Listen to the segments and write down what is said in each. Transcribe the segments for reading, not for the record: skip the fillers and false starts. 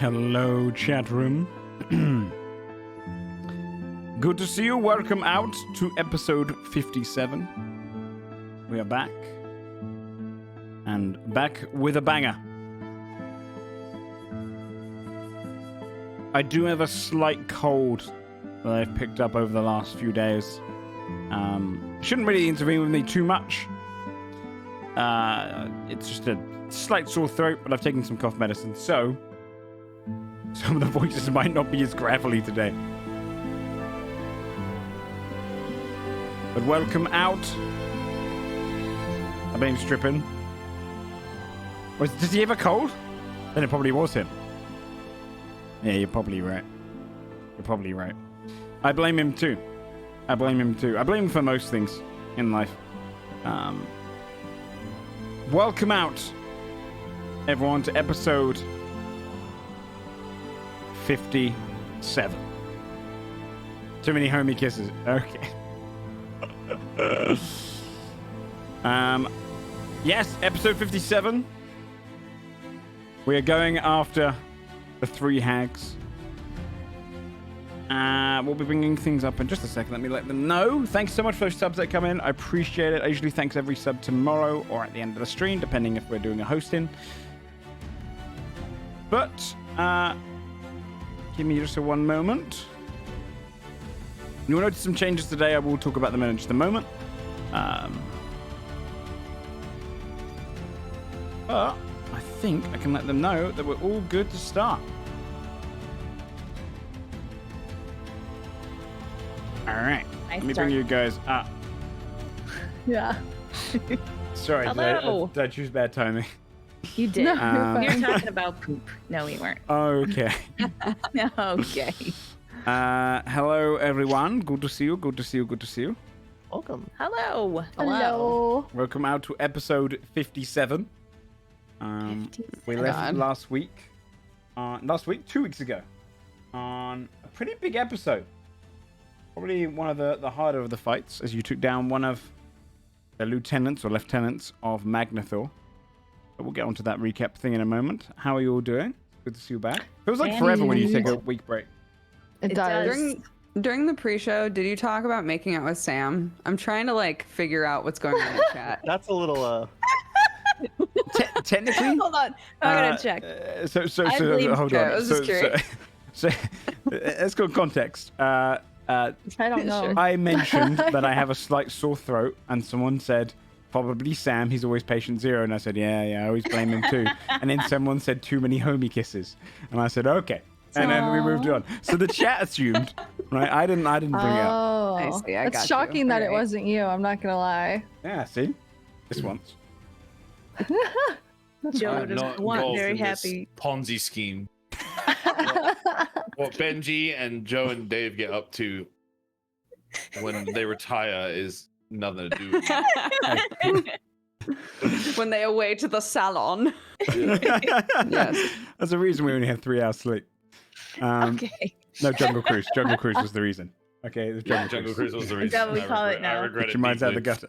Hello, chat room. Good to see you. Welcome out to episode 57. We are back. And back with a banger. I do have a slight cold that I've picked up over the last few days. Shouldn't really intervene with me too much. It's just a slight sore throat, but I've taken some cough medicine, so some of the voices might not be as gravelly today. But welcome out. I blame Strippin. Does he have a cold? Then it probably was him. Yeah, you're probably right. You're probably right. I blame him too. I blame him for most things in life. Welcome out, everyone, to episode 57. Too many homie kisses. Okay. Yes, episode 57. We are going after the 3 hags. We'll be bringing things up in just a second. Let me let them know. Thanks so much for those subs that come in. I appreciate it. I usually thanks every sub tomorrow or at the end of the stream, depending if we're doing a hosting. But, give me just one moment. You will notice some changes today. I will talk about them in just a moment. But I think I can let them know that we're all good to start. All right. Let me bring you guys up. Yeah. Sorry, did I choose bad timing? You did. No, you're talking about poop. No, we weren't. Okay. No, okay. Hello, everyone. Good to see you. Good to see you. Good to see you. Welcome. Hello. Hello. Welcome out to episode 57. We left last week, 2 weeks ago, on a pretty big episode. Probably one of the harder of the fights, as you took down one of the lieutenants or lieutenants of Magnathor. But we'll get onto that recap thing in a moment. How are you all doing? Good to see you back. Feels like forever when you take a week break. It does. During the pre-show, did you talk about making out with Sam? I'm trying to figure out what's going on in the chat. That's a little Technically, Hold on, I'm gonna check. So hold on. So let's go context. I don't know. I mentioned that I have a slight sore throat, and someone said, probably Sam, he's always patient zero. And I said, yeah, I always blame him too. And then someone said, too many homie kisses. And I said, okay. And then we moved on. So the chat assumed, right? I didn't bring it up. Oh, I see, I it's got shocking you. that it Alright. wasn't you. I'm not gonna lie. Yeah, see? This once. Joe I'm does not want involved very in this happy. Ponzi scheme. What Benji and Joe and Dave get up to when they retire is nothing to do with me. When they away to the salon. Yes. That's the reason we only had 3 hours sleep. Okay. No, Jungle Cruise. Jungle Cruise was the reason. Okay, it was Jungle, Jungle Cruise. Cruise was the Is reason. that what we call it now? I regret Put it your minds out the deeply.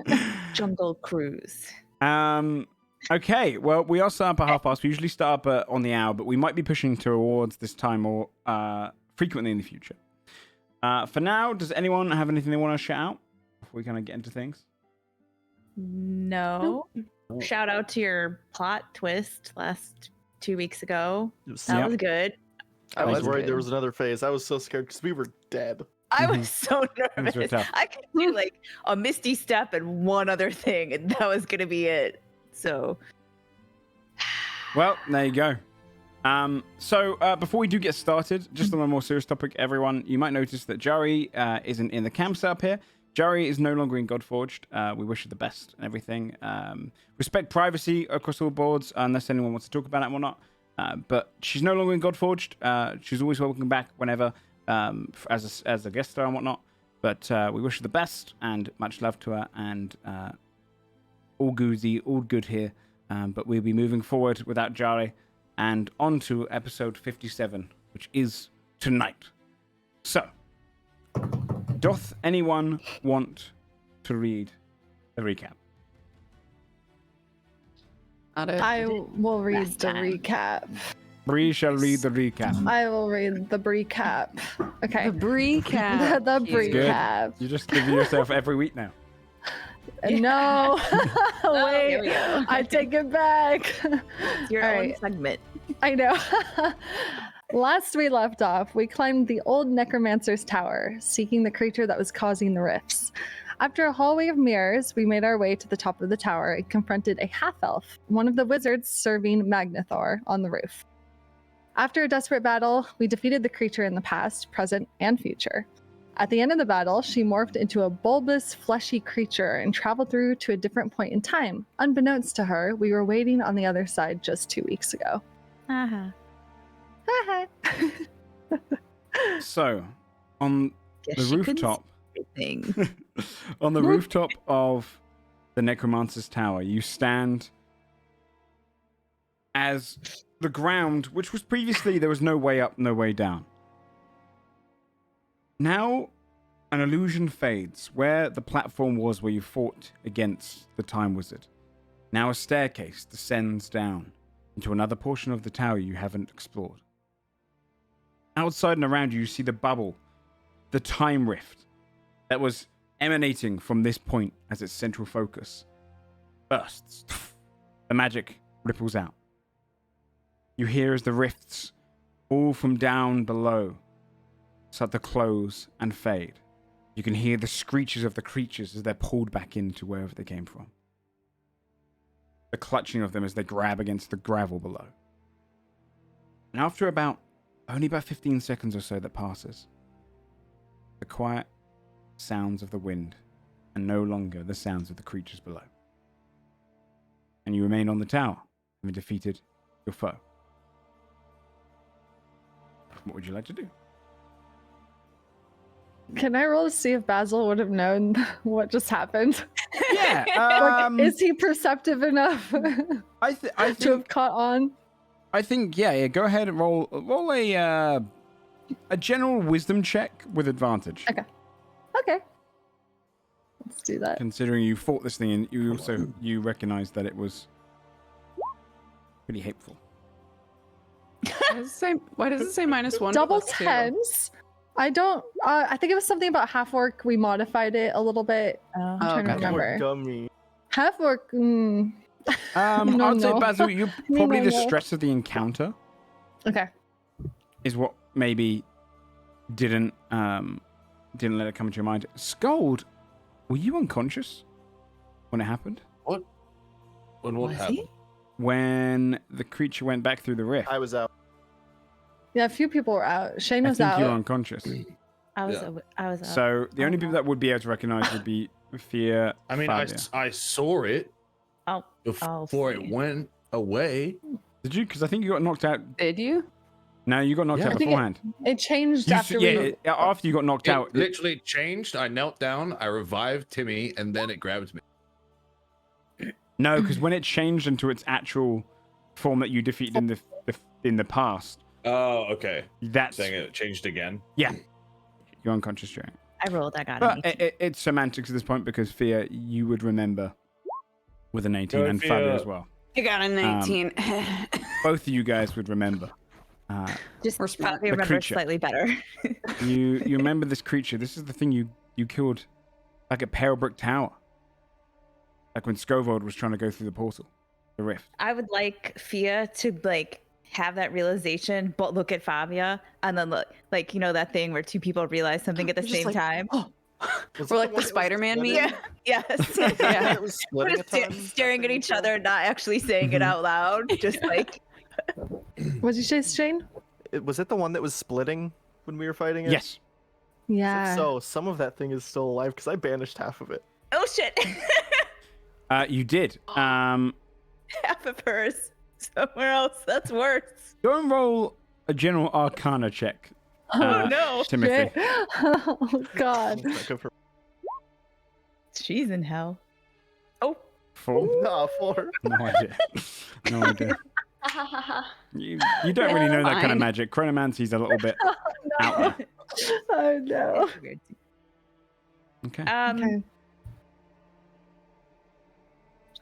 gutter. Jungle Cruise. Okay, well, we are starting up at 5:30. We usually start up on the hour, but we might be pushing towards this time more frequently in the future. For now, does anyone have anything they want to shout out before we kind of get into things? No. Shout out to your plot twist last 2 weeks ago. That was good. I was worried good. there was another phase. I was so scared because we were dead. I was so Things were nervous. tough. I could do a misty step and one other thing, and that was gonna be it. So Well, there you go. So before we do get started, just on a more serious topic, everyone, you might notice that Jari isn't in the camp setup here. Jari is no longer in Godforged. We wish her the best and everything. Respect privacy across all boards, unless anyone wants to talk about it or not. But she's no longer in Godforged. She's always welcome back whenever, as a guest star and whatnot. But we wish her the best and much love to her. And all goozy, all good here. But we'll be moving forward without Jari and on to episode 57, which is tonight. So, doth anyone want to read the recap? Not it. I will read Last the time. recap. Bree shall read the recap. I will read the recap. Okay. The brie cat. The Good. recap. You just give yourself every week now. No. here Wait. we go. I take it back. It's your All own right. segment. I know. Last we left off, we climbed the old necromancer's tower, seeking the creature that was causing the rifts. After a hallway of mirrors, we made our way to the top of the tower and confronted a half-elf, one of the wizards serving Magnathor, on the roof. After a desperate battle, we defeated the creature in the past, present, and future. At the end of the battle, she morphed into a bulbous, fleshy creature and traveled through to a different point in time. Unbeknownst to her, we were waiting on the other side just 2 weeks ago. Uh-huh. So, on Guess the she couldn't rooftop, see everything. on the rooftop of the necromancer's tower, you stand as the ground, which was previously there was no way up, no way down. Now, an illusion fades where the platform was where you fought against the Time Wizard. Now a staircase descends down into another portion of the tower you haven't explored. Outside and around you, you see the bubble, the time rift that was emanating from this point as its central focus bursts. The magic ripples out. You hear as the rifts, all from down below, start to close and fade. You can hear the screeches of the creatures as they're pulled back into wherever they came from. The clutching of them as they grab against the gravel below. And after only about 15 seconds or so that passes, the quiet sounds of the wind and no longer the sounds of the creatures below. And you remain on the tower, having defeated your foe. What would you like to do? Can I roll to see if Basil would have known what just happened? Yeah. Like, is he perceptive enough I to think have caught on? I think yeah. Go ahead and roll a general wisdom check with advantage. Okay. Let's do that. Considering you fought this thing and you recognize that it was pretty hateful. Why does it say -1? Double +2? tens. I don't. I think it was something about half orc. We modified it a little bit. I'm trying to okay. remember. Gummy. Half orc. No, I'd say no. Basil, you No, probably the no. stress of the encounter Okay. is what maybe didn't let it come into your mind. Scold, were you unconscious when it happened? When what Was happened? he? When the creature went back through the rift. I was out. Yeah, a few people were out. Shane I was think out. you were unconscious. I was Yeah. out. So the only people that would be able to recognize would be Fear. I mean, Fabia. I saw it Oh, before it went away. Did you? Because I think you got knocked out. Did you? No, you got knocked Yeah. out I think beforehand. It changed You s- after yeah, we. after you got knocked It out. literally changed. I knelt down, I revived Timmy, and then it grabbed me. No, because when it changed into its actual form that you defeated in the past, Oh, okay. that's Saying it changed again. you're unconscious, Jerry. I rolled. I got But it. it's semantics at this point because Fear, you would remember with an 18 Go, and Fia. Fabia as well. You got a 19. Both of you guys would remember. Just we're smart. probably The remember creature. slightly better. You remember this creature. This is the thing you killed like at Palebrick Tower. Like when Scovold was trying to go through the portal, the rift. I would like Fia to have that realization, but look at Fabia and then look that thing where two people realize something at the Just same like, time. Was We're it like the one that was Spider-Man splitting? meme. Yeah. Yes. Yeah. It was We're splitting a just ton. staring at each other, not actually saying it Mhm. out loud. Just like What did you say, Shane? Was it the one that was splitting when we were fighting it? Yes. Yeah. So some of that thing is still alive because I banished half of it. oh shit, You did. half of hers somewhere else. That's worse. Go and roll a general arcana check. Oh no, Timothy. Shit. Oh God. Back of her. she's in hell. Oh, 4? Nah, 4. No idea. No idea. You don't really know that kind of Fine. magic. Chronomancy's a little bit out there. Oh no. Okay. Okay.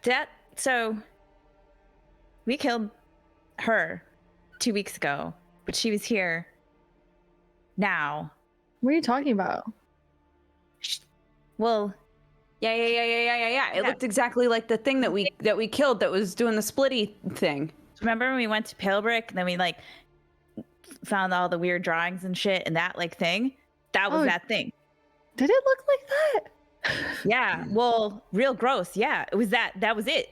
That so we killed her 2 weeks ago, but she was here now. What are you talking about? Well, Yeah. It looked exactly like the thing that we killed that was doing the splitty thing. remember when we went to Palebrick and then we like found all the weird drawings and shit and that like thing? That was that thing. Did it look like that? Yeah. Well, real gross. Yeah. It was that. That was it.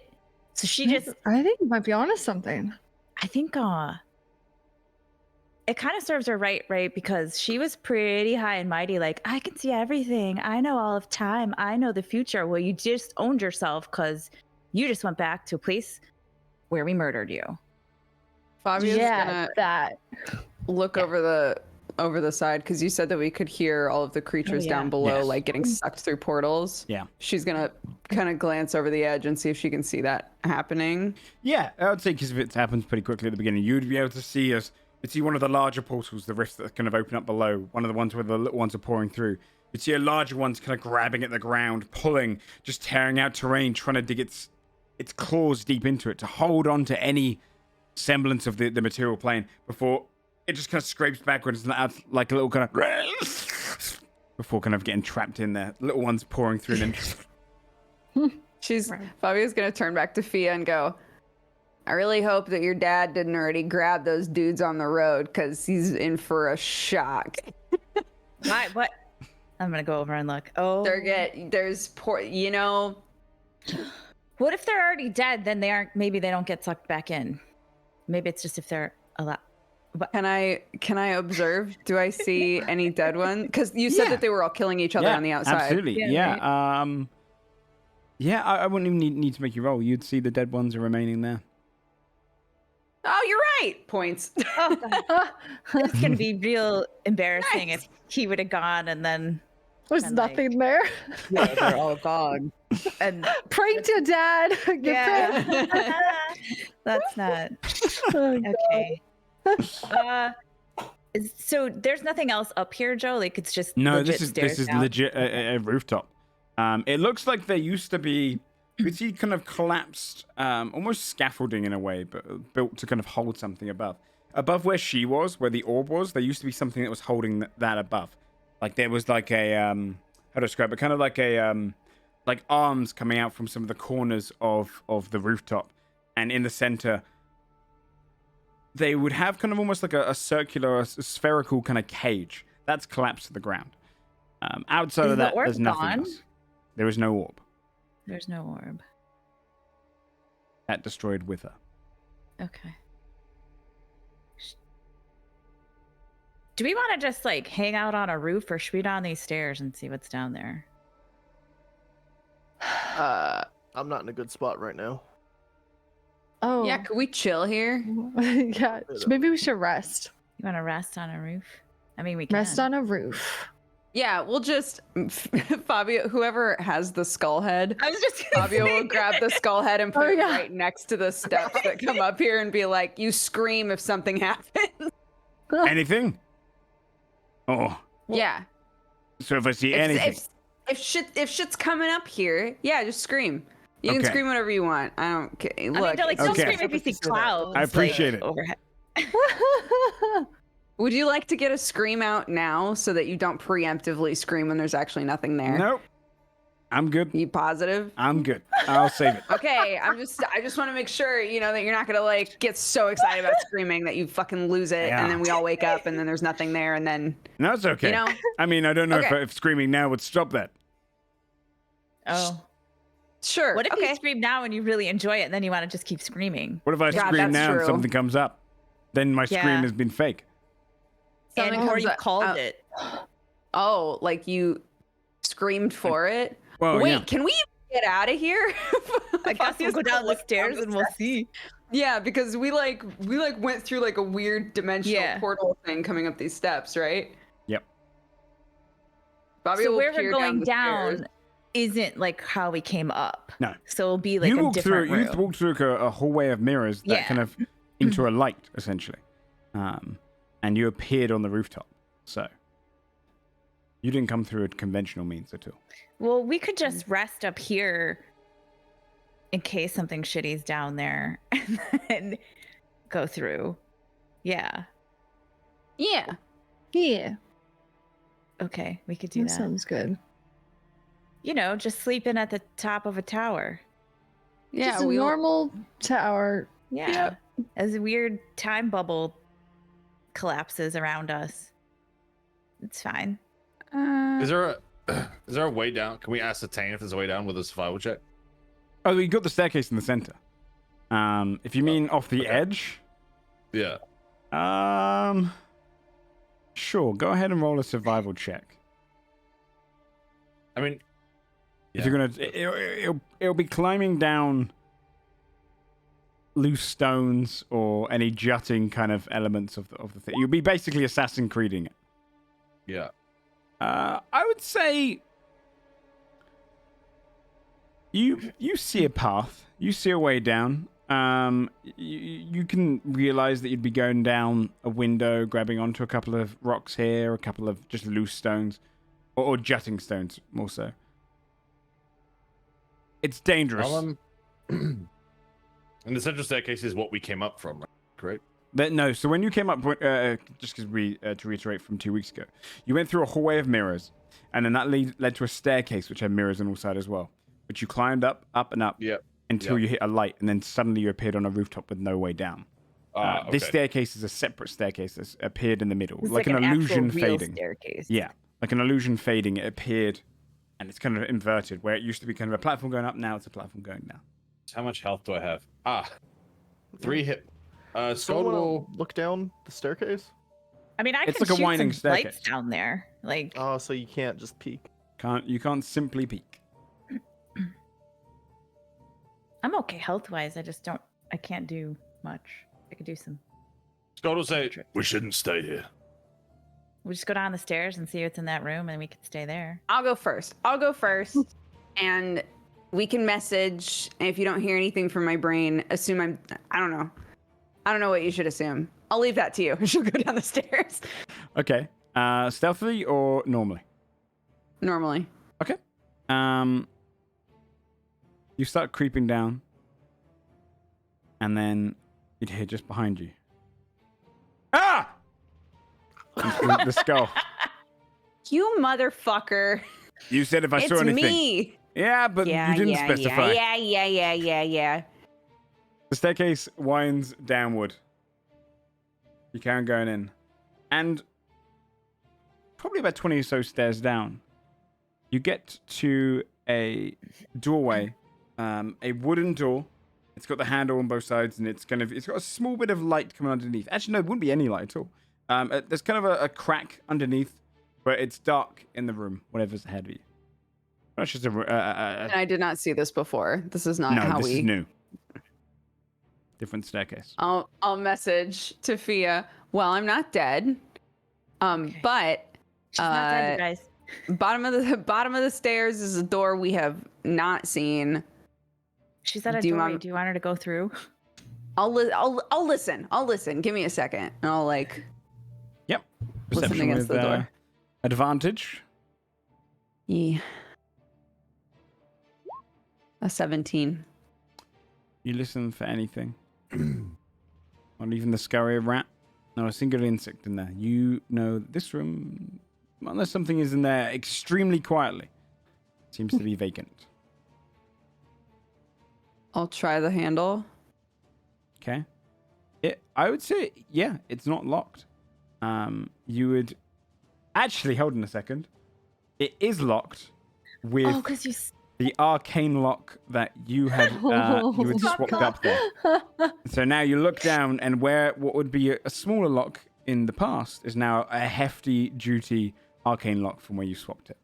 So she just, I think you might be onto something. I think it kind of serves her right, because she was pretty high and mighty, like, I can see everything. I know all of time. I know the future. Well, you just owned yourself because you just went back to a place where we murdered you. Fabio's Yeah, that. look over the side because you said that we could hear all of the creatures down below, Yes. like getting sucked through portals. Yeah. She's gonna kind of glance over the edge and see if she can see that happening. Yeah, I would say because if it happens pretty quickly at the beginning, you'd be able to see us. You'd see one of the larger portals, the rifts that kind of open up below, one of the ones where the little ones are pouring through. You'd see a larger one's kind of grabbing at the ground, pulling, just tearing out terrain, trying to dig its claws deep into it to hold on to any semblance of the material plane before it just kind of scrapes backwards and out like a little kind of before kind of getting trapped in there. Little ones pouring through and Fabio's gonna turn back to Fia and go, I really hope that your dad didn't already grab those dudes on the road because he's in for a shock. What? I'm gonna go over and look. Oh, there's poor, you know. what if they're already dead? Then they aren't. Maybe they don't get sucked back in. Maybe it's just if they're alive. Can I observe? Do I see any dead ones? Because you said that they were all killing each other on the outside. Absolutely. Yeah. Right. Yeah. I wouldn't even need to make you roll. You'd see the dead ones are remaining there. Oh, you're right. Points. Oh, God. It's gonna be real embarrassing if he would have gone and then There's nothing there. yeah, they're all gone. And Pranked your dad. Get pranked. That's not Oh, God. okay. So there's nothing else up here, Joe. Like it's just No, legit this is down? legit a rooftop. It looks like there used to be. You see, kind of collapsed, almost scaffolding in a way, but built to kind of hold something above. Above where she was, where the orb was, there used to be something that was holding that above. Like there was like a how to describe it? Kind of like a like arms coming out from some of the corners of the rooftop, and in the center, they would have kind of almost like a circular, a spherical kind of cage that's collapsed to the ground. Outside of that, there's nothing else. There is no orb. There's no orb. That destroyed with her. Okay. Do we want to just like hang out on a roof or should we down these stairs and see what's down there? I'm not in a good spot right now. Oh. Yeah, could we chill here? Yeah. Maybe we should rest. You want to rest on a roof? I mean, we can. Rest on a roof. Yeah, we'll just Fabio, whoever has the skull head, I was just Fabio will grab the skull head and put Oh, it yeah. right next to the steps that come up here and be like, you scream if something happens. Anything? Oh, Yeah. so if I see anything, If shit's coming up here, yeah, just scream. You can Okay. scream whatever you want. I don't care. I mean, Look, like, don't Okay. scream if you see clouds. I appreciate like, it. Overhead. would you like to get a scream out now so that you don't preemptively scream when there's actually nothing there? nope. I'm good. You positive? I'm good. I'll save it. Okay, I just want to make sure, you know, that you're not going to like get so excited about screaming that you fucking lose it Yeah. and then we all wake up and then there's nothing there and then, No, it's okay. you know? I mean, I don't know Okay. if screaming now would stop that. Oh. Sure. What if okay. you scream now and you really enjoy it and then you want to just keep screaming? What if I Yeah, scream that's now and true. something comes up? Then my scream Yeah. has been fake. Something Or comes you up- called it. Oh, like you screamed for it? Well, Wait, yeah. can we get out of here? I guess we'll go down the stairs and we'll see. Yeah, because we went through like a weird dimensional Yeah. portal thing coming up these steps, right? Yep. Bobby So will where peer we're going the down stairs. isn't like how we came up. No. So it'll be like you a walked through. different room. You walked through a hallway of mirrors that Yeah. kind of into a light, essentially, and you appeared on the rooftop. So you didn't come through a conventional means at all. Well, we could just rest up here in case something shitty's down there, and then go through. Yeah. Yeah. Yeah, Okay, we could do that that. sounds good. You know, just sleeping at the top of a tower. Yeah. Just a normal tower. Yeah. As a weird time bubble collapses around us. It's fine. Is there a way down? Can we ascertain if there's a way down with a survival check? Oh, you got the staircase in the center. If you mean off the edge, Yeah. sure. Go ahead and roll a survival check. I mean, If you're gonna, it'll be climbing down loose stones or any jutting kind of elements of the thing. You'll be basically Assassin's Creeding it. yeah. I would say you see a path. You see a way down. You can realize that you'd be going down a window, grabbing onto a couple of rocks here, a couple of just loose stones, or jutting stones, more so. It's dangerous. And the central staircase is what we came up from, right? Correct? But no, so when you came up, just because to reiterate from 2 weeks ago, you went through a hallway of mirrors, and then that led to a staircase which had mirrors on all sides as well, which you climbed up and up Yep. until you hit a light, and then suddenly you appeared on a rooftop with no way down. Okay. This staircase is a separate staircase that's appeared in the middle, It's like an actual illusion real fading. staircase. Yeah, like an illusion fading. It appeared, and it's kind of inverted, where it used to be kind of a platform going up. Now it's a platform going down. How much health do I have? 3 hit. Scott Someone will. look down the staircase. I mean, I It's can like a shoot winding some lights staircase. down there. Like, Oh, so you can't just peek. You can't simply peek. I'm okay health-wise. I can't do much. I could do some. Scott will say, "We shouldn't stay here." We just go down the stairs and see what's in that room, and we can stay there. I'll go first. And we can message. And if you don't hear anything from my brain, assume I don't know. I don't know what you should assume. I'll leave that to you. She'll go down the stairs. Okay. Stealthily or normally? Normally. Okay. You start creeping down, and then you'd hear just behind you. Ah! the skull. You motherfucker. You said if I It's saw anything. me. Yeah, but you didn't specify. Yeah. The staircase winds downward. You carry on going in. And probably about 20 or so stairs down, you get to a doorway, a wooden door. It's got the handle on both sides, and it's got a small bit of light coming underneath. Actually, no, it wouldn't be any light at all. There's kind of a crack underneath, but it's dark in the room, whatever's ahead of you. That's just And I did not see this before. This is not how this we. is new. Different staircase. I'll message to Fia. Well, I'm not dead. Okay. But She's not dead, you guys. bottom of the stairs is a door we have not seen. She's at a Do you doorway. want- Do you want her to go through? I'll listen. I'll listen. Give me a second, and I'll like. Yep. Listen Perception against with the door. advantage. Yeah. A 17. You listen for anything. Not even the scurry of rat. Not a single insect in there. You know this room, unless something is in there extremely quietly, seems to be vacant. I'll try the handle. Okay. I would say, yeah, it's not locked. You would actually hold on a second. It is locked with Oh, because you. the arcane lock that you had swapped up there. So now you look down, and what would be a smaller lock in the past is now a hefty duty arcane lock from where you swapped it.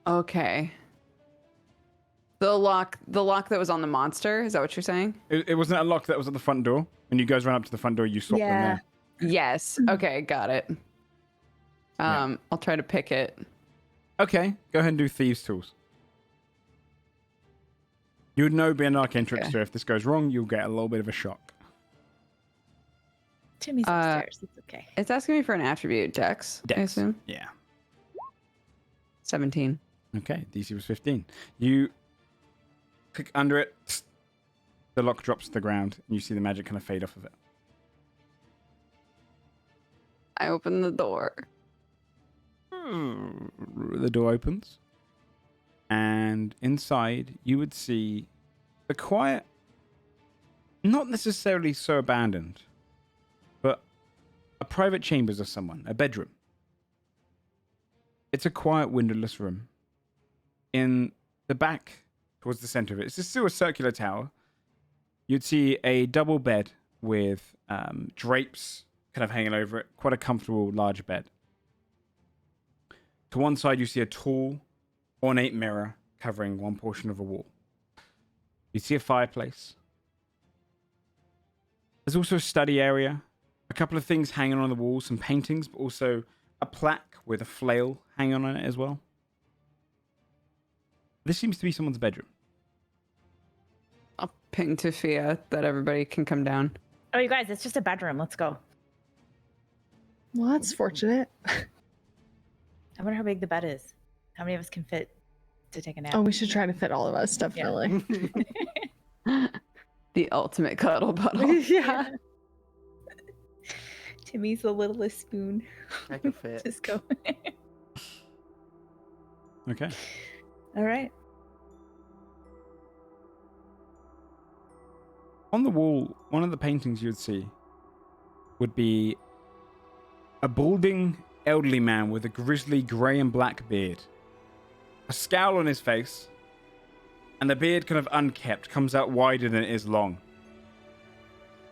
Okay. The lock that was on the monster. Is that what you're saying? It wasn't a lock that was at the front door. When you guys ran up to the front door, you swapped them Yeah. there. Yes. Okay, got it. I'll try to pick it. Okay, go ahead and do thieves' tools. You would know being an arcane trickster. If this goes wrong, you'll get a little bit of a shock. Timmy's upstairs. It's okay. It's asking me for an attribute, Dex. I Dex. assume. Yeah. 17. Okay, DC was 15. You click under it. The lock drops to the ground, and you see the magic kind of fade off of it. I open the door. The door opens, and inside you would see a quiet, not necessarily so abandoned, but a private chambers of someone, a bedroom. It's a quiet, windowless room. In the back, towards the center of it, it's still a circular tower. You'd see a double bed with drapes kind of hanging over it. Quite a comfortable, large bed. To one side, you see a tall, ornate mirror covering one portion of a wall. You see a fireplace. There's also a study area. A couple of things hanging on the wall, some paintings, but also a plaque with a flail hanging on it as well. This seems to be someone's bedroom. I'll ping to Fia that everybody can come down. Oh, you guys, it's just a bedroom. Let's go. Well, that's fortunate. I wonder how big the bed is. How many of us can fit to take a nap? Oh, we should try to fit all of us, definitely. The ultimate cuddle puddle. Yeah. Timmy's the littlest spoon. I can fit. Just go. Okay. All right. On the wall, one of the paintings you'd see would be a balding, elderly man with a grisly grey and black beard. A scowl on his face, and the beard kind of unkept, comes out wider than it is long.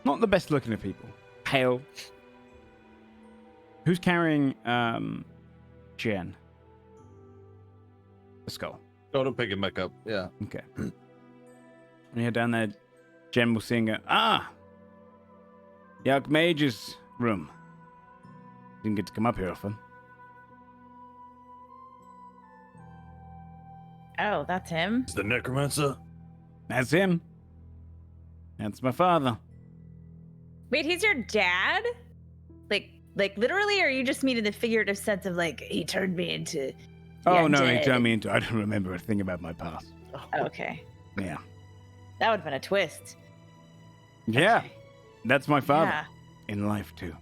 Not the best looking of people. Pale. Who's carrying, Jen? The skull. Go to pick him back up. Yeah. Okay. When you're down there, Jen will sing, the Archmage's room. Didn't get to come up here often. Oh, that's him? It's the necromancer. That's him. That's my father. Wait, he's your dad? Like literally, or you just mean in the figurative sense of like, he turned me into... Oh, no, undead? he turned me into... I don't remember a thing about my past. Okay. Yeah. That would have been a twist. Yeah. Okay. That's my father. Yeah. In life, too.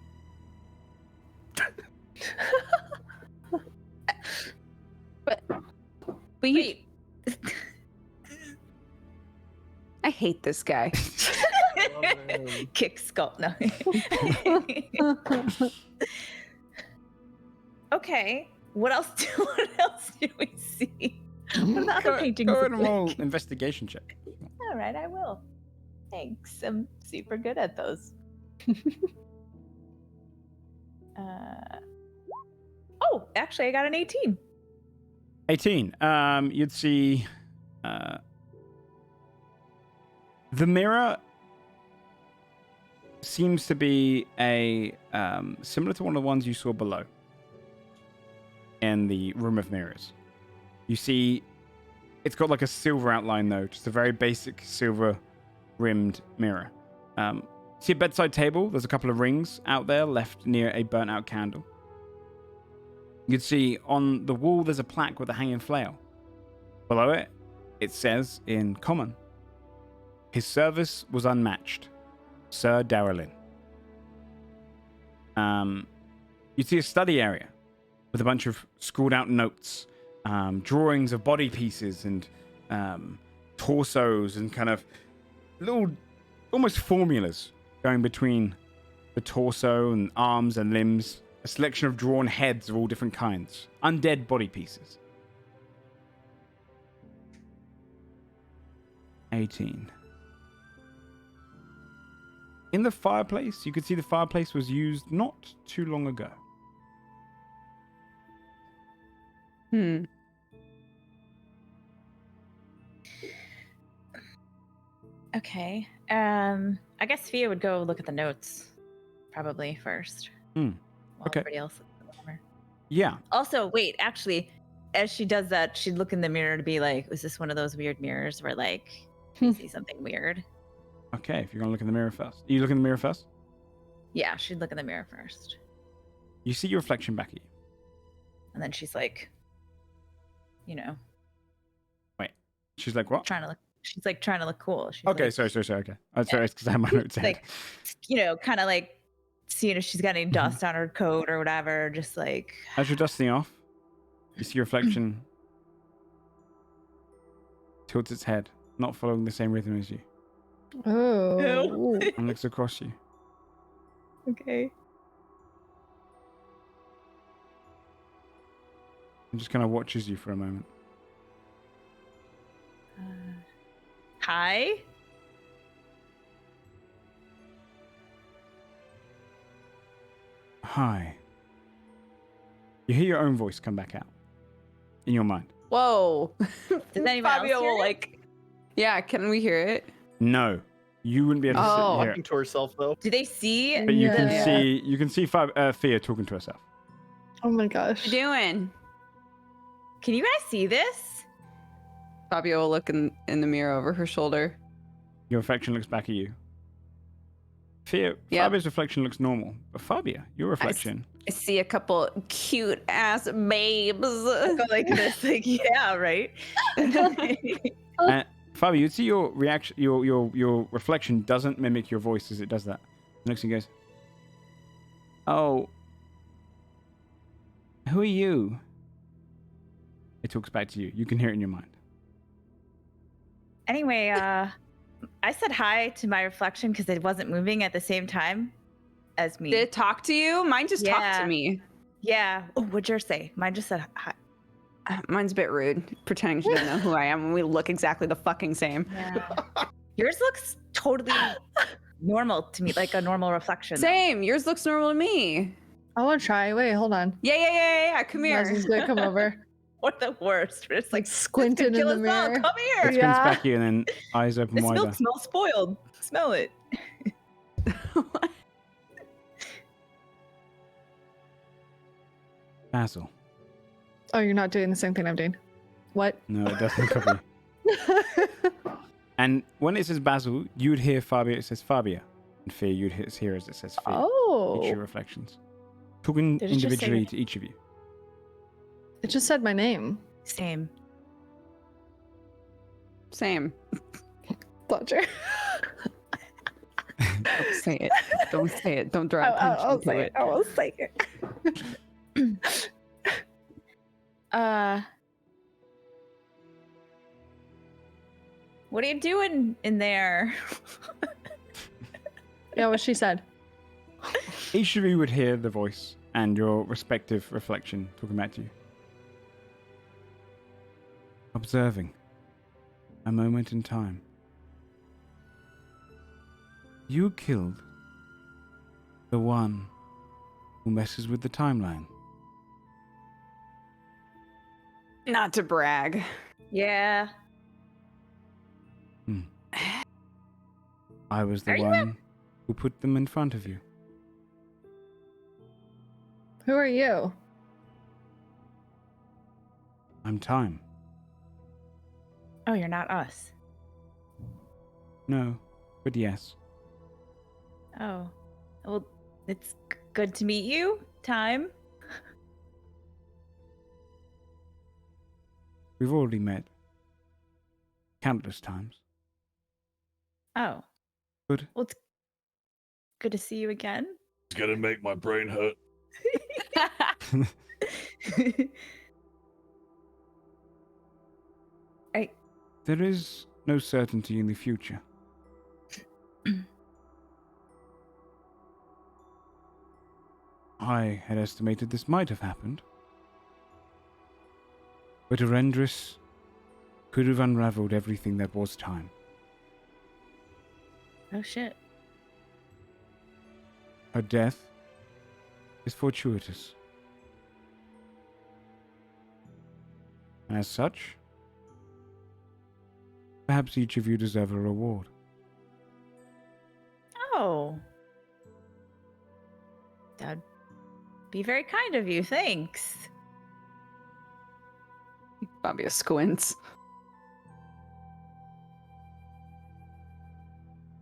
But you... I hate this guy. Kick skull. No. Okay. What else do we see? What are the other paintings? Go ahead and look roll like? investigation check. All right, I will. Thanks. I'm super good at those. Oh, actually, I got an 18. 18. You'd see the mirror seems to be a similar to one of the ones you saw below in the room of mirrors. You see it's got like a silver outline though, just a very basic silver rimmed mirror. See a bedside table, there's a couple of rings out there left near a burnt out candle. You'd see on the wall there's a plaque with a hanging flail. Below it, it says in common, "His service was unmatched, Sir Darrellin." You'd see a study area with a bunch of scrawled out notes, drawings of body pieces and torsos and kind of little, almost formulas going between the torso and arms and limbs. A selection of drawn heads of all different kinds. Undead body pieces. 18. In the fireplace, you could see the fireplace was used not too long ago. Okay. I guess Fia would go look at the notes probably first. While Okay. everybody else looks at the camera. Yeah. Also, wait, actually, as she does that, she'd look in the mirror to be like, is this one of those weird mirrors where like you see something weird? Okay, if you're going to look in the mirror first. You look in the mirror first? Yeah, she'd look in the mirror first. You see your reflection back at you. And then she's like, you know, She's like, what? She's like trying to look cool. She's Okay, like, sorry. Okay. I'm sorry, it's because I have my notes ahead. like, kind of like seeing if she's got any dust on her coat or whatever. Just like, As you're dusting off, you see your reflection tilts its head, not following the same rhythm as you, Oh. and looks across you. okay. And just kind of watches you for a moment. Hi. Hi. You hear your own voice come back out in your mind. Whoa. Does anyone else Fabio hear will it? yeah, can we hear it? No, you wouldn't be able to Oh. hear Talking it. to herself though. Do they see? But you can Yeah. see Thea talking to herself. Oh my gosh. What you doing? Can you guys see this? Fabio will look in the mirror over her shoulder. Your reflection looks back at you. Thea, Yep. Fabio's reflection looks normal, but Fabia, your reflection. I see a couple cute ass babes. Go like this, like yeah, right. Fabio, you'd see your reaction, your reflection doesn't mimic your voice as it does that. It looks and goes, "Oh, who are you?" It talks back to you. You can hear it in your mind. Anyway, I said hi to my reflection because it wasn't moving at the same time as me. Did it talk to you? Mine just talked Yeah. to me. Yeah. Oh, what'd yours say? Mine just said hi. Mine's a bit rude, pretending she doesn't know who I am when we look exactly the fucking same. Yeah. Yours looks totally normal to me, like a normal reflection. Same. Yours looks normal to me. I want to try. Wait, hold on. Yeah. Come here. He's gonna come over. Or the worst. We're just Like like squinting in kill the us all. mirror. Come It here. spins Yeah. back at you and then eyes open This wider. milk smells spoiled. Smell it. Basil. Oh, you're not doing the same thing I'm doing. What? No, it doesn't copy. And when it says Basil, you would hear Fabia, it says Fabia. And Thea, you'd hear as it says Thea. Each of your Oh, reflections. Talking Did it just say individually your- to each of you. it just said my name. Same. Same. Dodger. Don't say it. Don't say it. Don't draw I'll attention to say it. I will say it. What are you doing in there? Yeah, what she said. Each of you would hear the voice and your respective reflection talking back to you. Observing. A moment in time. You killed the one who messes with the timeline. Not to brag. Yeah. I was the Are you one who put them in front of you. Who are you? I'm time. Oh, you're not us. No, but yes. Oh. Well, it's good to meet you. Time. We've already met. Countless times. Oh. Good. Well, it's good to see you again. It's gonna make my brain hurt. There is no certainty in the future. I had estimated this might have happened. But Arendris could have unraveled everything that was time. Oh shit. Her death is fortuitous. And as such, perhaps each of you deserve a reward. Oh. That'd be very kind of you. Thanks. Fabio squints.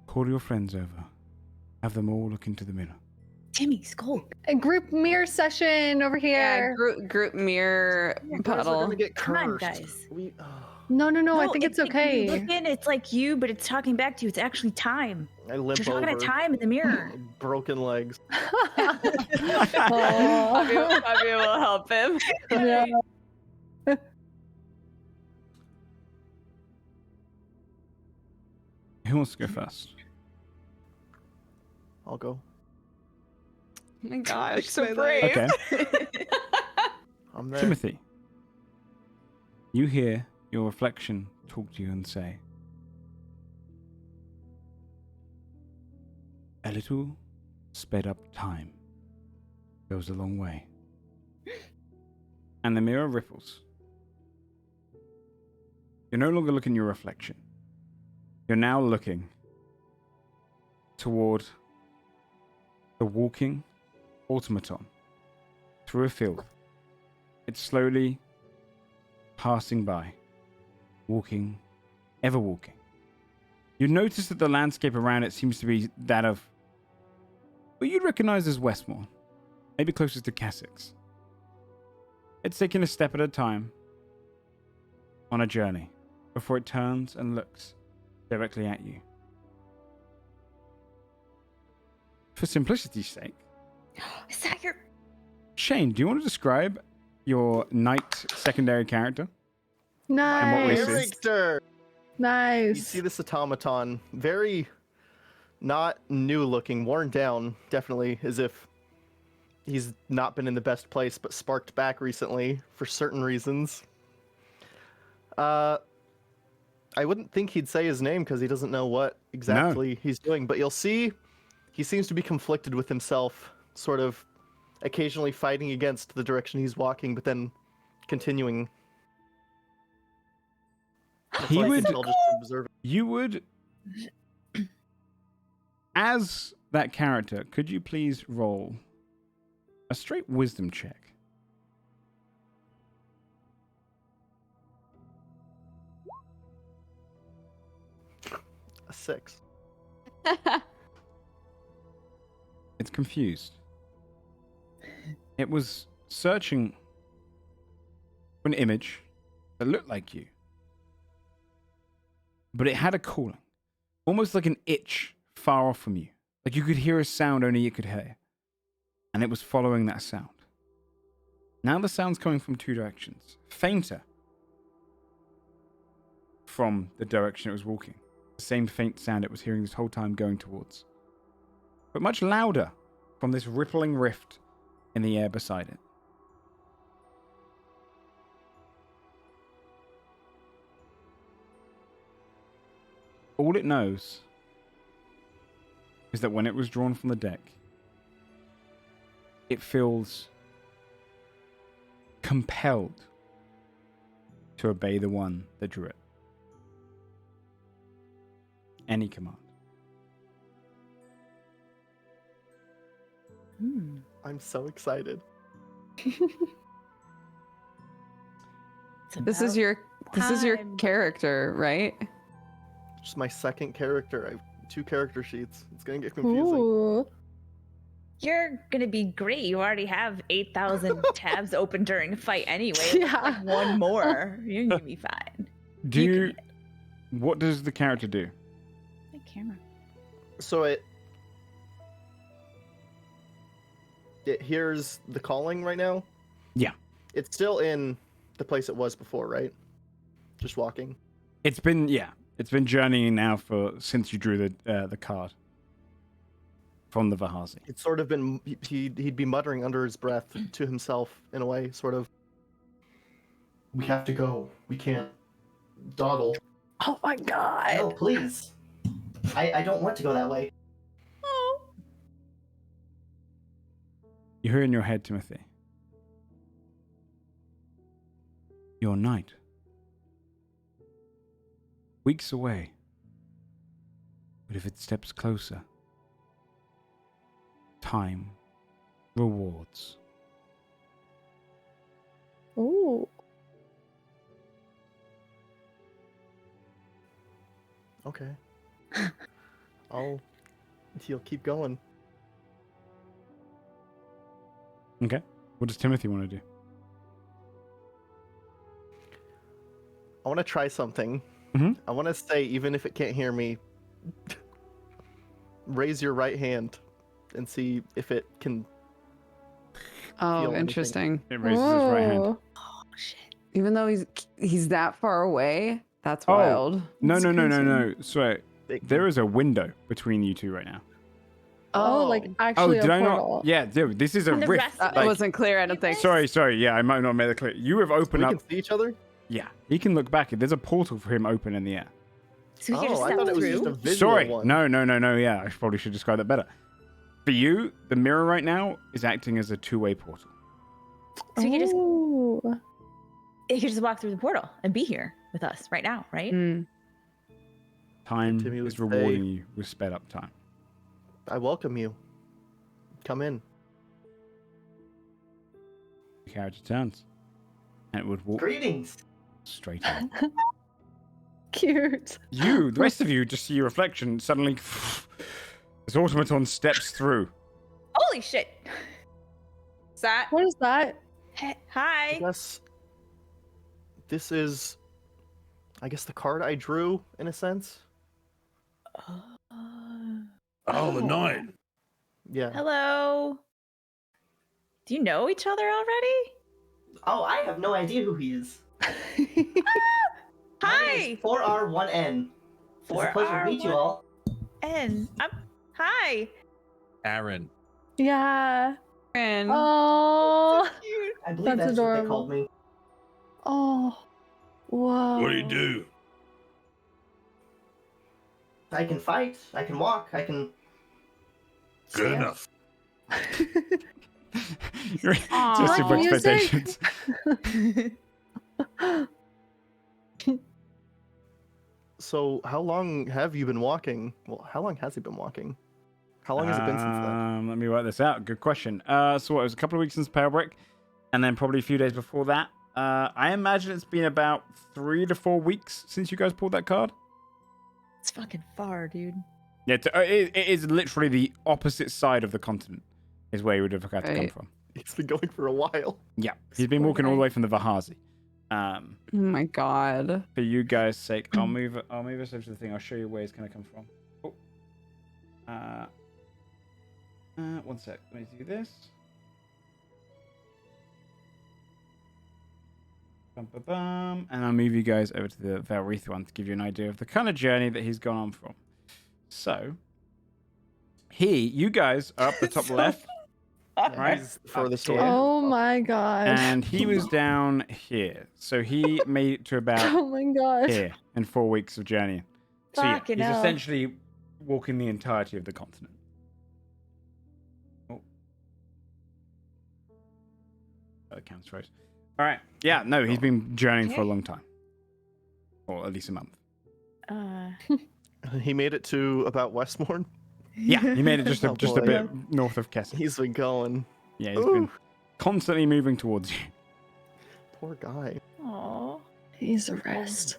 Call your friends over. Have them all look into the mirror. Timmy, skull. A group mirror session over Yeah, here. group mirror You guys are puddle. gonna get Come on, cursed. guys. No, I think it's like when you okay. look in, it's like you, but it's talking back to you. It's actually time. I limp You're talking over. to time in the mirror. Broken legs. Aw. Fabio will help him. Yeah. Who wants to go first? I'll go. Oh my gosh, so Say that. brave. Okay. I'm there. Timothy, you hear your reflection talk to you and say, "A little sped up time goes a long way." And the mirror ripples. You're no longer looking at your reflection. You're now looking toward the walking automaton through a field. It's slowly passing by, walking, ever walking. You notice that the landscape around it seems to be that of what you'd recognize as Westmore, maybe closest to Cassex. It's taking a step at a time on a journey before it turns and looks directly at you. For simplicity's sake, Is that your? Shane, do you want to describe your knight secondary character? Nice. what we see. Character. You Nice. see this automaton, very not new looking, worn down, definitely, as if he's not been in the best place, but sparked back recently for certain reasons. I wouldn't think he'd say his name because he doesn't know what exactly he's doing, but you'll see he seems to be conflicted with himself, sort of occasionally fighting against the direction he's walking, but then continuing. That's He all I can would- tell just from observing. You would, as that character, could you please roll a straight wisdom check? A 6. It's confused. It was searching for an image that looked like you, but it had a calling, almost like an itch far off from you. Like you could hear a sound only it could hear, and it was following that sound. Now the sound's coming from two directions, fainter from the direction it was walking. The same faint sound it was hearing this whole time going towards, but much louder from this rippling rift in the air beside it. All it knows is that when it was drawn from the deck, it feels compelled to obey the one that drew it. Any command. I'm so excited. This is your time. character, right? Just my second character. I have 2 character sheets. It's gonna get confusing. Ooh. You're gonna be great. You already have 8,000 tabs open during a fight anyway. Yeah. Like one more, you're gonna be fine. Do You you, what does the character do? My camera. So it hears the calling right now? Yeah. It's still in the place it was before, right? Just walking. It's been journeying now since you drew the card from the Vahazi. It's sort of been he'd be muttering under his breath to himself in a way, sort of. We have to go. We can't dawdle. Oh my god. No, please. I don't want to go that way. You hear in your head, Timothy. Your knight. Weeks away. But if it steps closer, time rewards. Ooh. Okay. He'll keep going. Okay. What does Timothy want to do? want to try something. Mhm. I want to say, even if it can't hear me, raise your right hand and see if it can. Oh, Feel anything. interesting. It raises his right hand. Ooh. Oh shit. Even though he's that far away, that's Oh. wild. No, That's no, no, no, crazy. no. So It there is a window between you two right now. Oh, like Oh, actually did a I portal. not? Yeah, dude, this is a And the rift. rest of That Like- wasn't clear, I don't think. Sorry. Yeah, I might not have made it clear. You have So opened we up. can see each other. Yeah, he can look back. There's a portal for him open in the air. So we can just I step thought it was through. just a visual Sorry. one. No. Yeah, I probably should describe that better. For you, the mirror right now is acting as a two-way portal. So we can just Ooh. you can just walk through the portal and be here with us right now, right? Mm. Time Timmy would is rewarding say- you with sped up time. I welcome you. Come in. The character turns, and it would walk Greetings. straight in. Cute. You, the rest of you, just see your reflection. Suddenly, this automaton steps through. Holy shit! Sat. What is that? I Hi. guess this is, the card I drew in a sense. Oh, the knight. Yeah. Hello. Do you know each other already? Oh, I have no idea who he is. Hi. 4R1N. It's a pleasure to meet you all. And hi. Aaron. Yeah. And Oh. I believe That's that's what they adorable. called me. Oh. Whoa. What do you do? I can fight, I can walk, I can. Good stand. enough. Just Aw. super Like music? expectations. So, how long have you been walking? Well, how long has he been walking? How long has it been since then? Let me work this out. Good question. So what, it was a couple of weeks since Pale Brick, and then probably a few days before that. I imagine it's been about 3 to 4 weeks since you guys pulled that card. It's fucking far, dude. Yeah, it is literally the opposite side of the continent, is where he would have had to come Right. from. It's been going for a while. Yeah, he's been Poor walking all the guy. way from the Vahazi. oh my god. For you guys' sake, I'll move us over to the thing. I'll show you where he's gonna come from. Oh. 1 sec. Let me do this. Bum, bum, bum. And I'll move you guys over to the Valreath one to give you an idea of the kind of journey that he's gone on from. So, you guys are up the top left, right? He's furthest Up away. here. Oh my god. And he was down here. So he made it to about Oh my god. here in 4 weeks of journeying. So yeah, Fucking he's hell. essentially walking the entirety of the continent. Oh. The camera's froze. All right. Yeah, no, he's been journeying for a Okay. long time. Or at least a month. He made it to about Westmourne. Yeah, he made it just a, Oh, just a boy. bit north of Kesset. He's been going. Yeah, he's been Ooh. constantly moving towards you. Poor guy. Aw. He's a rest.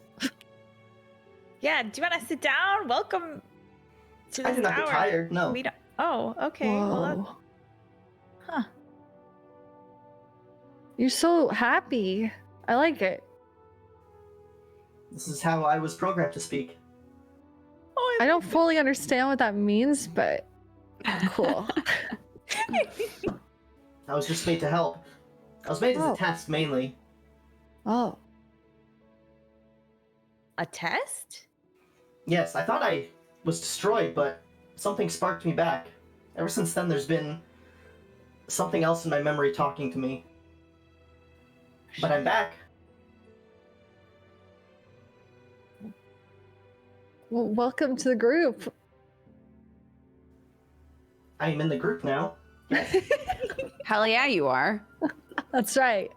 Yeah, do you want to sit down? Welcome to I this do not tower. get tired, no. We don't. Oh, okay. Well, Whoa. huh. You're so happy. I like it. This is how I was programmed to speak. I don't fully understand what that means, but cool. I was just made to help. I was made as Oh. a test mainly. Oh. A test? Yes, I thought I was destroyed, but something sparked me back. Ever since then, there's been something else in my memory talking to me. But I'm back. Well, welcome to the group. I am in the group now. Hell yeah, you are. That's right.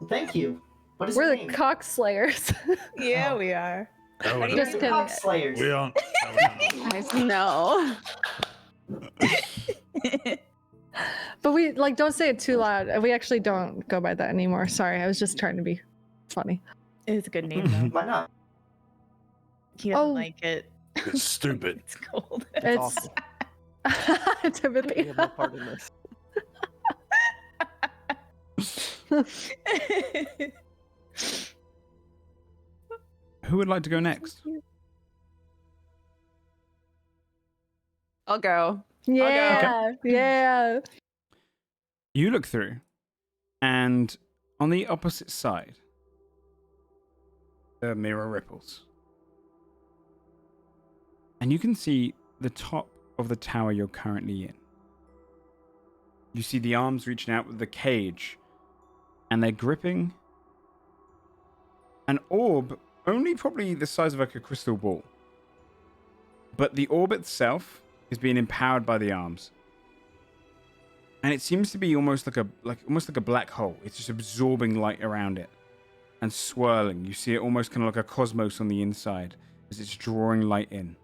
Thank you. What is We're your the name? cock slayers. Yeah, Oh. we are. Oh, What do no. you Just The kidding. Cock Slayers. We aren't. Guys, no. But we don't say it too loud. We actually don't go by that anymore. Sorry, I was just trying to be funny. It's a good name though. Why not? He doesn't Oh. like it. It's stupid. It's cold. It's awful. Timothy. We have no part in this. Who would like to go next? I'll go. Yeah, yeah. You look through, and on the opposite side, the mirror ripples. And you can see the top of the tower you're currently in. You see the arms reaching out with the cage, and they're gripping an orb only probably the size of like a crystal ball. But the orb itself is being empowered by the arms. And it seems to be almost like a black hole. It's just absorbing light around it and swirling. You see it almost kind of like a cosmos on the inside as it's drawing light in.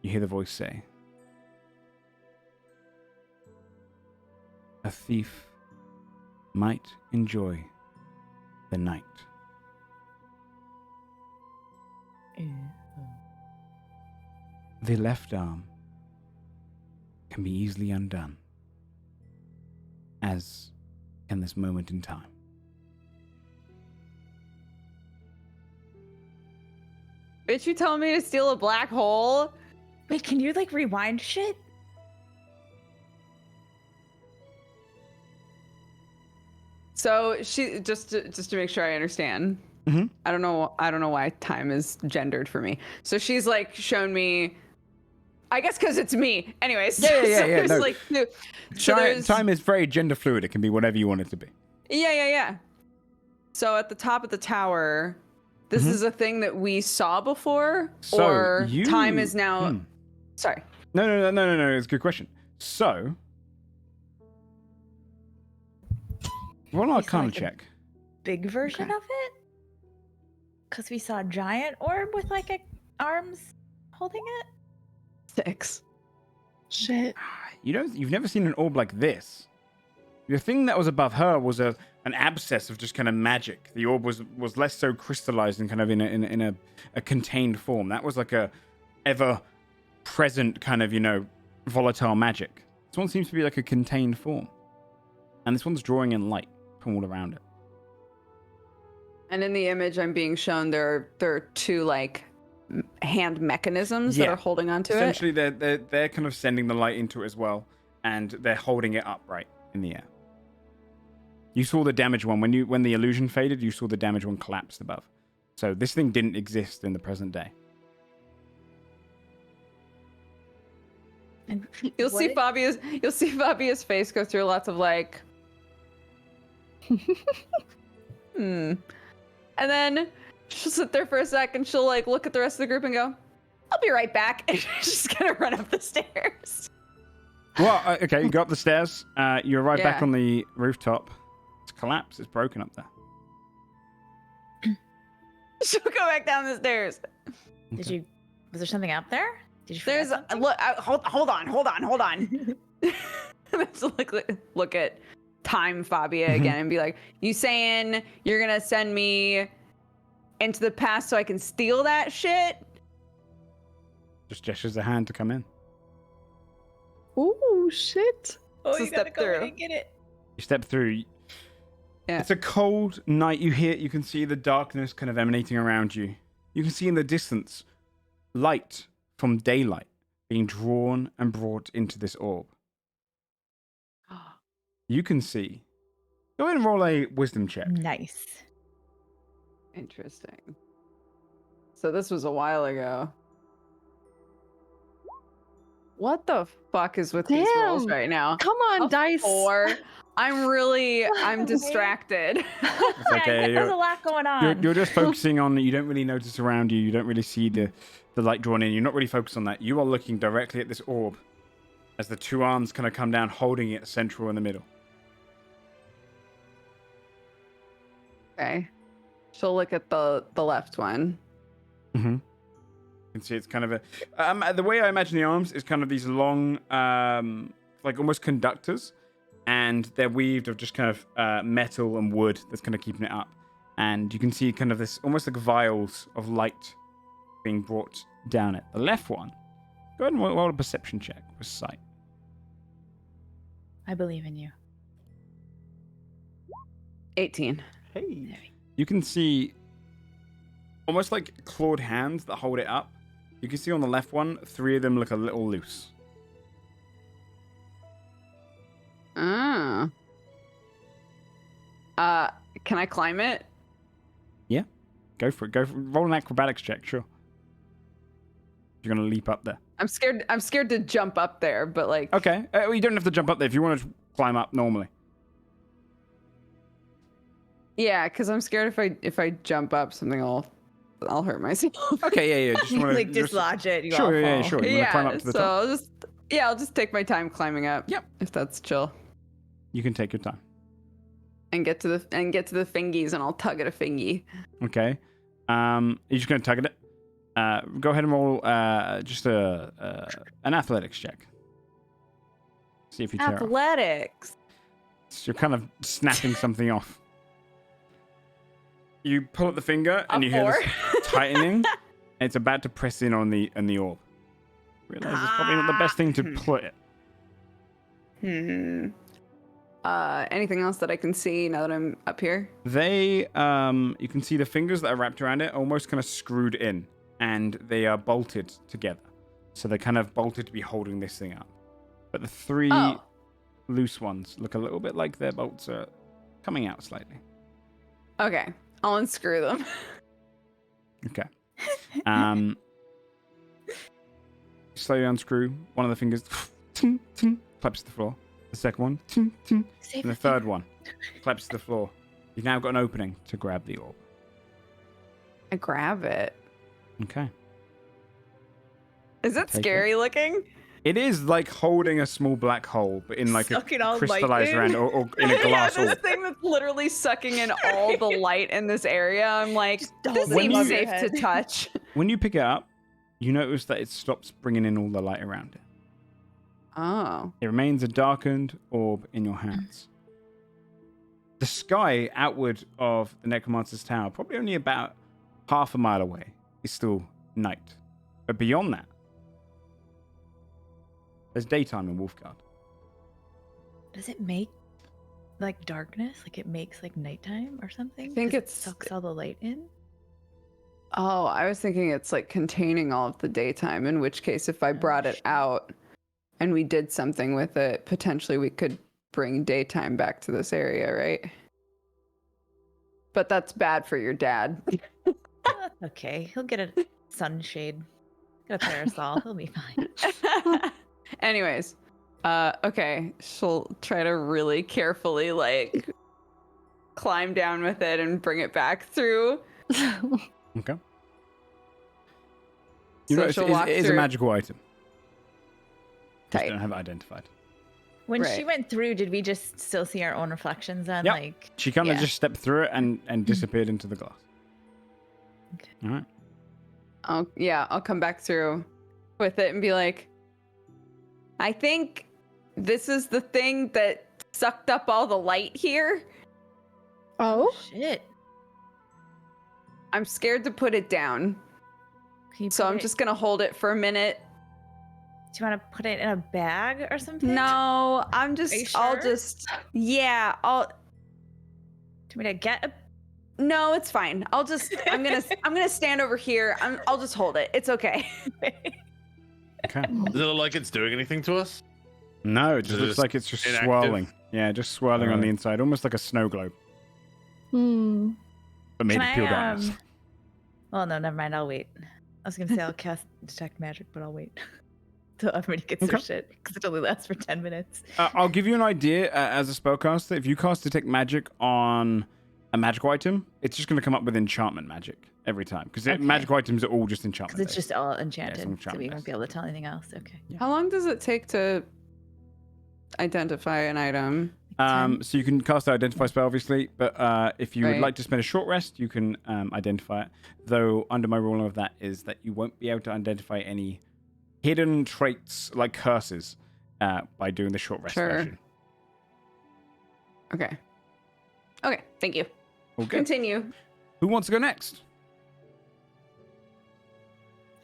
You hear the voice say, "A thief might enjoy the night." The left arm can be easily undone, as can this moment in time. Bitch, you telling me to steal a black hole? Wait, can you like rewind shit? So she just to make sure I understand. Mhm. I don't know why time is gendered for me. So she's like shown me. I guess because it's me. Anyways. Yeah. there's, No. like, so there's- Time is very gender fluid. It can be whatever you want it to be. Yeah. So at the top of the tower, this is a thing that we saw before, So or time is now. Sorry. No. It's a good question. So, roll an Arcana like a- check. Big version Okay. of it? Because we saw a giant orb with like arms holding it? 6. Shit. You've never seen an orb like this. The thing that was above her was an abscess of just kind of magic. The orb was less so crystallized and kind of in a contained form. That was like a ever present kind of, volatile magic. This one seems to be like a contained form. And this one's drawing in light from all around it. And in the image I'm being shown, there are two like hand mechanisms that Yeah. are holding onto it. Essentially, they're kind of sending the light into it as well, and they're holding it upright in the air. You saw the damaged one when the illusion faded. You saw the damaged one collapsed above. So this thing didn't exist in the present day. And You'll what see it- Fabia's face go through lots of like, And then she'll sit there for a sec and she'll like look at the rest of the group and go, "I'll be right back." And she's just gonna run up the stairs. Well, okay, you go up the stairs. You arrive back Yeah. on the rooftop. It's collapsed. It's broken up there. She'll go back down the stairs. Was there something out there? Did you There's forget something? look. Hold on. Let's look at time Fabia again and be like, "You saying you're gonna send me into the past so I can steal that shit?" Just gestures a hand to come in. Ooh, shit. Oh, So you gotta step go in through. and get it. You step through. Yeah. It's a cold night. You can see the darkness kind of emanating around you. You can see in the distance light from daylight being drawn and brought into this orb. You can see. Go ahead and roll a wisdom check. Nice. Interesting. So this was a while ago. What the fuck is with these rolls Damn. right now? Come on, A dice. 4. I'm distracted. It's okay. There's a lot going on. You're just focusing on. You don't really notice around you. You don't really see the light drawn in. You're not really focused on that. You are looking directly at this orb as the two arms kind of come down, holding it central in the middle. Okay. She'll look at the left one. Mm-hmm. You can see it's kind of a. The way I imagine the arms is kind of these long, like almost conductors, and they're weaved of just kind of metal and wood that's kind of keeping it up. And you can see kind of this almost like vials of light being brought down it. The left one, go ahead and roll a perception check with sight. I believe in you. 18. Hey. you can see almost like clawed hands that hold it up. You can see on the left one, 3 of them look a little loose. Ah. Can I climb it? Yeah, go for it. Roll an acrobatics check, sure. You're gonna leap up there. I'm scared to jump up there, but like. Okay, you don't have to jump up there if you want to climb up normally. Yeah, because I'm scared if I jump up, I'll hurt myself. Okay, yeah. Just You want to dislodge it. You all Sure, yeah, fall. sure. You want to climb up to the top? I'll just take my time climbing up. Yep. If that's chill. You can take your time. And get to the fingies, and I'll tug at a fingy. Okay. You're just gonna tug at it. Go ahead and roll just an athletics check. See if you tear it off. Athletics. So you're kind of snapping something off. You pull at the finger and you hear this tightening, and it's about to press in on the orb. Realize it's probably not the best thing to put it. Anything else that I can see now that I'm up here? You can see the fingers that are wrapped around it, almost kind of screwed in, and they are bolted together. So they're kind of bolted to be holding this thing up. But the 3 loose ones look a little bit like their bolts are coming out slightly. Okay, I'll unscrew them. Okay. Slowly unscrew one of the fingers. Claps to the floor. The second one. And the third one. Claps to the floor. You've now got an opening to grab the orb. I grab it. Okay. Is it Take scary looking? It is like holding a small black hole, but in like Sucking a all light crystallized in. around or in a glass this orb. thing that's literally sucking in all the light in this area. I'm like, this When seems you- safe to touch. When you pick it up, you notice that it stops bringing in all the light around it. Oh. It remains a darkened orb in your hands. The sky outward of the Necromancer's Tower, probably only about half a mile away, is still night. But beyond that, there's daytime in Wolfguard. Does it make like darkness? Like it makes like nighttime or something? I think 'Cause it it's- sucks all the light in. Oh, I was thinking it's like containing all of the daytime, in which case if I brought it out and we did something with it, potentially we could bring daytime back to this area, right? But that's bad for your dad. Oh, that's okay. He'll get a sunshade. Get a parasol. He'll be fine. Anyways, okay, she'll try to really carefully like climb down with it and bring it back through. Okay. So You notice she'll walk it is a through. magical item. Just Tight. don't have it identified. When she Right. went through, did we just still see our own reflections then? Yep. Like She kind of Yeah. just stepped through it and disappeared into the glass. Okay. All right. I'll come back through with it and be like, I think this is the thing that sucked up all the light here. Oh, shit. I'm scared to put it down. Can you So put I'm it- just gonna hold it for a minute. Do you want to put it in a bag or something? No, I'm Are you just I'll sure? just yeah, I'll Do you want me to get a no, it's fine. I'm gonna stand over here. I'll just hold it. It's okay. Okay. Does it look like it's doing anything to us? No, it just Is it looks just like it's just inactive? swirling. Yeah, just swirling on the inside, almost like a snow globe, hmm. but made Can of pure I, darkness. Well, no, never mind. I'll wait. I was gonna say I'll cast detect magic, but I'll wait till everybody gets their Okay. shit because it only lasts for 10 minutes. I'll give you an idea as a spellcaster. If you cast detect magic on a magical item, it's just going to come up with enchantment magic every time because Okay. magical items are all just enchantment. Because it's based. just all enchanted, so enchantment we won't based. be able to tell anything else. Okay. How long does it take to identify an item? So you can cast an identify spell, obviously, but if you would Right. like to spend a short rest, you can identify it. Though under my ruling of that is that you won't be able to identify any hidden traits like curses by doing the short rest Sure. version. Okay. Okay, thank you. Okay. Continue. Who wants to go next?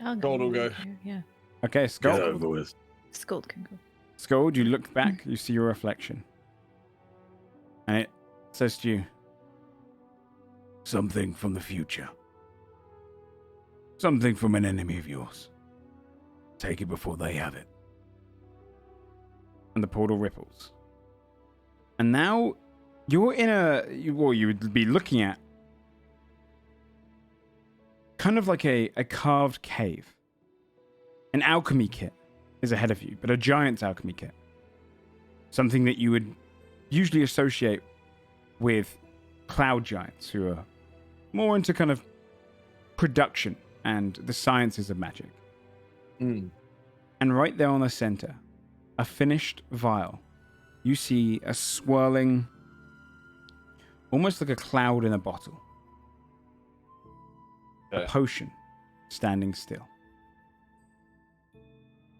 I'll Gold will go. Yeah. Okay, Get Skull. over with. Scold can go. Skull, you look back, you see your reflection. And it says to you, Something from the future. Something from an enemy of yours. Take it before they have it. And the portal ripples. And now you're in you would be looking at kind of like a carved cave. An alchemy kit is ahead of you, but a giant's alchemy kit. Something that you would usually associate with cloud giants who are more into kind of production and the sciences of magic. Mm. And right there on the center, a finished vial. You see a swirling, almost like a cloud in a bottle. A potion standing still.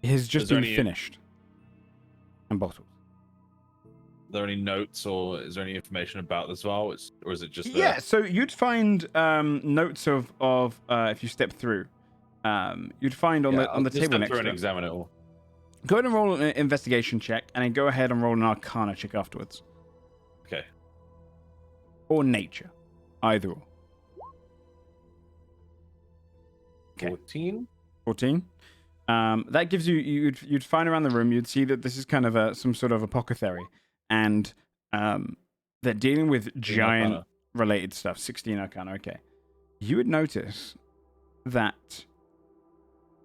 It has just been finished and bottled. Are there any notes or is there any information about this vial? Or is it just so you'd find notes of if you step through. You'd find on the table next to it. And examine it all. Go ahead and roll an investigation check, and then go ahead and roll an arcana check afterwards. Okay. Or nature. Either or. Okay. 14. That gives you'd find around the room, you'd see that this is kind of some sort of apothecary. And they're dealing with giant related stuff. 16 arcana, okay. You would notice that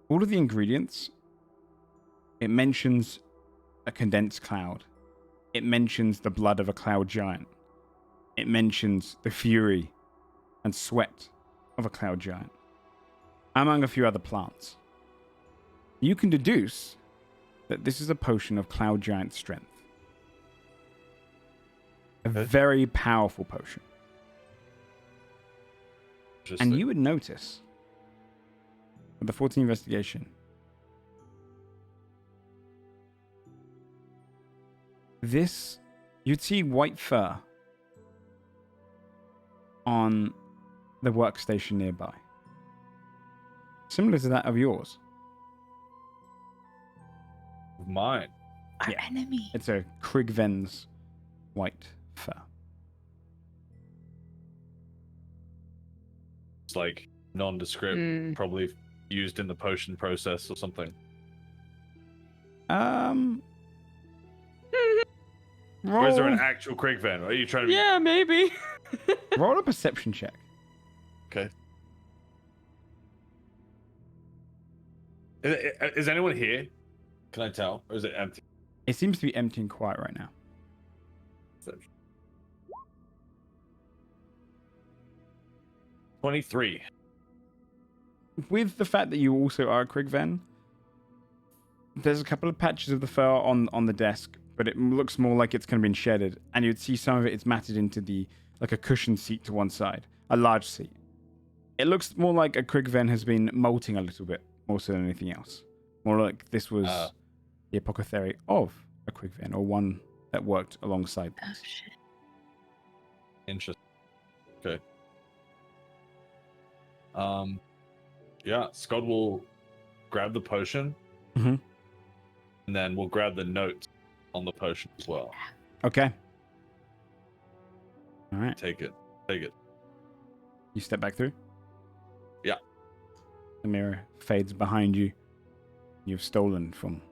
all of the ingredients, it mentions a condensed cloud. It mentions the blood of a cloud giant. It mentions the fury and sweat of a cloud giant, among a few other plants. You can deduce that this is a potion of cloud giant strength. A very powerful potion. And you would notice, with the 14 investigation, you'd see white fur on the workstation nearby. Similar to that of yours. Mine. Our enemy. It's a Krigven's white fur. It's like nondescript, probably used in the potion process or something. Or is there an actual Krigven? Are you trying to? Yeah, maybe. Roll a perception check. Okay. Is anyone here? Can I tell? Or is it empty? It seems to be empty and quiet right now. 23. With the fact that you also are a Krigven, there's a couple of patches of the fur on the desk, but it looks more like it's kind of been shedded, and you'd see some of it's matted into like a cushioned seat to one side, a large seat. It looks more like a Krigven has been molting a little bit, more so than anything else. More like this was the apothecary of a Krigven, or one that worked alongside this. Oh, shit. Interesting. Okay. Yeah, Scott will grab the potion, and then we'll grab the note on the potion as well. Okay. All right. Take it. You step back through? Yeah. The mirror fades behind you. You've stolen from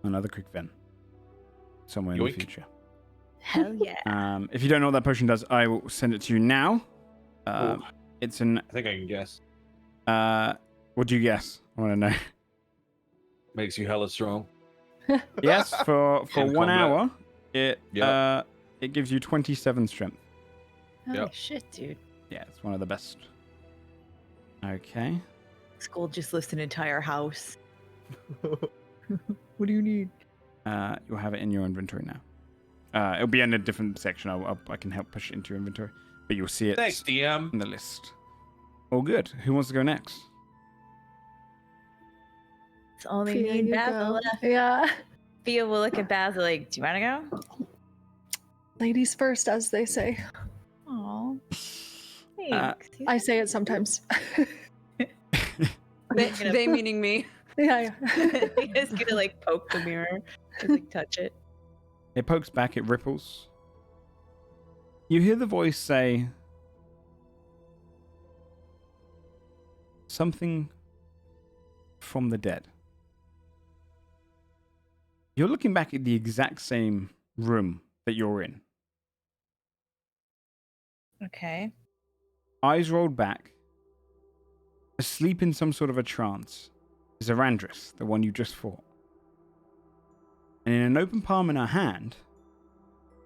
another Krigven. Somewhere in the future. Hell yeah. If you don't know what that potion does, I will send it to you now. It's an... I think I can guess. What do you guess? I want to know. Makes you hella strong. Yes, for 1 hour, it Yep. gives you 27 strength. Holy Yep. shit, dude. Yeah, it's one of the best. Okay. Skull just lists an entire house. What do you need? You'll have it in your inventory now. It'll be in a different section. I can help push it into your inventory, but you'll see it Thanks, DM. in the list. All good. Who wants to go next? It's only Fia, me and you Basil go. left. Yeah. Fia will look at Basil like, do you want to go? Ladies first, as they say. Aw. Thanks. I say it sometimes. They meaning me. Yeah. He's gonna like poke the mirror, just like touch it. It pokes back. It ripples. You hear the voice say, something from the dead. You're looking back at the exact same room that you're in. Okay. Eyes rolled back. Asleep in some sort of a trance is Arandris, the one you just fought. And in an open palm in her hand,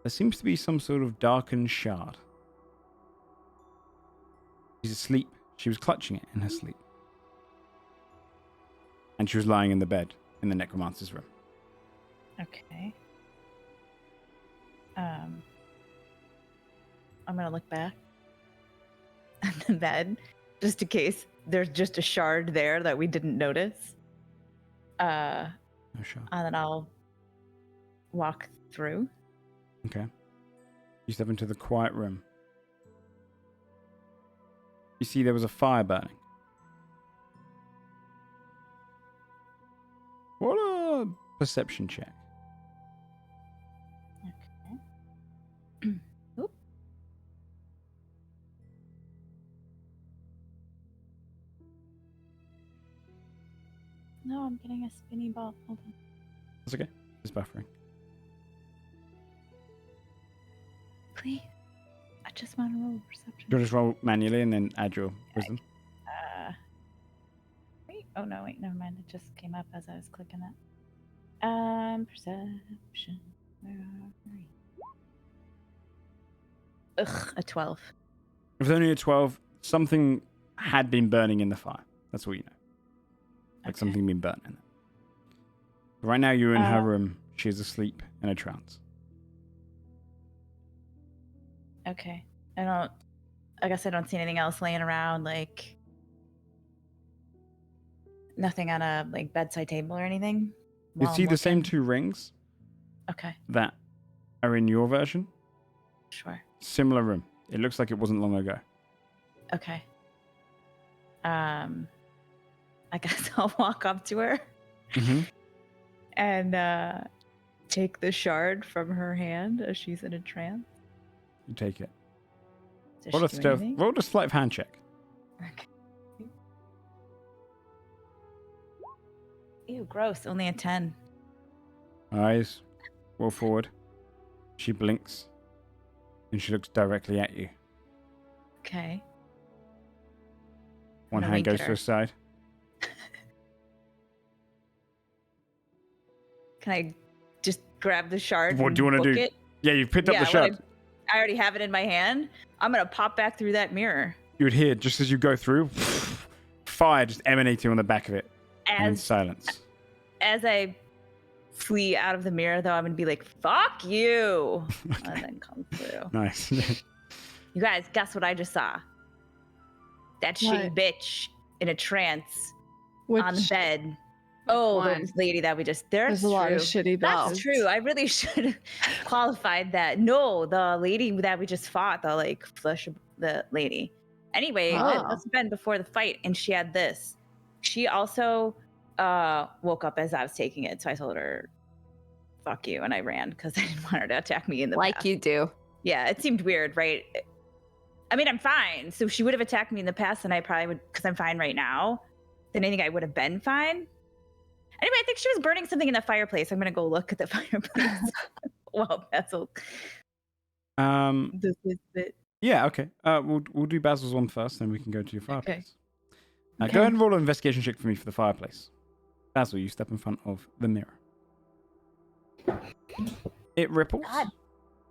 there seems to be some sort of darkened shard. She's asleep. She was clutching it in her sleep. And she was lying in the bed in the necromancer's room. Okay. I'm gonna look back at the bed, just in case there's just a shard there that we didn't notice. No shard. And then I'll walk through. Okay. You step into the quiet room. You see there was a fire burning. What a perception check. Okay. Oop. No, I'm getting a spinny ball. Hold on. That's okay. It's buffering. Please. I just want to roll perception. You'll just roll manually and then add your wisdom. Wait. Oh no, wait, never mind. It just came up as I was clicking it. Perception. Where are we? Ugh, a 12. If it's only a 12, something had been burning in the fire. That's all you know. Like Okay. something been burnt in it. Right now you're in her room. She's asleep in a trance. Okay. I guess I don't see anything else laying around, like nothing on a like bedside table or anything. You while see I'm the same looking? 2 rings Okay, that are in your version. sure. Similar room. It looks like it wasn't long ago. Okay. I guess I'll walk up to her Mm-hmm. and take the shard from her hand as she's in a trance. You take it. Does Roll a she do stealth. anything? Roll a sleight of hand check. Okay. Ew, gross. Only a 10. Eyes roll forward. She blinks. And she looks directly at you. Okay. One gonna hand wink goes at to her. her side. Can I just grab the shard? What do you and want to book do? It? Yeah, you've picked up the well, shard. I already have it in my hand. I'm gonna pop back through that mirror. You would hear, just as you go through, fire just emanating on the back of it. And in As silence. as I flee out of the mirror, though, I'm gonna be like, "Fuck you," and then come through. Nice. You guys, guess what I just saw? That shitty What? bitch in a trance Which, on the bed. Oh, one? the lady that we just. there's That's a lot true. of shitty That's bitches. true. I really should have qualified that. No, the lady that we just fought, the like flesh, the lady. Anyway, Oh. it must have been before the fight, and she had this. She also woke up as I was taking it, so I told her, "Fuck you," and I ran because I didn't want her to attack me in the Like past. you do. Yeah, it seemed weird, right? I mean, I'm fine. So she would have attacked me in the past, and I probably would, because I'm fine right now. Then I think I would have been fine. Anyway, I think she was burning something in the fireplace. I'm gonna go look at the fireplace. Well, Basil, this is it. Yeah, okay. We'll do Basil's one first, then we can go to your fireplace. Go Okay. ahead and roll an investigation check for me for the fireplace. Basil, you step in front of the mirror. It ripples. God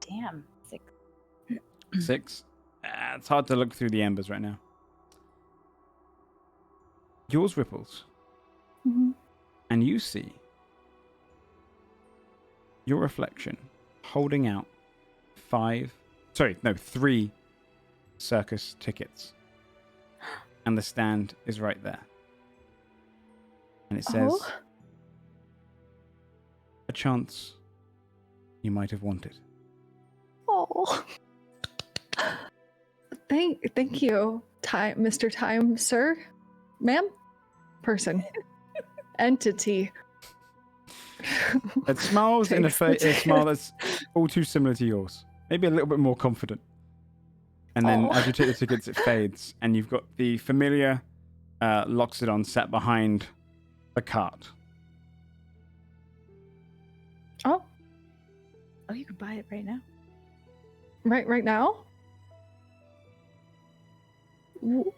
damn. 6. 6. It's hard to look through the embers right now. Yours ripples. Mhm. And you see your reflection holding out 3 circus tickets. And the stand is right there. And it says, Oh. a chance you might have wanted. Oh. Thank you, Mr. Time, sir, ma'am, person, entity. It smiles in a Takes the smile that's all too similar to yours. Maybe a little bit more confident. And then Aw. as you take the tickets, it fades. And you've got the familiar Loxodon sat behind the cart. Oh, Oh, you can buy it right now. right now? What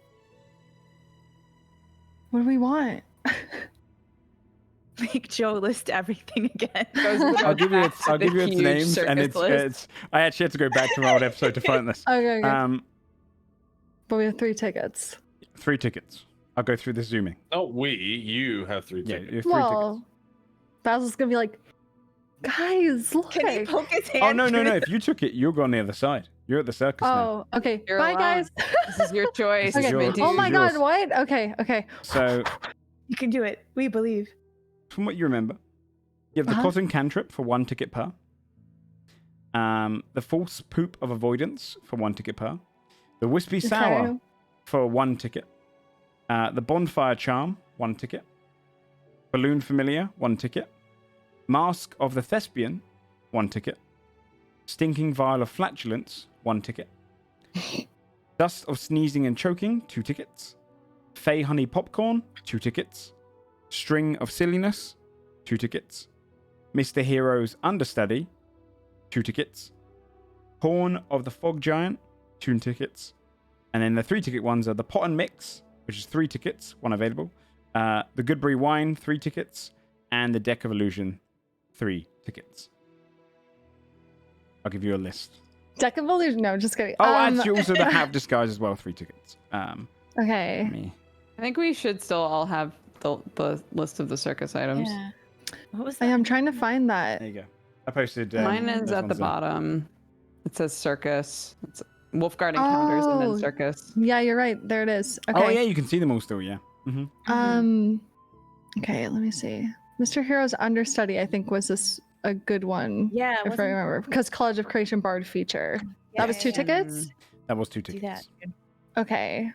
do we want? Make Joe list everything again. I'll give you its huge names, and circus it's list. I actually had to go back to my old episode to find this. Okay. But we have 3 tickets. 3 tickets. I'll go through the zooming. Oh, you have 3 Yeah, tickets. you have 3 Well, tickets. Basil's gonna be like, guys, look. Can he poke his hand? Oh no! through If you took it, you'll go on the other side. You're at the circus now. Oh, okay. You're Bye, allowed. guys. This is your choice. This is Okay. yours. Oh my This is God! yours. What? Okay. So, You can do it. We believe. from what you remember, you have the cotton cantrip for 1 ticket per. The false poop of avoidance for 1 ticket per. The wispy sour Okay. for 1 ticket. The bonfire charm, 1 ticket. Balloon familiar, 1 ticket. Mask of the thespian, 1 ticket. Stinking vial of flatulence, 1 ticket. Dust of sneezing and choking, 2 tickets. Fey honey popcorn, 2 tickets. String of silliness, 2 tickets. Mr. Hero's understudy, 2 tickets. Horn of the fog giant, 2 tickets. And then the 3 ticket ones are the pot and mix, which is 3 tickets, 1 available. The Goodberry wine, 3 tickets. And the deck of illusion, 3 tickets. I'll give you a list. Deck of illusion. No, just kidding. Oh, actually, also the have disguise as well, 3 tickets. Okay. Me. I think we should still all have the list of the circus items. Yeah. What was I that? am trying to find that. There you go. I posted. Mine is those at the ones there. bottom. It says circus. It's Wolfguard encounters and Oh. then circus. Yeah, you're right. There it is. Okay. Oh yeah, you can see them all still. Yeah. hmm Okay, let me see. Mr. Hero's understudy, I think, was a good one. Yeah. If I remember, because College of Creation Bard feature. That was 2 tickets. That was 2 Do tickets. that. Dude. Okay,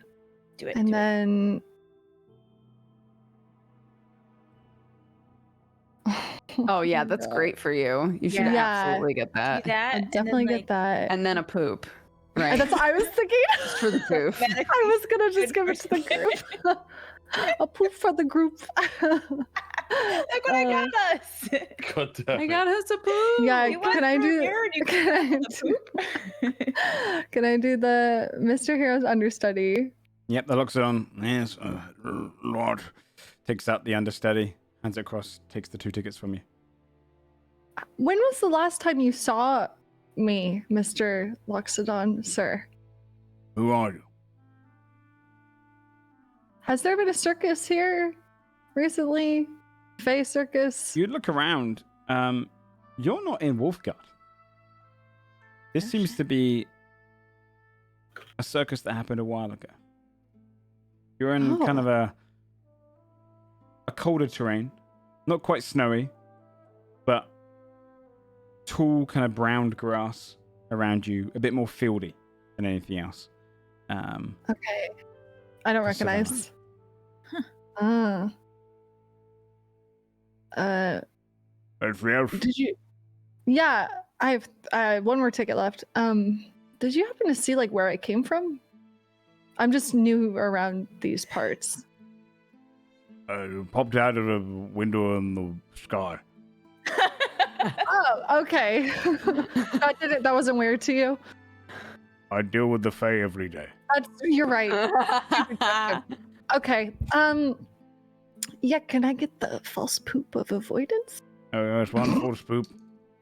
Do it. and do it. then. Oh yeah, that's great for you. You should Yeah. absolutely get Do that. that. I and then, definitely like, get that. And then a poop. Right. That's what I was thinking. Just for the poop. I was gonna just give it to the group. A poop for the group. Look what I got us. God damn I it. got us a poop. Yeah, You went can I through do? here and you Can I got do? Can I do the Mr. Hero's understudy? Yep, the looks it on. Yes, Lord. Takes out the understudy, hands it across, takes the 2 tickets from you. When was the last time you saw me, Mr. Loxodon, sir? Who are you? Has there been a circus here recently? Fey circus? You look around. You're not in Wolfguard. This seems to be a circus that happened a while ago. You're in kind of a colder terrain, not quite snowy, but tall, kind of browned grass around you, a bit more fieldy than anything else. Okay. I don't The savannah. recognize. Ah. Every elf. Did you? Yeah, I have 1 more ticket left. Did you happen to see like where I came from? I'm just new around these parts. Popped out of a window in the sky. Oh, okay. That wasn't weird to you. I deal with the Fae every day. You're right. Okay. Yeah, can I get the false poop of avoidance? Oh, there's one false poop.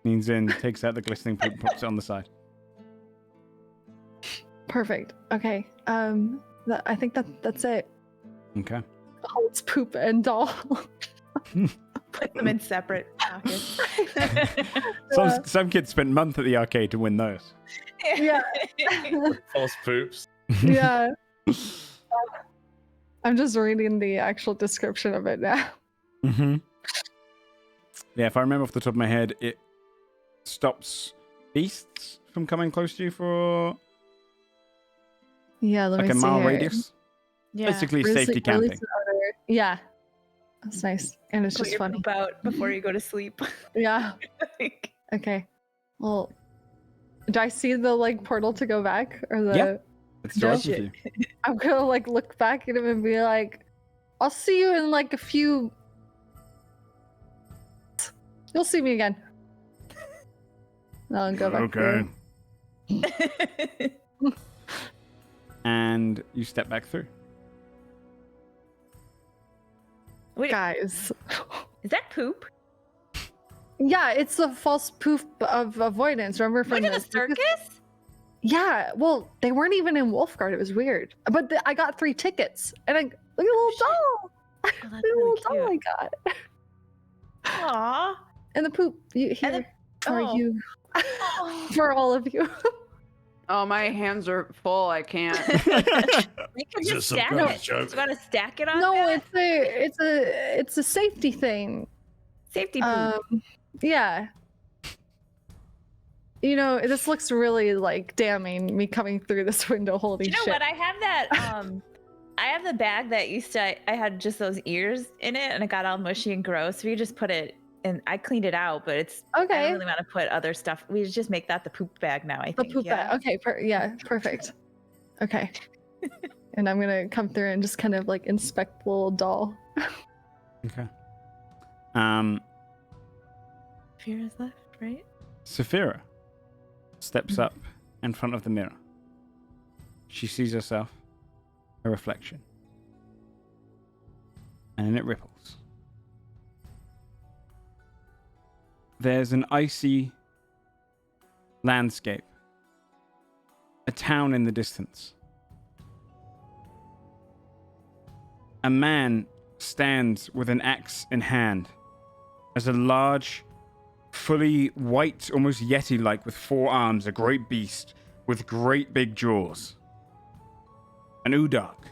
Leans in, takes out the glistening poop, puts it on the side. Perfect. Okay. I think that's it. Okay. Holds poop and doll. Put them in separate pockets. Some kids spent months at the arcade to win those. Yeah. False poops. Yeah. I'm just reading the actual description of it now. Mm-hmm. Yeah, if I remember off the top of my head, it stops beasts from coming close to you for Yeah, let like me a see mile here. radius. Yeah. Basically, Grizzly- safety grizzly camping. powder. Yeah. That's nice. And it's Put just your funny. poop out before you go to sleep. Yeah. Okay. Well, do I see the like portal to go back or the? Yeah. It's still No open for you. I'm gonna like look back at him and be like, I'll see you in like a few. You'll see me again. I'll go back. Okay. Through. And you step back through. Wait, Guys. is that poop? Yeah, it's a false proof of avoidance. Remember from Went to the circus? Yeah, well, they weren't even in Wolfguard. It was weird. But I got 3 tickets, and look at the little doll. Oh, that's Look at the really little doll I cute. got. Aw. And the poop here And for oh. you, for all of you. Oh, my hands are full. I can't. We could Is just this some stack kind of it. joke? You want to stack it on No, that? it's a safety thing. Safety poop. Yeah. You know, this looks really like damning. Me coming through this window holding You know shit. what? I have that. I have the bag that used to. I had just those ears in it, and it got all mushy and gross. So you just put it, and I cleaned it out. But it's I Okay. don't really want to put other stuff. We just make that the poop bag now. I The think. poop yeah. bag. Okay, yeah, perfect. Okay. And I'm gonna come through and just kind of like inspect the little doll. Okay. Fear is left, right? Saphira steps up in front of the mirror. She sees herself, her reflection, and then it ripples. There's an icy landscape, a town in the distance. A man stands with an axe in hand as a large, fully white, almost yeti-like, with 4 arms, a great beast with great big jaws. An Udark,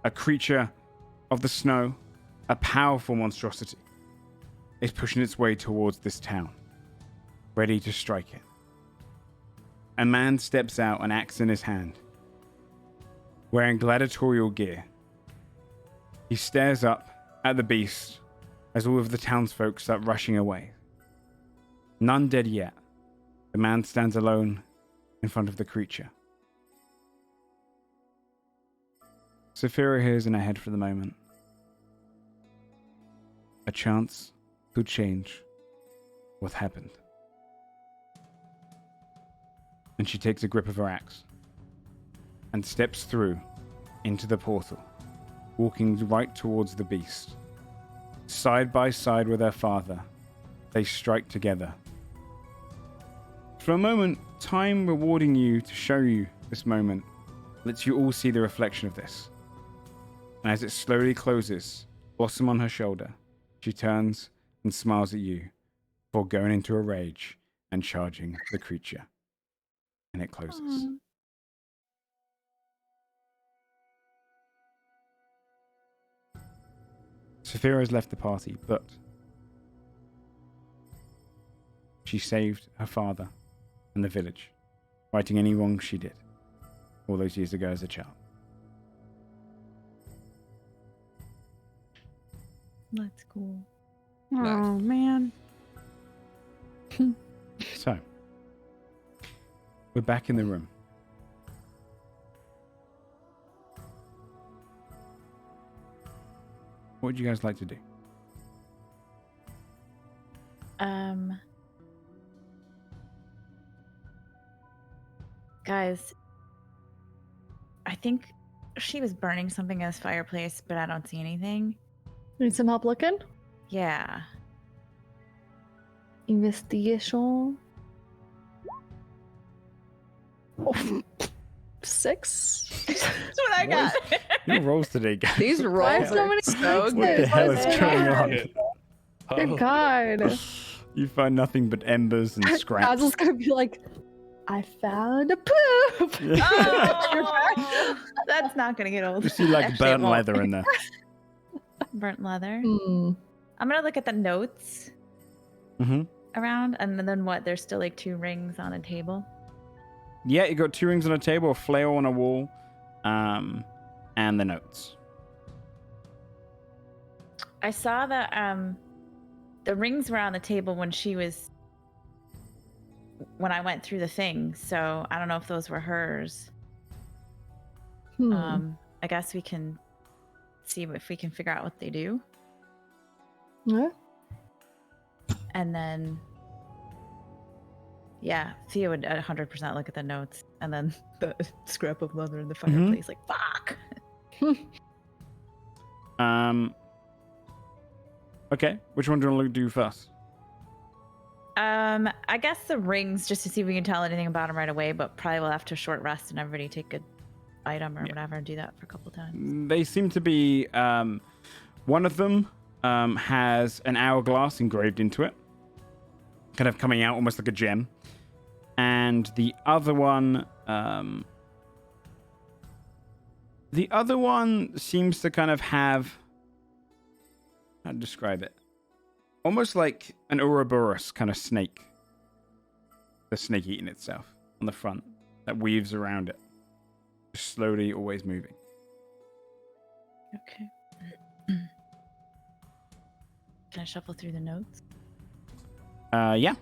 a creature of the snow, a powerful monstrosity, is pushing its way towards this town, ready to strike it. A man steps out, an axe in his hand, wearing gladiatorial gear. He stares up at the beast as all of the townsfolk start rushing away. None dead yet. The man stands alone in front of the creature. Saphira hears in her head for the moment. A chance could change what happened. And she takes a grip of her axe and steps through into the portal, walking right towards the beast. Side by side with her father, they strike together. For a moment, time rewarding you to show you this moment lets you all see the reflection of this. And as it slowly closes, Blossom on her shoulder, she turns and smiles at you before going into a rage and charging the creature. And it closes. Aww. Saphira has left the party, but she saved her father and the village, righting any wrong she did all those years ago as a child. That's cool. Oh man. So, we're back in the room. What would you guys like to do? Guys, I think she was burning something in this fireplace, but I don't see anything. Need some help looking? Yeah. Investigation. Oh, 6. That's what I got. Your rolls today, guys. These Why rolls so are many so sixes? What the hell is What's going that? on? Yeah. Good God. You find nothing but embers and scraps. Basil's gonna be like, I found a poop. Oh, that's not gonna get old. You see like Actually, it burnt won't. leather in there. Burnt leather. Hmm. I'm gonna look at the notes Mm-hmm. around, and then what? There's still like 2 rings on a table. Yeah, you got 2 rings on a table, a flail on a wall, and the notes. I saw the rings were on the table when I went through the thing, so I don't know if those were hers. Hmm. I guess we can see if we can figure out what they do. Yeah. And then, yeah, Thea would 100% look at the notes, and then the scrap of leather in the fireplace, like, fuck. Okay, which one do you want to do first? I guess the rings, just to see if we can tell anything about them right away, but probably we'll have to short rest and everybody take a item or whatever and do that for a couple times. They seem to be, one of them has an hourglass engraved into it, kind of coming out almost like a gem. And the other one seems to kind of have, how to describe it? Almost like an Ouroboros kind of snake. The snake eating itself on the front that weaves around it. Just slowly, always moving. Okay. Can I shuffle through the notes? Yeah.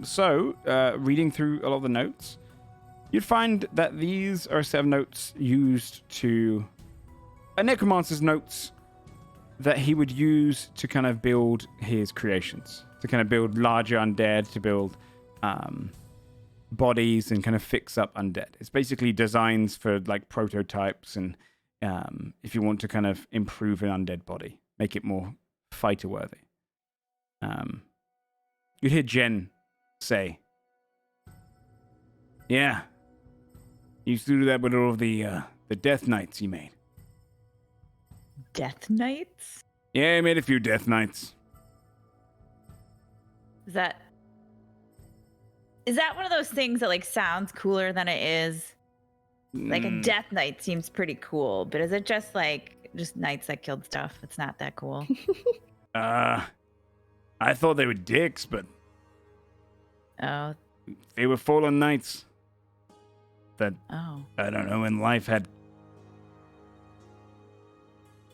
So, reading through a lot of the notes, you'd find that these are a set of notes used to... A necromancer's notes that he would use to kind of build his creations. To kind of build larger undead, to build bodies and kind of fix up undead. It's basically designs for like prototypes and if you want to kind of improve an undead body, make it more fighter worthy. You'd hear Jen say, "Yeah, you used to do that with all of the death knights he made." Death Knights? Yeah, he made a few death knights. Is that one of those things that like sounds cooler than it is? Like a Death Knight seems pretty cool, but is it just knights that killed stuff? It's not that cool. I thought they were dicks, but Oh. they were fallen knights that, Oh. I don't know, in life had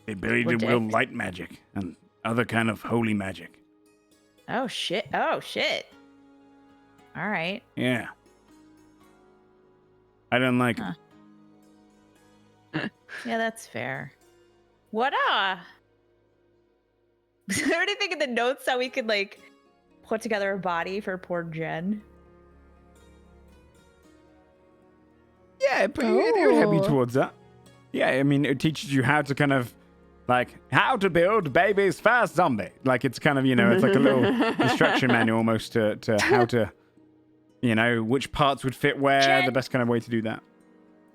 the ability to wield light magic and other kind of holy magic. Oh shit. Oh shit. All right. Yeah. I don't like Huh. it. Yeah, that's fair. What is there anything in the notes that we could like put together a body for poor Jen? Yeah, but you're happy Oh. towards that. Yeah, I mean, it teaches you how to kind of, like, how to build baby's first zombie. Like, it's kind of, it's like a little instruction manual almost to how to, which parts would fit where, Jen, the best kind of way to do that.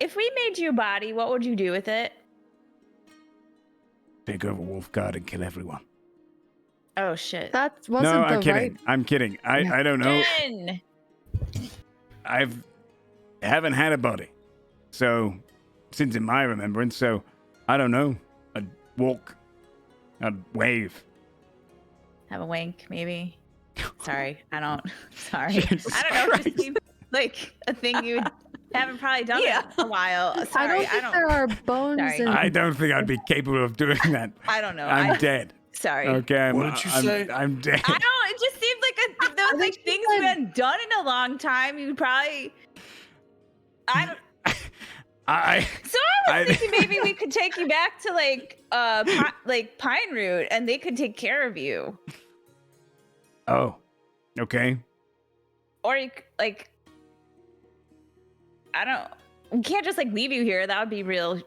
if we made you a body, what would you do with it? Take over Wolfguard and kill everyone. Oh shit. That wasn't No, the I'm kidding. right. I'm kidding. I don't know. Jen! I haven't had a body. So, since in my remembrance, so, I don't know. I'd walk. I'd wave. Have a wank, maybe. Sorry, I don't. Sorry, Jesus I don't know. It Christ. just seems like a thing you haven't probably done Yeah. in a while. I Sorry, don't think there are bones Sorry. in. I don't think I'd be capable of doing that. I don't know. I'm dead. Sorry. Okay, What did you say? I'm dead. I don't. It just seemed like if those like think things you we said- hadn't done in a long time. You'd probably. I don't. So I was thinking maybe we could take you back to like Pine Root, and they could take care of you. Oh, okay. Or you like. I don't. We can't just like leave you here. That would be real.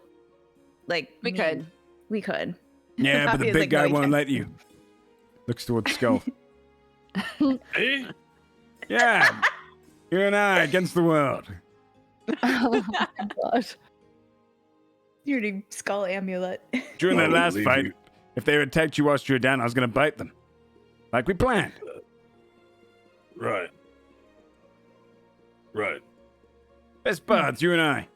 Like We mean. could. We could. Yeah, but the He's big like, guy no, you won't can't. let you. Looks towards Skull. Hey, Yeah, you and I against the world. Oh my god. Your new skull amulet. During I that won't last leave fight, you. if they attacked you whilst you were down, I was going to bite them. Like we planned. right. Right. Best buds, you and I.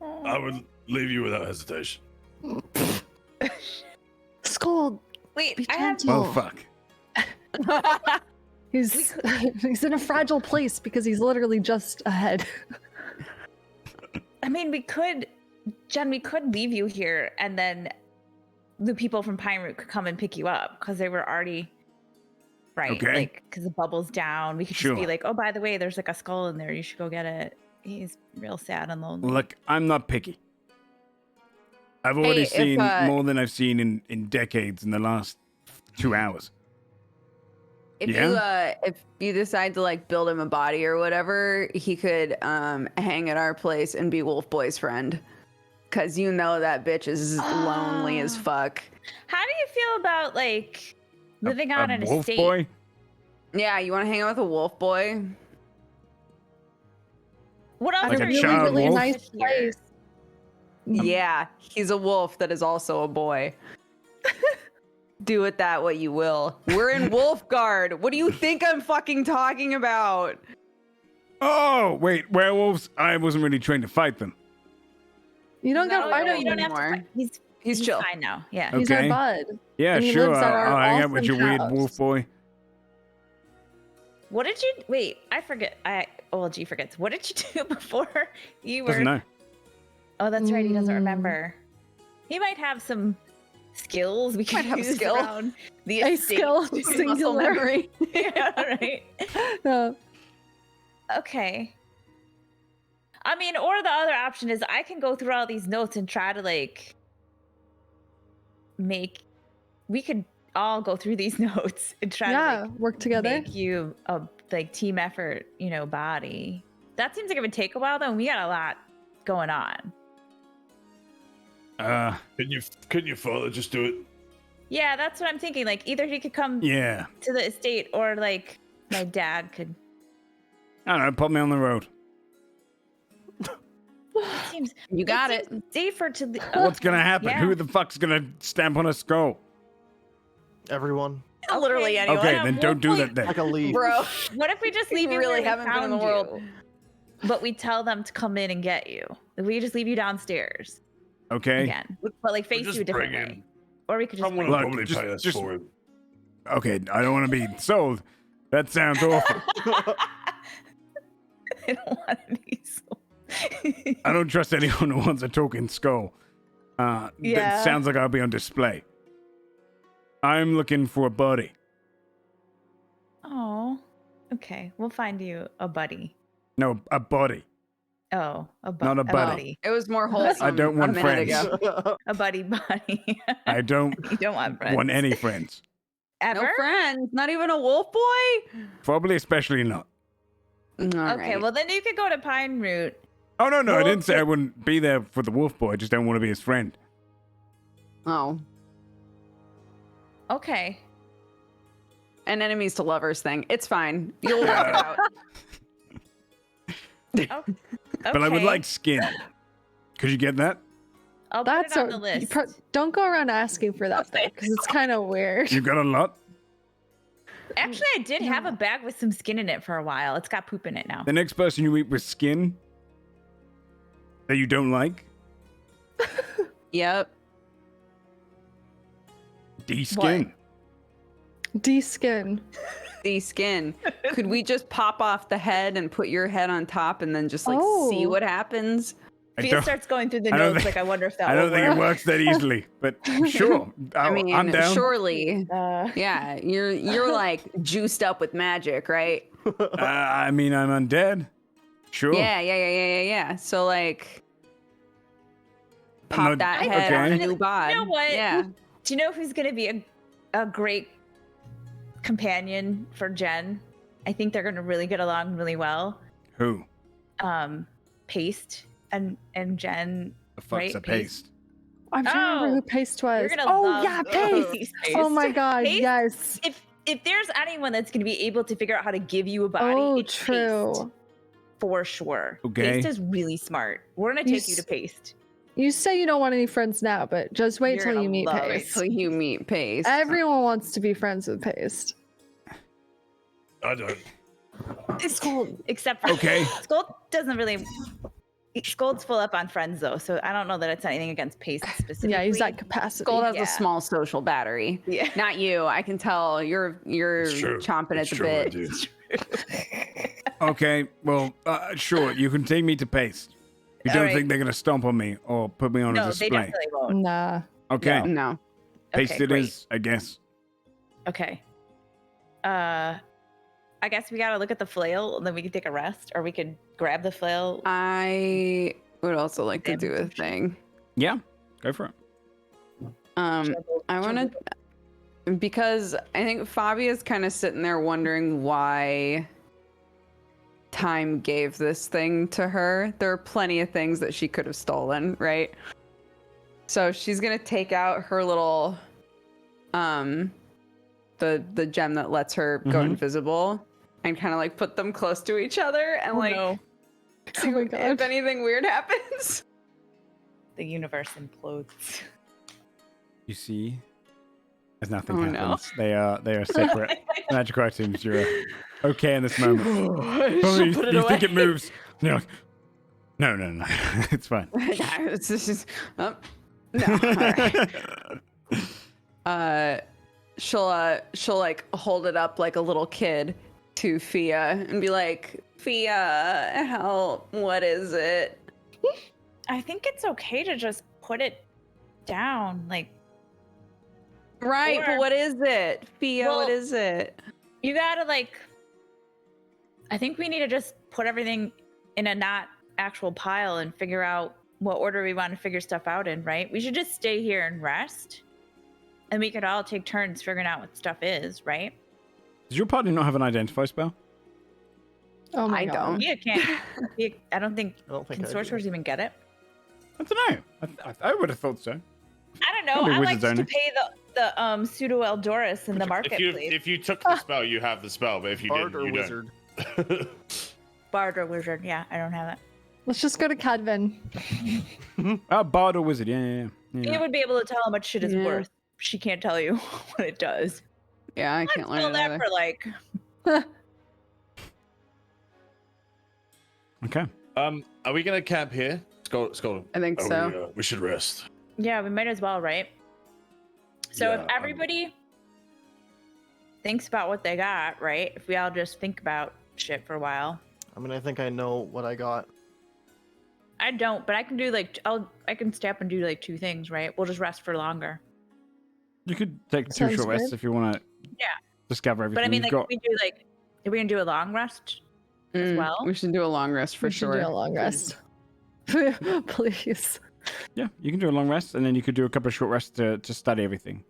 I would leave you without hesitation. Skull, Wait, be I have. gentle. Well, fuck. He's he's in a fragile place because he's literally just ahead. I mean, we could, Jen. We could leave you here, and then the people from Pine Root could come and pick you up because they were already right. Okay. Like, because the bubble's down. We could just be Sure. like, oh, by the way, there's like a skull in there. You should go get it. He's real sad and lonely. Look, I'm not picky. I've already Hey, if, seen more than I've seen in decades in the last 2 hours. If you decide to like build him a body or whatever, he could hang at our place and be Wolf Boy's friend. Cause you know that bitch is lonely as fuck. How do you feel about like living on an wolf estate? boy? Yeah, you want to hang out with a wolf boy? What else Like a are you child really wolf? nice place. Yeah, he's a wolf that is also a boy. Do with that what you will. We're in Wolfguard. What do you think I'm fucking talking about? Oh, wait, werewolves? I wasn't really trained to fight them. You don't No, gotta fight no, him you don't have to anymore. fight. He's chill. fine now. Yeah. Okay. He's our bud. Yeah, And he sure. lives at our I'll hang out with awesome your weird house. wolf boy. What did you wait? I forget. G forgets. What did you do before you were? Doesn't know. Oh, that's right. He doesn't Mm. remember. He might have some skills we Might can have a use skill. around the A estate. skill, Muscle singular. memory. Yeah, right. No. Okay. I mean, or the other option is I can go through all these notes and try to like we could all go through these notes and try Yeah, to work together. make you a like team effort, body. That seems like it would take a while though, and we got a lot going on. Couldn't your father just do it? Yeah, that's what I'm thinking. Like either he could come Yeah. to the estate or like my dad could. I don't know, put me on the road. It seems You got it. it. Seems safer to the. What's gonna happen? yeah. Who the fuck's gonna stamp on a skull? Everyone, Literally anyone. Okay, then don't do that then. like a leaf. Bro, What if we just leave we you really where haven't been in the found world. you, but we tell them to come in and get you? If we just leave you downstairs Okay. again, but like face just you a different bring way, him. or we could just Someone bring will Look, probably just- pay us just- for him. Okay, I don't want to be sold. That sounds awful. I don't want to be so. I don't trust anyone who wants a talking skull. Yeah. That sounds like I'll be on display. I'm looking for a buddy. Oh, okay. We'll find you a buddy. No, a body. Oh, Not a buddy. it was more wholesome. I don't want a minute friends. ago. A buddy. I don't You don't want friends. want any friends. Ever? No friends. Not even a wolf boy. Probably especially not. Okay, well then you could go to Pine Root. Oh, no, I Well, didn't say I wouldn't be there for the wolf boy. I just don't want to be his friend. Oh, Okay. an enemies to lovers thing. It's fine. You'll work it out. Oh, But I would okay. like skin. Could you get that? I'll That's put it on the you list. don't go around asking for that though, because it's kind of weird. You got a lot? Actually, I did have a bag with some skin in it for a while. It's got poop in it now. The next person you meet with skin that you don't like, Yep. de-skin. De-skin. The skin. Could we just pop off the head and put your head on top and then just like see Oh. what happens? I Fia don't- starts going through the I don't notes think- like I wonder if that I don't will think it work. works that easily, but sure. I mean, I'm down. surely. Uh, Yeah, you're like juiced up with magic, right? I mean, I'm undead. Sure. Yeah. So like, I'm pop not- that head on a okay. new bod. You know what? Yeah. Do you know who's going to be a great companion for Jen? I think they're going to really get along really well. Who? Paste and Jen. The fuck's Right, a paste. paste? I'm trying to remember Oh, who Paste was. You're gonna Oh love yeah, Paste. Paste. Oh my god, Paste, yes. If there's anyone that's going to be able to figure out how to give you a body, Oh, it's true. Paste, for sure. Okay. Paste is really smart. We're going to take you to Paste. You say you don't want any friends now, but just wait You're till gonna you meet love it. Paste. So you meet Pace. Everyone wants to be friends with Paste. I don't. Scold. Except for Okay. Scold doesn't really. Scold's full up on friends though, so I don't know that it's anything against Paste specifically. Yeah, he's at capacity. Gold has Yeah. a small social battery. Yeah. Not you. I can tell you're It's true. chomping at It's the true, I bit. do. Okay, well, sure. You can take me to paste. You don't Alright. think they're going to stomp on me or put me on a No, they display? definitely won't. Nah. Okay. No. Paste Okay, it great. is, I guess. Okay. I guess we gotta look at the flail, and then we can take a rest, or we could grab the flail. I would also like to do a thing. Yeah. Go for it. I want to, because I think Fabia's kind of sitting there wondering why time gave this thing to her. There are plenty of things that she could have stolen, right? So she's gonna take out her little, the gem that lets her go invisible, and kind of like put them close to each other, and see Oh my God. if anything weird happens. The universe implodes. You see, there's nothing Oh, happens. no. They are separate magical items. You're okay in this moment. Oh, you think it moves? And you're like, no, it's fine. It's just, oh, no. All right. She'll like hold it up like a little kid to Fia and be like, Fia, help! What is it? I think it's okay to just put it down, like. Right, but what is it, Fia? Well, what is it? You gotta like. I think we need to just put everything in a not actual pile and figure out what order we want to figure stuff out in, right? We should just stay here and rest. And we could all take turns figuring out what stuff is, right? Does your party not have an identify spell? Oh my I God. don't. Yeah, can't. I don't think. I don't think Can I do. sorcerers even get it? I don't know. I would have thought so. I don't know. Probably I like wizards to only. pay the pseudo Eldorus in the marketplace. If you took the spell, you have the spell, but if you Bard didn't, or you wizard? don't. Bard or wizard? Yeah, I don't have it. Let's just go to Cadvin. Bard or wizard. Yeah. It would be able to tell how much shit is Yeah. worth. She can't tell you what it does. Yeah, I Let's can't learn sell it that either. for like. Okay. Are we gonna camp here? Skull. I think so. We should rest. Yeah, we might as well, right? So Yeah, if everybody thinks about what they got, right? If we all just think about shit for a while. I mean, I think I know what I got. I don't, but I can do like I can stay up and do like 2 things, right? We'll just rest for longer. You could take 2 Sounds short rests good. if you want to. Yeah. Discover everything. But I mean, You've like, got. if we do like, are we gonna do a long rest as well? We should do a long rest for We should sure. do a long rest. Please. Yeah, you can do a long rest, and then you could do a couple of short rests to study everything.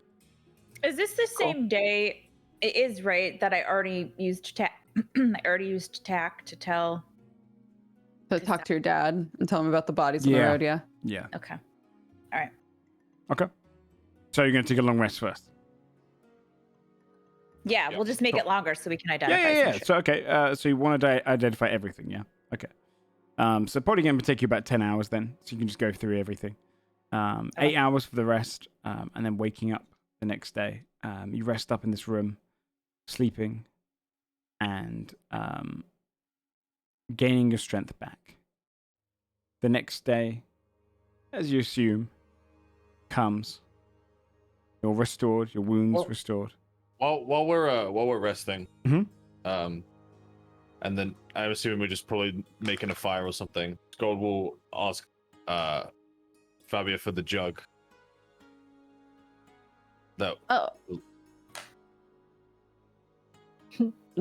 Is this the same day? It is, right? That I already used tack to tell. To talk to your dad and tell him about the bodies on the Yeah. road. Yeah. Yeah. Okay. All right. Okay. So you're going to take a long rest first. Yeah, we'll just make Cool. it longer so we can identify. Yeah. some shit. So okay. So you want to identify everything. Yeah. Okay. So probably going to take you about 10 hours then. So you can just go through everything. 8 hours for the rest, and then waking up the next day. You rest up in this room, sleeping, and gaining your strength back. The next day, as you assume, comes. You're restored. Your wounds restored. While we're resting, Mhm. And then I'm assuming we're just probably making a fire or something. Gold will ask Fabia for the jug. No. Oh.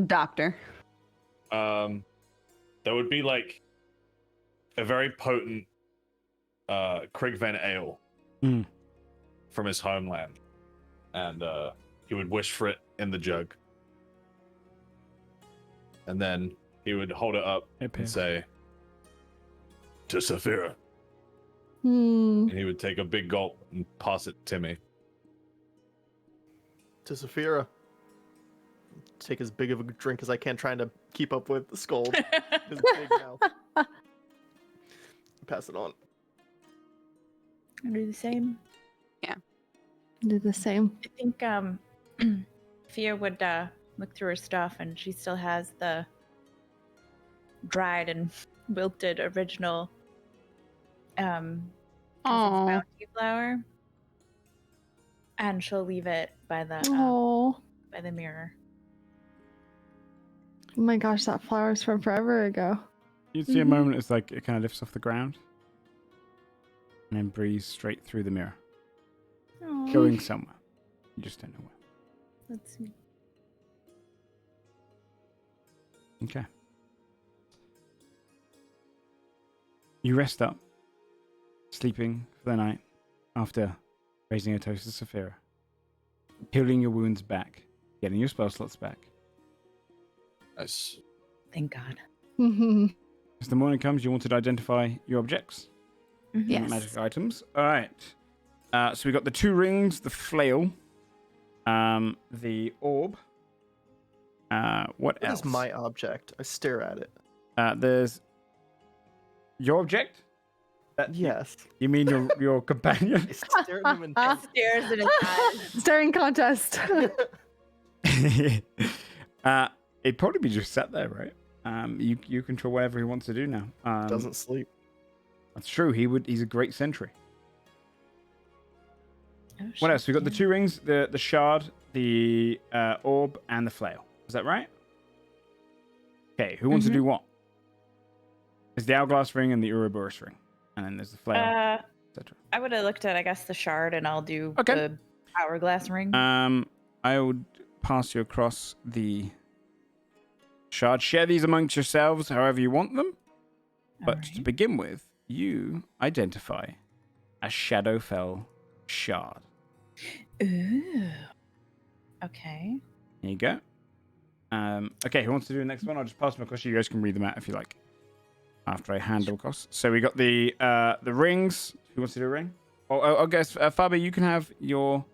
Doctor. That would be like a very potent Krigven ale Mm. from his homeland. And he would wish for it in the jug. And then he would hold it up and say, to Saphira. And he would take a big gulp and pass it to me. To Saphira. Take as big of a drink as I can, trying to keep up with the Scold. His big mouth. Pass it on. I'll do the same. Do the same. I think Fia would look through her stuff, and she still has the dried and wilted original bounty flower, and she'll leave it by the mirror. Oh my gosh, that flower's from forever ago. You see a moment as like it kind of lifts off the ground and then breathes straight through the mirror, Aw. going somewhere. You just don't know where. Let's see. Okay. You rest up, sleeping for the night. after raising a toast to Saphira. Healing your wounds back. Getting your spell slots back. Nice. Thank God. As the morning comes, you want to identify your objects. Yes. Magic items. All right. So we got the 2 rings, the flail, the orb. What else? What is my object? I stare at it. There's your object. Yes. You mean your companion? I stare at him intently. Stares in his eyes. Staring contest. It'd probably be just sat there, right? You control whatever he wants to do now. Doesn't sleep. That's true. He's a great sentry. Oh, What shit, else? We got the 2 rings, the shard, the orb, and the flail. Is that right? Okay. Who wants to do what? There's the hourglass ring and the Ouroboros ring, and then there's the flail, etc. I would have looked at, I guess, the shard, and I'll do Okay. the hourglass ring. I would pass you across the shard. Share these amongst yourselves however you want them. But to begin with, you identify a Shadowfell shard. Ooh. Okay. Here you go. Okay, who wants to do the next one? I'll just pass them across. You guys can read them out if you like. After I hand them across. So we got the rings. Who wants to do a ring? I guess Fabi, you can have your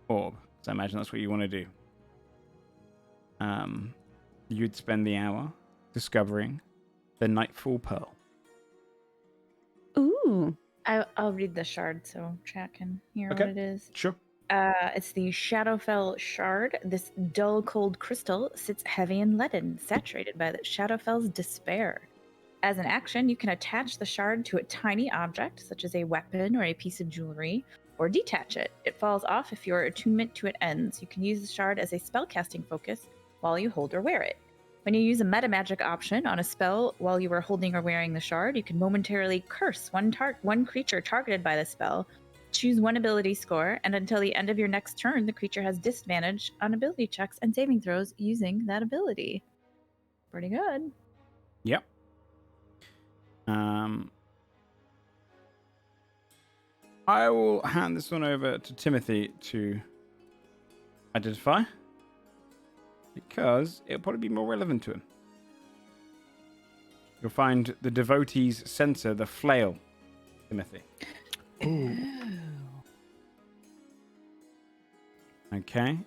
orb. So I imagine that's what you want to do. You'd spend the hour discovering the Nightfall Pearl. Ooh. I'll read the shard so chat can hear Okay. what it is. Sure. It's the Shadowfell shard. This dull, cold crystal sits heavy and leaden, saturated by the Shadowfell's despair. As an action, you can attach the shard to a tiny object, such as a weapon or a piece of jewelry, or detach it. It falls off if your attunement to it ends. You can use the shard as a spellcasting focus while you hold or wear it. When you use a metamagic option on a spell while you are holding or wearing the shard, you can momentarily curse one creature targeted by the spell. Choose one ability score, and until the end of your next turn, the creature has disadvantage on ability checks and saving throws using that ability. Pretty good. Yep. I will hand this one over to Timothy to identify because it'll probably be more relevant to him. You'll find the devotee's censer, the flail, Timothy. Ooh. Okay.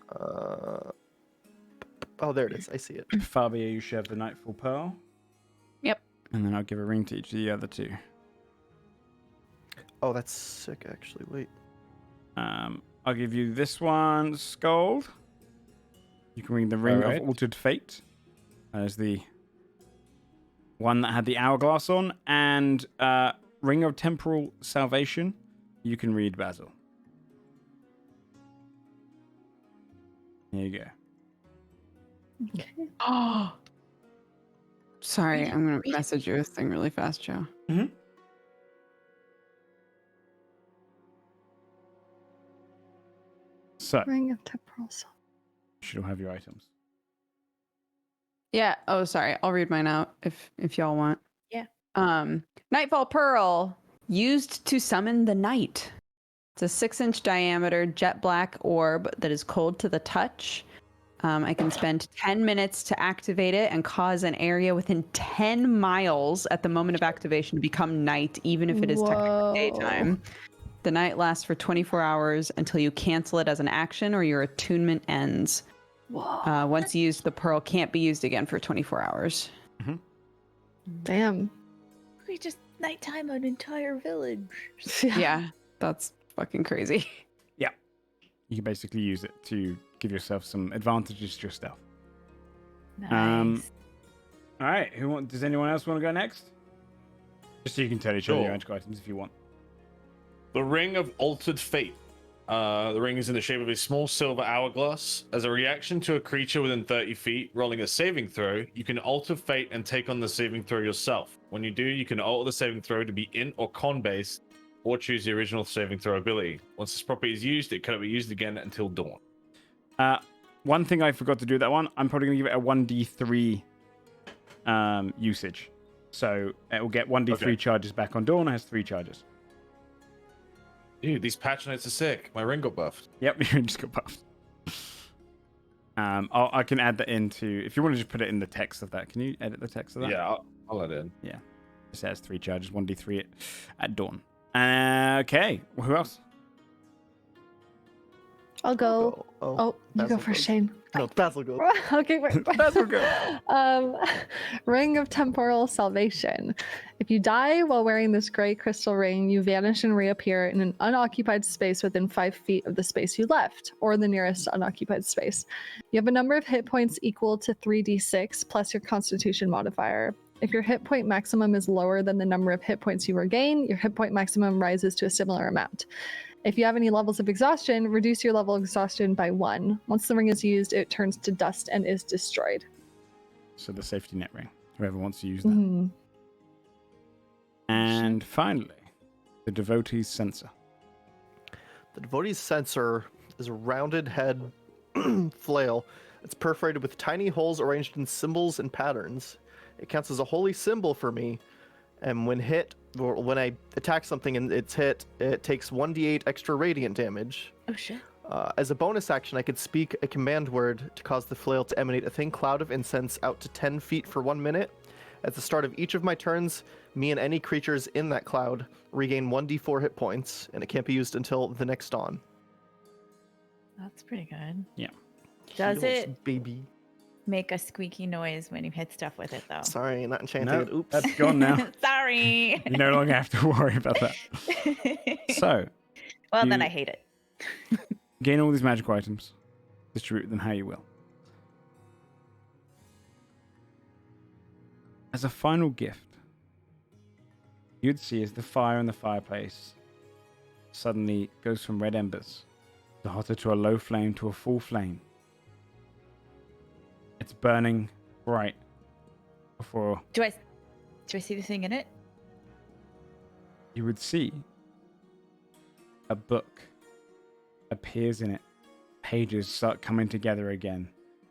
Oh, there it is. I see it. Fabio, you share the Nightfall Pearl. Yep. And then I'll give a ring to each of the other 2. Oh, that's sick, actually. Wait. I'll give you this one, Scold. You can ring the Ring Alright. of Altered Fate. There's the one that had the hourglass on. And Ring of Temporal Salvation. You can read Basil. Here you go. Oh. Sorry, I'm going to message you this thing really fast, Joe. So, Ring of Temporal Soul. you should all have your items. Yeah. Oh, sorry. I'll read mine out if y'all want. Yeah. Nightfall Pearl, used to summon the night. It's a 6-inch diameter jet black orb that is cold to the touch. I can spend 10 minutes to activate it and cause an area within 10 miles at the moment of activation to become night, even if it is technically daytime. The night lasts for 24 hours until you cancel it as an action or your attunement ends. Whoa. Once used, the pearl can't be used again for 24 hours. Damn. We just nighttime an entire village. Yeah, that's fucking crazy. You can basically use it to give yourself some advantages to your stealth. Nice. All right. Does anyone else want to go next? Just so you can tell each other your Sure. magic items if you want. The Ring of Altered Fate. The ring is in the shape of a small silver hourglass. As a reaction to a creature within 30 feet rolling a saving throw, you can alter fate and take on the saving throw yourself. When you do, you can alter the saving throw to be int or con based, or choose the original saving throw ability. Once this property is used, it cannot be used again until dawn. One thing I forgot to do that one, I'm probably going to give it a 1d3 usage. So it will get 1d3 Okay. charges back on dawn. It has 3 charges. Dude, these patch notes are sick. My ring got buffed. Yep, you just got buffed. I can add that into, if you want to just put it in the text of that. Can you edit the text of that? Yeah, I'll add it in. Yeah. It says 3 charges, 1d3 at dawn. Okay. Well, who else? I'll go. Oh, you Basil go first, goes. Shane. No, Basil goes. Okay, wait. Basil go. Ring of Temporal Salvation. If you die while wearing this gray crystal ring, you vanish and reappear in an unoccupied space within 5 feet of the space you left, or the nearest unoccupied space. You have a number of hit points equal to 3d6 plus your Constitution modifier. If your hit point maximum is lower than the number of hit points you regain, your hit point maximum rises to a similar amount. If you have any levels of exhaustion, reduce your level of exhaustion by 1. Once the ring is used, it turns to dust and is destroyed. So the safety net ring. Whoever wants to use that. Mhm. And finally, the devotee's censer. The devotee's censer is a rounded head flail. It's perforated with tiny holes arranged in symbols and patterns. It counts as a holy symbol for me, and when I attack something and it's hit, it takes 1d8 extra radiant damage. Oh shit. As a bonus action, I could speak a command word to cause the flail to emanate a thin cloud of incense out to 10 feet for 1 minute. At the start of each of my turns, me and any creatures in that cloud regain 1d4 hit points, and it can't be used until the next dawn. That's pretty good. Yeah. Does Heals, it baby? make a squeaky noise when you hit stuff with it, though? Sorry, not No, enchanted. Oops. that's gone now. Sorry. You no longer have to worry about that. So, well, then you- I hate it. gain all these magical items. Distribute them how you will. As a final gift, you'd see as the fire in the fireplace suddenly goes from red embers to hotter to a low flame to a full flame. It's burning bright before Do I see the thing in it? you would see a book appears in it. Pages start coming together again,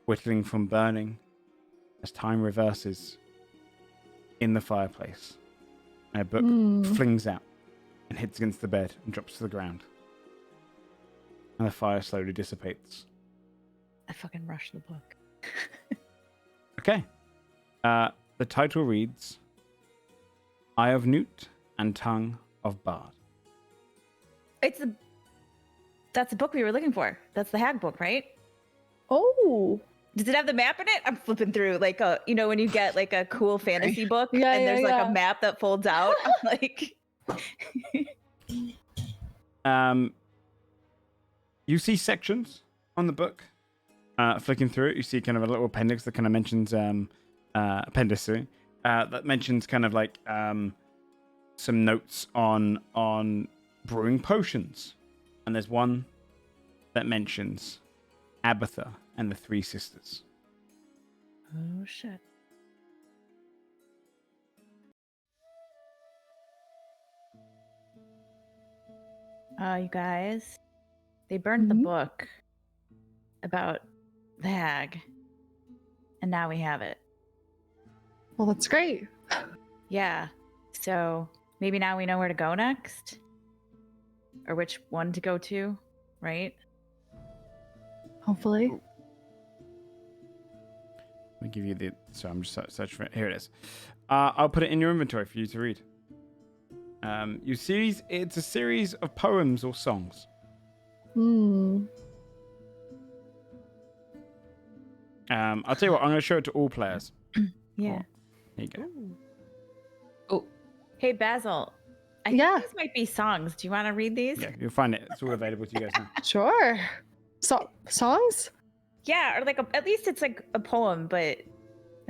whittling from burning as time reverses in the fireplace. And a book flings out and hits against the bed and drops to the ground. And the fire slowly dissipates. I fucking rushed the book. Okay. The title reads Eye of Newt and Tongue of Bard. That's the book we were looking for. That's the Hag book, right? Oh. Does it have the map in it? I'm flipping through like when you get like a cool fantasy book Yeah, and there's like yeah. a map that folds out. I'm like You see sections on the book. Flicking through it, you see kind of a little appendix that kind of mentions that mentions kind of like some notes on brewing potions, and there's one that mentions Abatha and the Three Sisters. oh shit. You guys, they burned the Mhm. book about the Hag, and now we have it. Well, that's great. Yeah. So maybe now we know where to go next, or which one to go to, right? Hopefully. Let me give you the. So I'm just searching for it. Here it is. I'll put it in your inventory for you to read. It's a series of poems or songs. I'll tell you what. I'm going to show it to all players. Yeah. There you go. Oh, Hey Basil, I Yeah. think these might be songs. Do you want to read these? Yeah, you'll find it. It's all available to you guys now. Sure. Songs? Yeah, or like at least it's like a poem, but it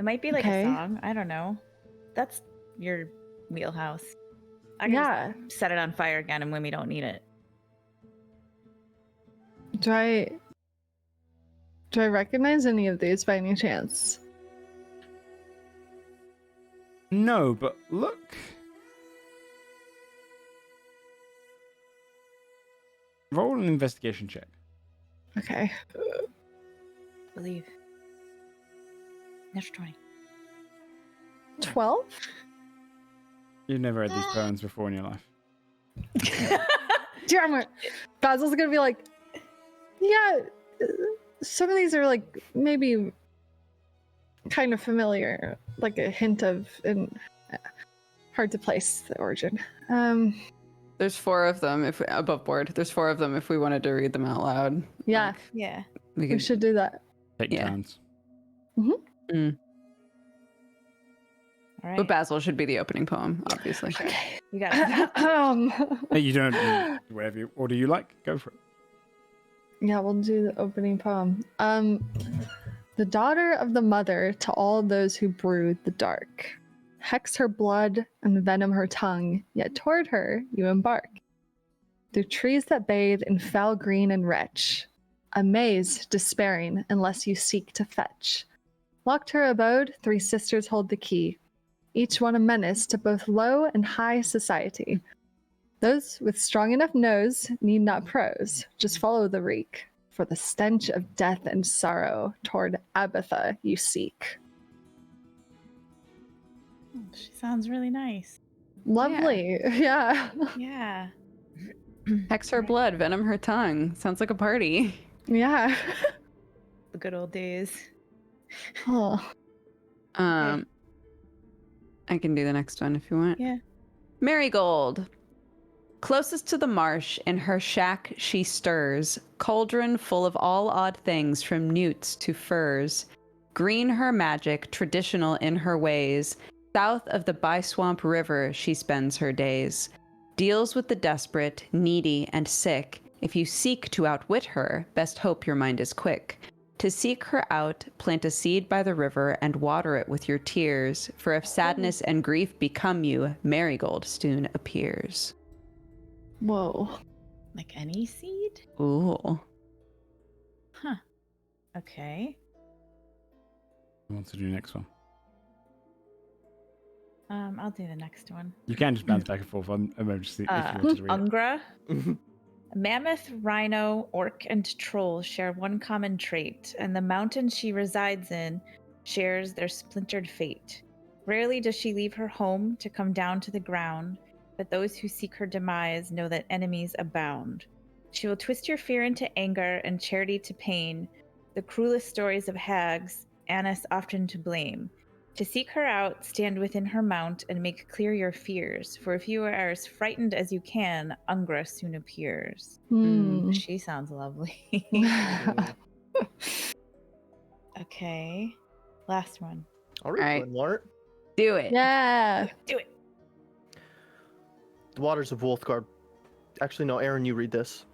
might be like Okay. a song. I don't know. That's your wheelhouse. I can Yeah. just set it on fire again, and when we don't need it. Do I recognize any of these by any chance? No, but look. Roll an investigation check. Okay. Believe. Natural 20. 12? You've never read these poems before in your life. Damn it. Basil's gonna be like, yeah, some of these are like maybe kind of familiar, like a hint of, and hard to place the origin. There's 4 of them if above board. There's 4 of them if we wanted to read them out loud. Yeah, Like, Yeah. we we could. should do that. Take Yeah. turns. All right. But Basil should be the opening poem, obviously. Okay. You got it. Hey, you don't whatever order you like. Go for it. Yeah, we'll do the opening poem. The daughter of the mother to all those who brood the dark. Hex her blood and venom her tongue, yet toward her you embark. Through trees that bathe in foul green and wretch, amazed, despairing, unless you seek to fetch. Locked her abode, 3 sisters hold the key, each one a menace to both low and high society. Those with strong enough nose need not prose, just follow the reek, for the stench of death and sorrow toward Abatha you seek. She sounds really nice. Lovely, yeah. Yeah. Hex her blood, venom her tongue. Sounds like a party. Yeah. The good old days. Oh. I can do the next one if you want. Yeah. Marigold. Closest to the marsh, in her shack she stirs, cauldron full of all odd things from newts to furs. Green her magic, traditional in her ways. South of the By-Swamp River she spends her days. Deals with the desperate, needy, and sick. If you seek to outwit her, best hope your mind is quick. To seek her out, plant a seed by the river and water it with your tears. For if sadness and grief become you, Marigold soon appears. Whoa. Like any seed? Ooh. Huh. Okay. Who wants to do the next one? I'll do the next one. You can just bounce back and forth on emergency if you wanted to read it. Ungra. Mammoth, rhino, orc, and troll share one common trait, and the mountain she resides in shares their splintered fate. Rarely does she leave her home to come down to the ground, but those who seek her demise know that enemies abound. She will twist your fear into anger and charity to pain. The cruelest stories of hags, Annis often to blame. To seek her out, stand within her mount and make clear your fears, for if you are as frightened as you can, Ungra soon appears. She sounds lovely. Okay. Last one. All right, All right. Glenmort. Do it. Yeah. Do it. The Waters of Wolfguard. Actually, no, Aaron, you read this.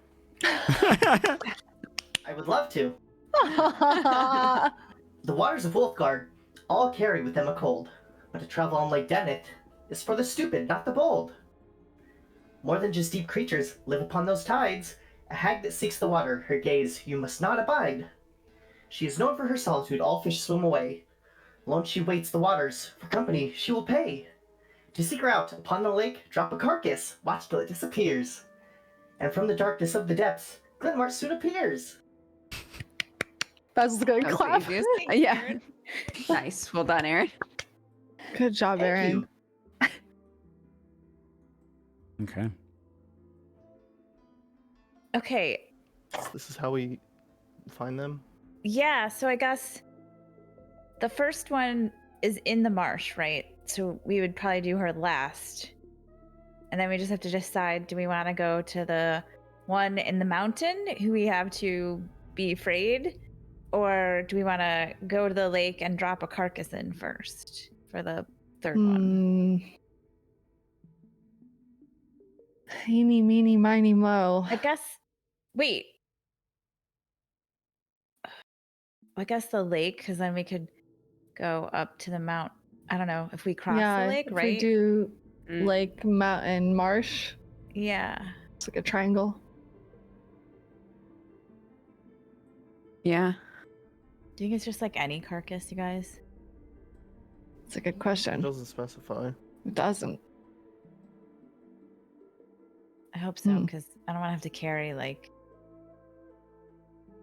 I would love to. The Waters of Wolfguard all carry with them a cold, but to travel on Lake Dennet is for the stupid, not the bold. More than just deep creatures live upon those tides. A hag that seeks the water, her gaze you must not abide. She is known for her solitude, all fish swim away. Alone she waits the waters, for company she will pay. To seek her out upon the lake, drop a carcass, watch till it disappears. And from the darkness of the depths, Glenmart soon appears. Basil's going to That was the clap. easiest. Yeah. Nice. Well done, Aaron. Good job, Thank Aaron. you. Okay. Okay. This is how we find them. Yeah, so I guess the first one is in the marsh, right? So we would probably do her last. And then we just have to decide, do we want to go to the one in the mountain who we have to be afraid? Or do we want to go to the lake and drop a carcass in first for the third one? Eeny, meeny, miny, mo. I guess, wait. I guess the lake, because then we could go up to the mount. I don't know if we cross the lake, if right? we do Mm. lake, mountain, marsh. Yeah. It's like a triangle. Yeah. Do you think it's just like any carcass, you guys? It's a good It question. doesn't specify. It doesn't. I hope so, because I don't want to have to carry like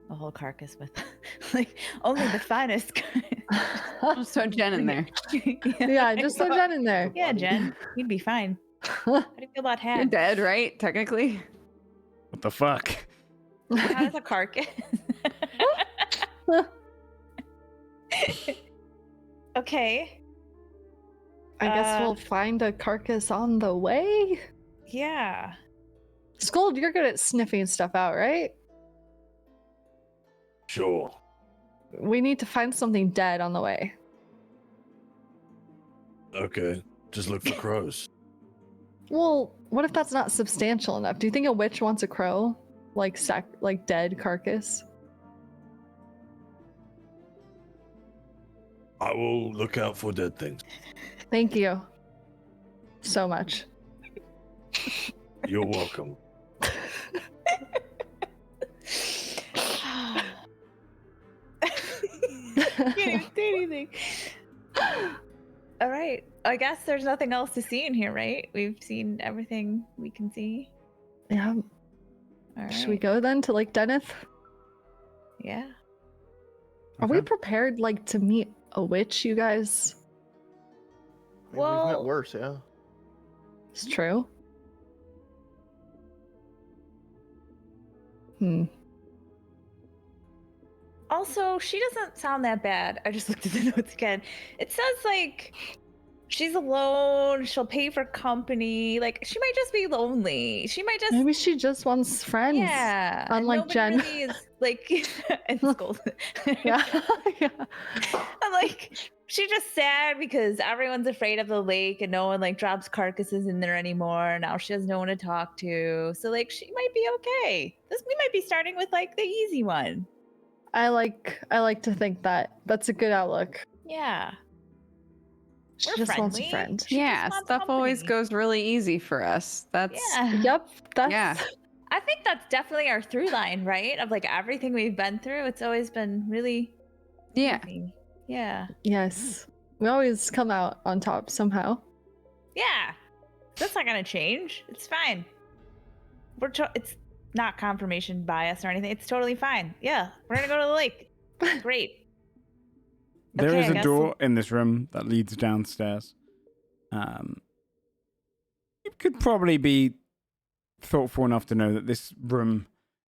the whole carcass with like only the finest kind. Just throw Jen in there. Yeah, just throw Jen in there. Yeah, Jen, you'd be fine. How do you feel about You're hags? dead, right? Technically. What the fuck? How does a carcass? Okay. I guess we'll find a carcass on the way. Yeah. Scold, you're good at sniffing stuff out, right? Sure. We need to find something dead on the way. Okay. Just look for crows. Well, what if that's not substantial enough? Do you think a witch wants a crow? Like dead carcass? I will look out for dead things. Thank you. So much. You're welcome. Can't even say anything. All right. I guess there's nothing else to see in here, right? We've seen everything we can see. Yeah. All right. Should we go then to Lake Deneth? Yeah. Are we prepared, like, to meet a witch, you guys? I mean, we've met Well- worse, yeah. It's true. Hmm. Also, she doesn't sound that bad. I just looked at the notes again. It says, like, she's alone. She'll pay for company. Like, she might just be lonely. She might just... Maybe she just wants friends. Yeah. and Unlike nobody Jen. Really is, like, and Scold. Yeah. Yeah. I'm like, she's just sad because everyone's afraid of the lake and no one like drops carcasses in there anymore. Now she has no one to talk to. So like she might be okay. We might be starting with like the easy one. I like to think that. That's a good outlook. Yeah. She We're just wants a friendly. friend. She just Yeah, wants stuff always company. goes really easy for us. That's Yeah. Yep. That's Yeah. I think that's definitely our through line, right? Of like everything we've been through. It's always been really yeah. easy. Yeah. Yes. We always come out on top somehow. Yeah. That's not gonna change. It's fine. It's not confirmation bias or anything. It's totally fine. Yeah, we're gonna go to the lake. Great. There Okay, is I a guess door in this room that leads downstairs. You could probably be thoughtful enough to know that this room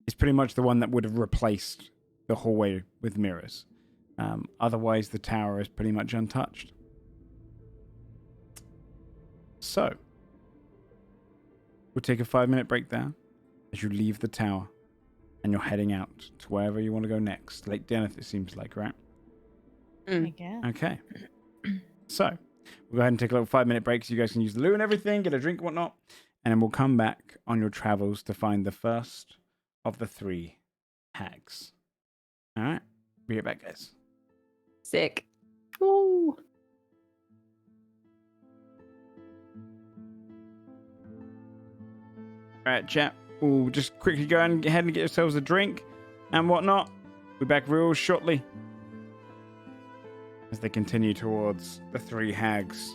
is pretty much the one that would have replaced the hallway with mirrors. Otherwise, the tower is pretty much untouched. So, we'll take a 5-minute break there as you leave the tower and you're heading out to wherever you want to go next. Lake Deneth, it seems like, right? I guess. Okay. So, we'll go ahead and take a little 5-minute break so you guys can use the loo and everything, get a drink and whatnot. And then we'll come back on your travels to find the first of the 3 hags. All right. Be right back, guys. Sick. Ooh. All right, chat. We'll just quickly go and ahead and get yourselves a drink and whatnot. We'll be back real shortly as they continue towards the 3 hags.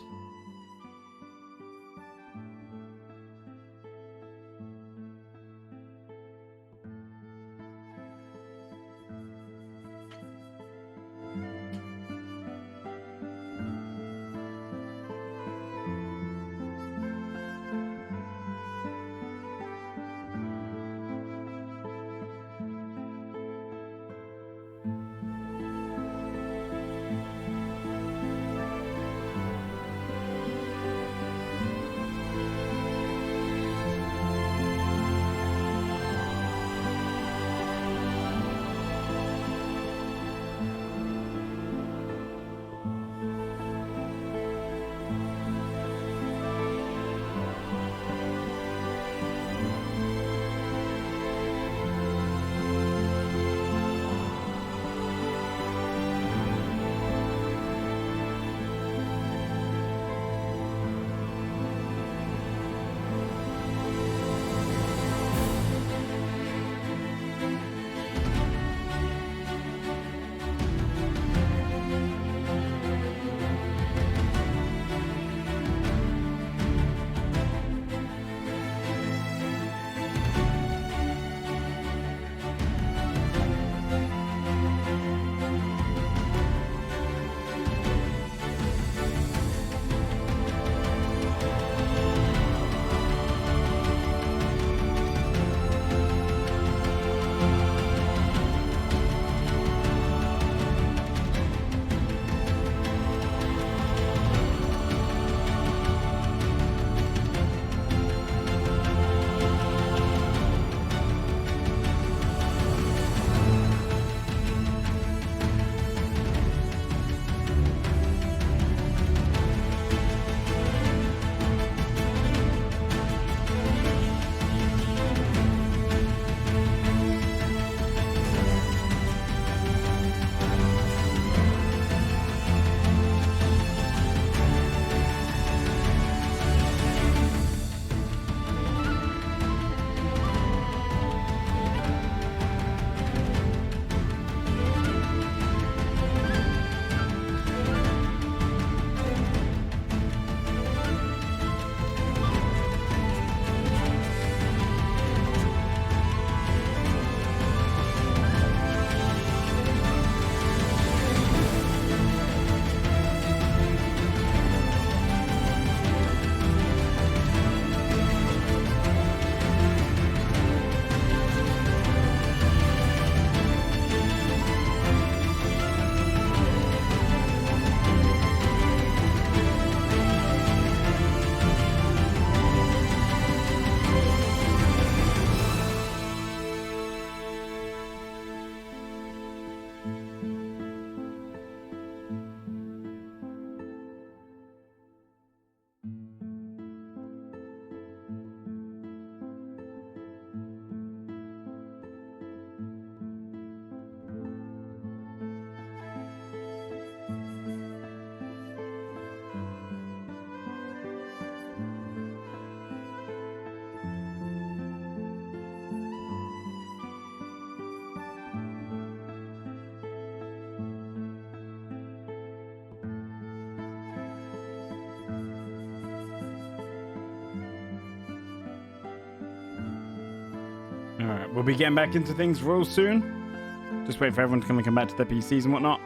right, we'll be getting back into things real soon. Just wait for everyone to come back to their PCs and whatnot.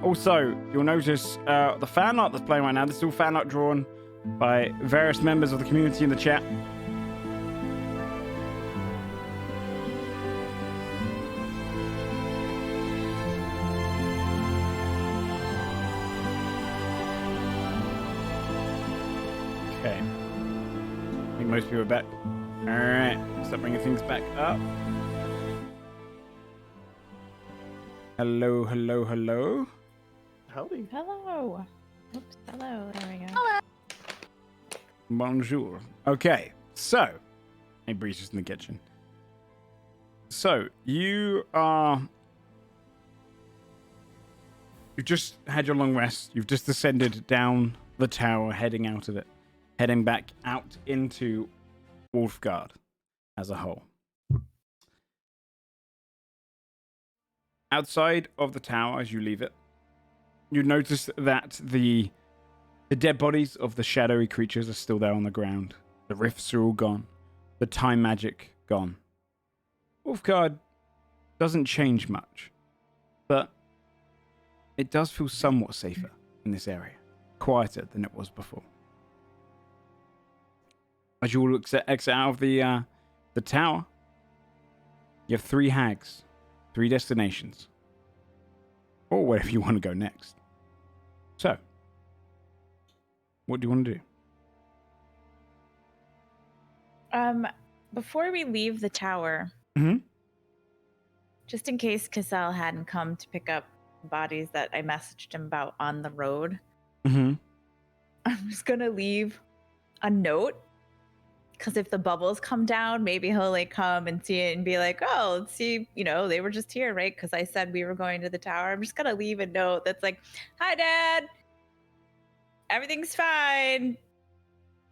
Also, you'll notice the fan art that's playing right now. This is all fan art drawn by various members of the community in the chat. Okay. I think most people are back. Alright, start bringing things back up. Hello, hello, hello. Howdy. Hello. Oops, hello. There we go. Hello. Bonjour. Okay, so... Hey, Bree's just in the kitchen. So, you just had your long rest. You've just descended down the tower, heading out of it. Heading back out into Wolfguard as a whole. Outside of the tower, as you leave it, you notice that the dead bodies of the shadowy creatures are still there on the ground. The rifts are all gone. The time magic gone. Wolfguard doesn't change much, but it does feel somewhat safer in this area. Quieter than it was before. As you all exit out of the tower, you have 3 hags, 3 destinations, or wherever you want to go next. So, what do you want to do? Before we leave the tower, just in case Cassell hadn't come to pick up bodies that I messaged him about on the road, I'm just gonna leave a note. Because if the bubbles come down, maybe he'll like come and see it and be like, oh, let's see, they were just here, right? Because I said we were going to the tower. I'm just going to leave a note that's like, hi, Dad. Everything's fine.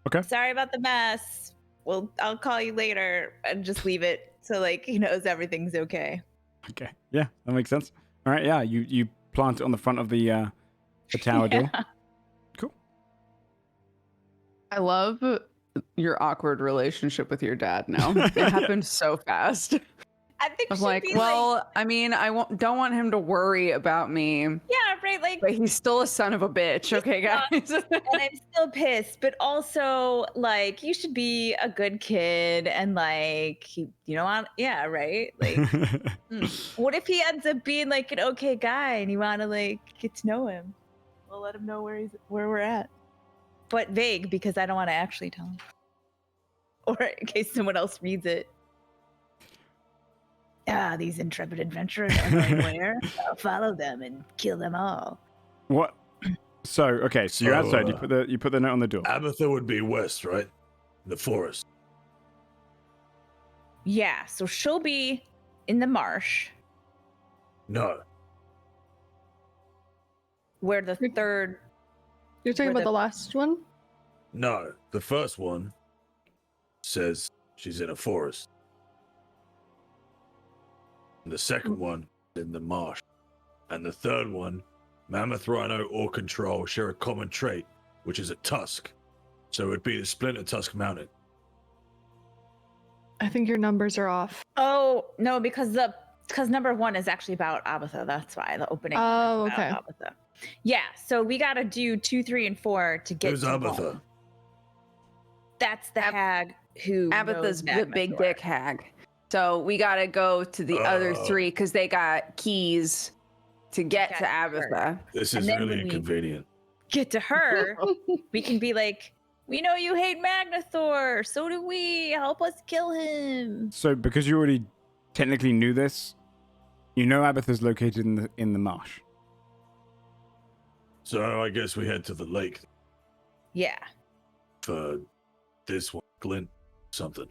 Okay. Sorry about the mess. Well, I'll call you later, and just leave it so like he knows everything's okay. Okay. Yeah, that makes sense. All right. Yeah, you plant it on the front of the tower door. Cool. I love your awkward relationship with your dad now. It happened so fast. I think I'm she'd like, be well, I mean, don't want him to worry about me, yeah, right. Like, but he's still a son of a bitch. Okay, guys. and I'm still pissed, but also like you should be a good kid and like yeah, right. Like, what if he ends up being like an okay guy and you want to like get to know him? We'll let him know where we're at, but vague because I don't want to actually tell him, or in case someone else reads it. These intrepid adventurers are going where? I'll follow them and kill them all. What? So, okay, so you're outside. You put the note on the door. Abatha would be west, right? The forest. Yeah, so she'll be in the marsh. No. Where the third... You're talking about the last one? No. The first one says she's in a forest. And the second one in the marsh. And the third one, Mammoth, Rhino, or Control share a common trait, which is a tusk. So it would be the Splinter Tusk Mountain. I think your numbers are off. Oh, no, because number 1 is actually about Abatha. That's why the opening. Oh, is about okay. Abatha. Yeah, so we got to do 2, 3, and 4 to get Who's to Abatha? 1. That's the hag who Abatha's knows the big Magmasaur. dick hag. So we got to go to the other 3 because they got keys to get to Abatha. This And is then really when we- inconvenient. Get to her, we can be like, we know you hate Magnathor, so do we. Help us kill him. So, because you already technically knew this, you know Abatha's located in the marsh. So I guess we head to the lake Yeah. for this one, Glint something.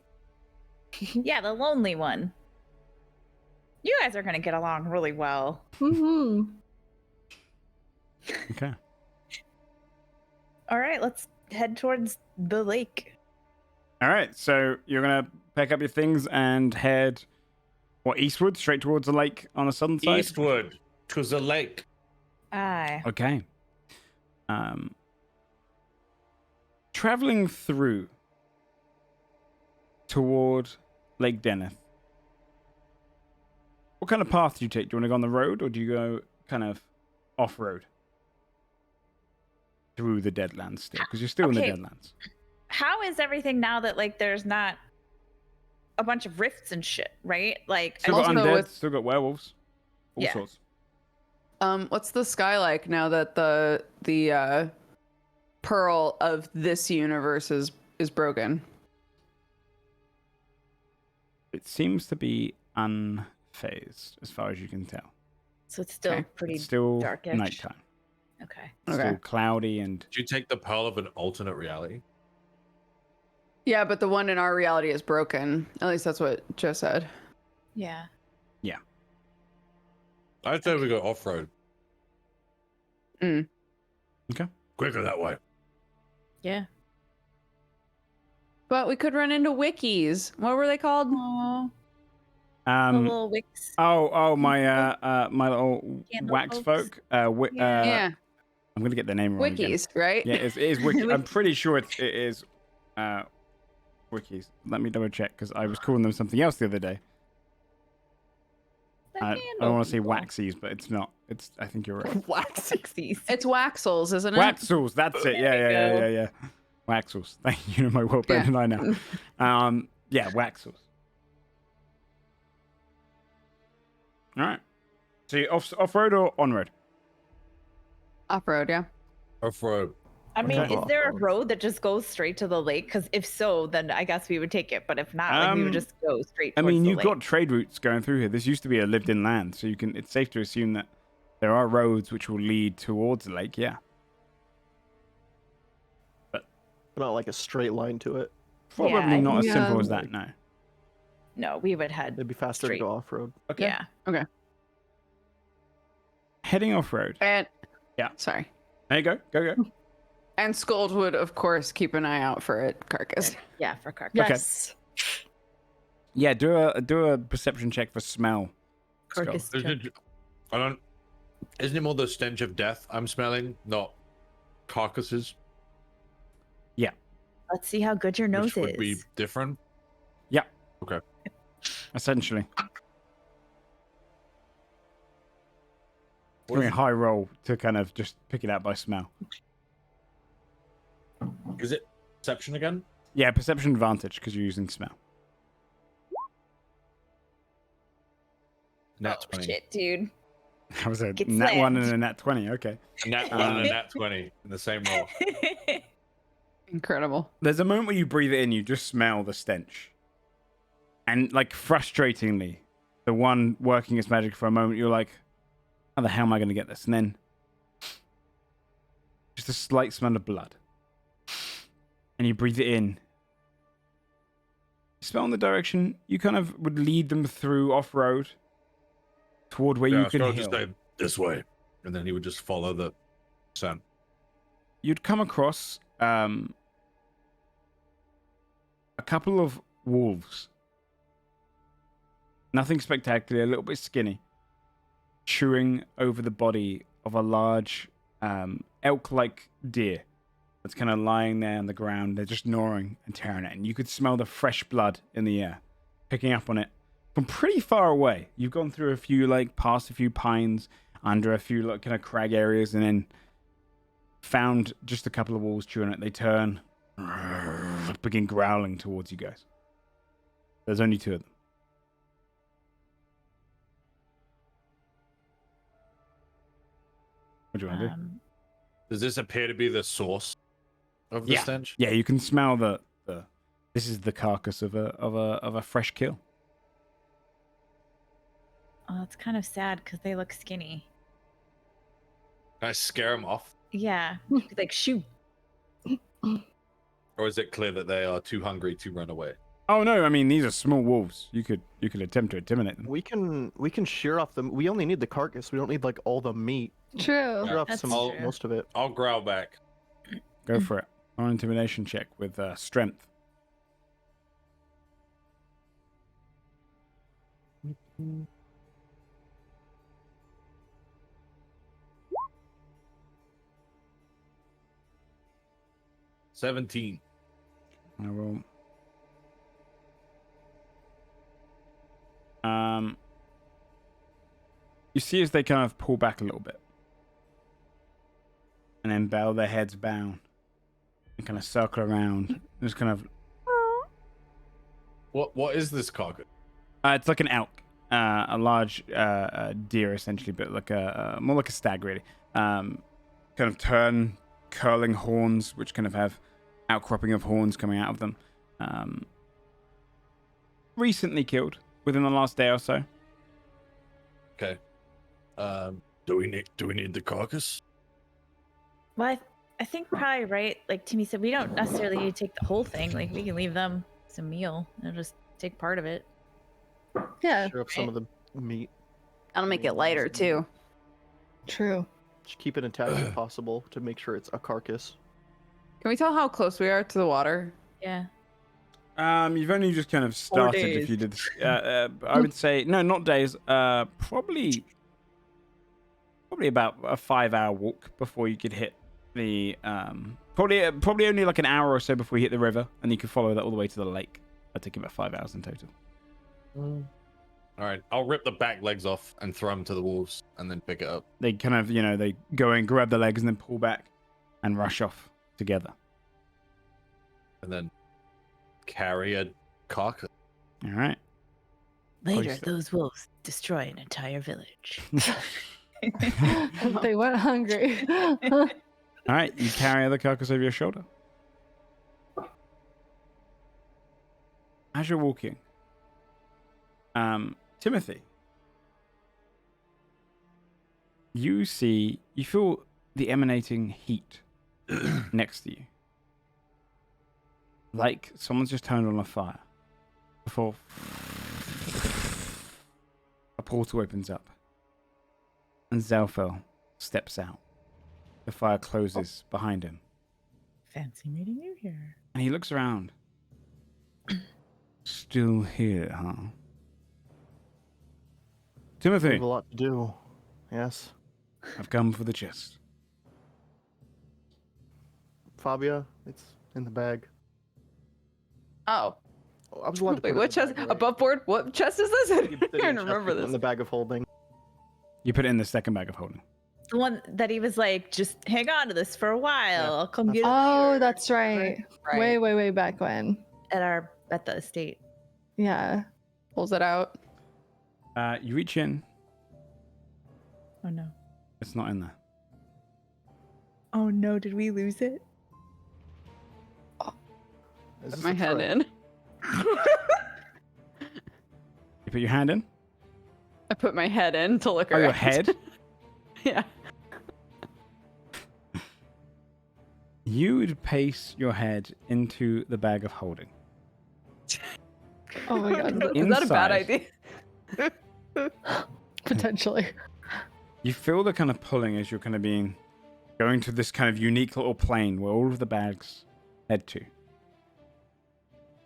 Yeah, the lonely one. You guys are going to get along really well. Mm-hmm. Okay. All right, let's head towards the lake. All right, so you're going to pack up your things and head, eastward, straight towards the lake on the southern side? Eastward, to the lake. Aye. Okay. Traveling through toward Lake Deneth, What kind of path do you take? Do you want to go on the road, or do you go kind of off-road through the Deadlands still? Because you're still in the Okay. Deadlands. How is everything now that like there's not a bunch of rifts and shit, right? Like Still got Also undead, with- still got werewolves, all Yeah. sorts. What's the sky like now that the pearl of this universe is broken? It seems to be unfazed, as far as you can tell. so it's still Okay. pretty It's still darkish. nighttime. Okay. It's Okay. still cloudy and Did you take the pearl of an alternate reality? Yeah, but the one in our reality is broken. At least that's what Joe said. Yeah. I'd say we go off road. Mm. Okay. Quicker that way. Yeah. But we could run into wikis. What were they called? Aww. The um. little wicks. Oh, my my little Candle wax folks. folk. Yeah, I'm gonna get the name wrong again. wikis, right? Yeah, it is wiki. I'm pretty sure it is wikis. Let me double check because I was calling them something else the other day. The I candle don't want to say people. waxies, but it's not. It's. I think you're right. Waxy. Pixies. It's Waxels, isn't it? Waxels. That's it. There we go. Yeah. Waxels. Thank you. You know my world better than I know. Yeah, Waxels. All right. So you off road or onward? Off road, yeah. Off road. I mean, Okay. is there a road that just goes straight to the lake? Because if so, then I guess we would take it. But if not, like, we would just go straight. I Towards mean, the you've lake. got trade routes going through here. This used to be a lived-in land, so you can. It's safe to assume that there are roads which will lead towards the lake. Yeah, Not like a straight line to it. probably Yeah, not as yeah. simple as that. No. No, we would head. It'd be faster Straight. to go off road. Okay. Yeah. Heading off road. And Yeah. sorry. There you go. Go. And Scold would, of course, keep an eye out for it, Carcass. Yeah, for carcass. Yes. Yeah. Do a perception check for smell. Carcass. Isn't it, I don't. Isn't it more the stench of death I'm smelling, not carcasses, Let's see how good your nose which would is. be different? Essentially, doing a high roll to kind of just pick it out by smell. Is it perception again? Yeah, perception advantage because you're using smell. Nat 20. Shit, dude. That was a Get nat 1 and slammed. a nat 20. Okay. A nat 1 and a nat 20 in the same roll. Incredible. There's a moment where you breathe it in, you just smell the stench. And, like, frustratingly, the one working its magic for a moment, you're like, how the hell am I going to get this? And then, just a slight smell of blood. And you breathe it in. You smell in the direction, you kind of would lead them through off-road toward where you So can I'll heal. just say this way, and then he would just follow the scent. You'd come across a couple of wolves. Nothing spectacular, a little bit skinny, chewing over the body of a large elk-like deer that's kind of lying there on the ground. They're just gnawing and tearing it, and you could smell the fresh blood in the air, picking up on it from pretty far away. You've gone through a few, like, past a few pines, under a few, like, kind of crag areas, and then found just a couple of wolves chewing it. They turn, begin growling towards you guys. There's only two of them. What do you want to do? Does this appear to be the source of the Yeah. stench? Yeah, you can smell the. This is the carcass of a fresh kill. Oh, it's kind of sad because they look skinny. Can I scare him off? Yeah. Like, shoot. Or is it clear that they are too hungry to run away? Oh no! I mean, these are small wolves. You could attempt to intimidate them. We can shear off them. We only need the carcass. We don't need like all the meat. True. Shear off That's some true. most of it. I'll growl back. Go for it. On an intimidation check with strength. $17. I will. You see as they kind of pull back a little bit. And then bow their heads down. And kind of circle around. Just kind of... What is this carcass? It's like an elk. A large deer, essentially, but like more like a stag, really. Kind of curling horns, which kind of have outcropping of horns coming out of them. Recently killed, within the last day or so. Okay. Do we need the carcass? Well, I think probably right. Like Timmy said, we don't necessarily need to take the whole thing. Like we can leave them some meal and just take part of it. Yeah, Share up some of the meat. That'll make it lighter too. true. Just keep it intact if possible to make sure it's a carcass. Can we tell how close we are to the water? Yeah. You've only just kind of started. If you did, I would say no, not days. Probably about a 5-hour walk before you could hit the. Probably only like an hour or so before you hit the river, and you could follow that all the way to the lake. That'd take about 5 hours in total. All right, I'll rip the back legs off and throw them to the wolves, and then pick it up. They kind of, they go and grab the legs and then pull back and rush off together. And then carry a carcass. All right. Later, Hoist it. those wolves destroy an entire village. They went hungry. All right, you carry the carcass over your shoulder. As you're walking, Timothy, you feel the emanating heat next to you. Like someone's just turned on a fire. Before a portal opens up and Zelfel steps out. The fire closes behind him. Fancy meeting you here. And he looks around. Still here, huh? We Timothy, have a lot to do. Yes. I've come for the chest. Fabia, it's in the bag. Oh. Oh, I was allowed to Wait, put it what in the chest? bag, right? Above board? What chest is this? I You put it in don't chest, remember you put it this. in the bag of holding. You put it in the second bag of holding. The one that he was like, just hang on to this for a while. Yeah. I'll come get it Oh, later." that's right. Right. Way back when. At the estate. Yeah. Pulls it out. You reach in. Oh no. It's not in there. Oh no, did we lose it? Is Put this my a head tray? in. You put your hand in? I put my head in to look Oh, around. your head? Yeah. You would pace your head into the bag of holding. Oh my god. Is that a bad Inside. idea? Potentially. You feel the kind of pulling as you're kind of going to this kind of unique little plane where all of the bags head to.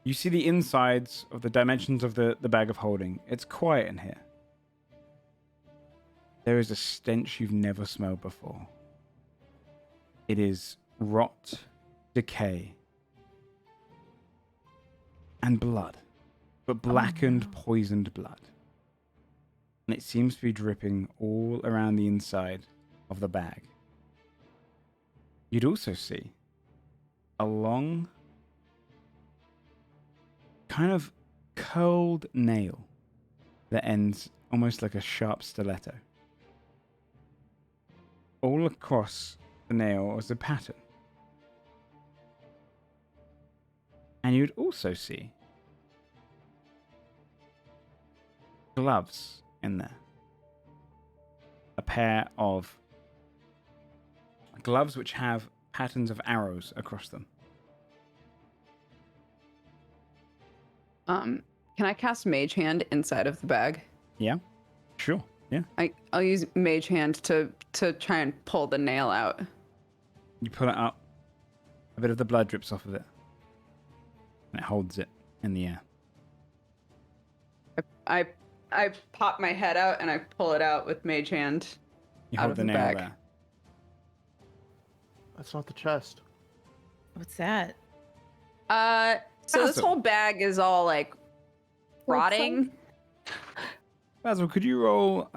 You see the insides of the dimensions of the bag of holding. It's quiet in here. There is a stench you've never smelled before. It is rot, decay, and blood, but blackened, poisoned blood. And it seems to be dripping all around the inside of the bag. You'd also see a long, kind of curled nail that ends almost like a sharp stiletto. All across the nail was a pattern. And you'd also see gloves in there. A pair of gloves which have patterns of arrows across them. Can I cast Mage Hand inside of the bag? Yeah? Sure. Yeah. I'll use Mage Hand to try and pull the nail out. You pull it up. A bit of the blood drips off of it. And it holds it in the air. I pop my head out and I pull it out with Mage Hand. You Out hold of the the nail bag. there. That's not the chest. What's that? So this Basil. whole bag is all like rotting. Basil, could you roll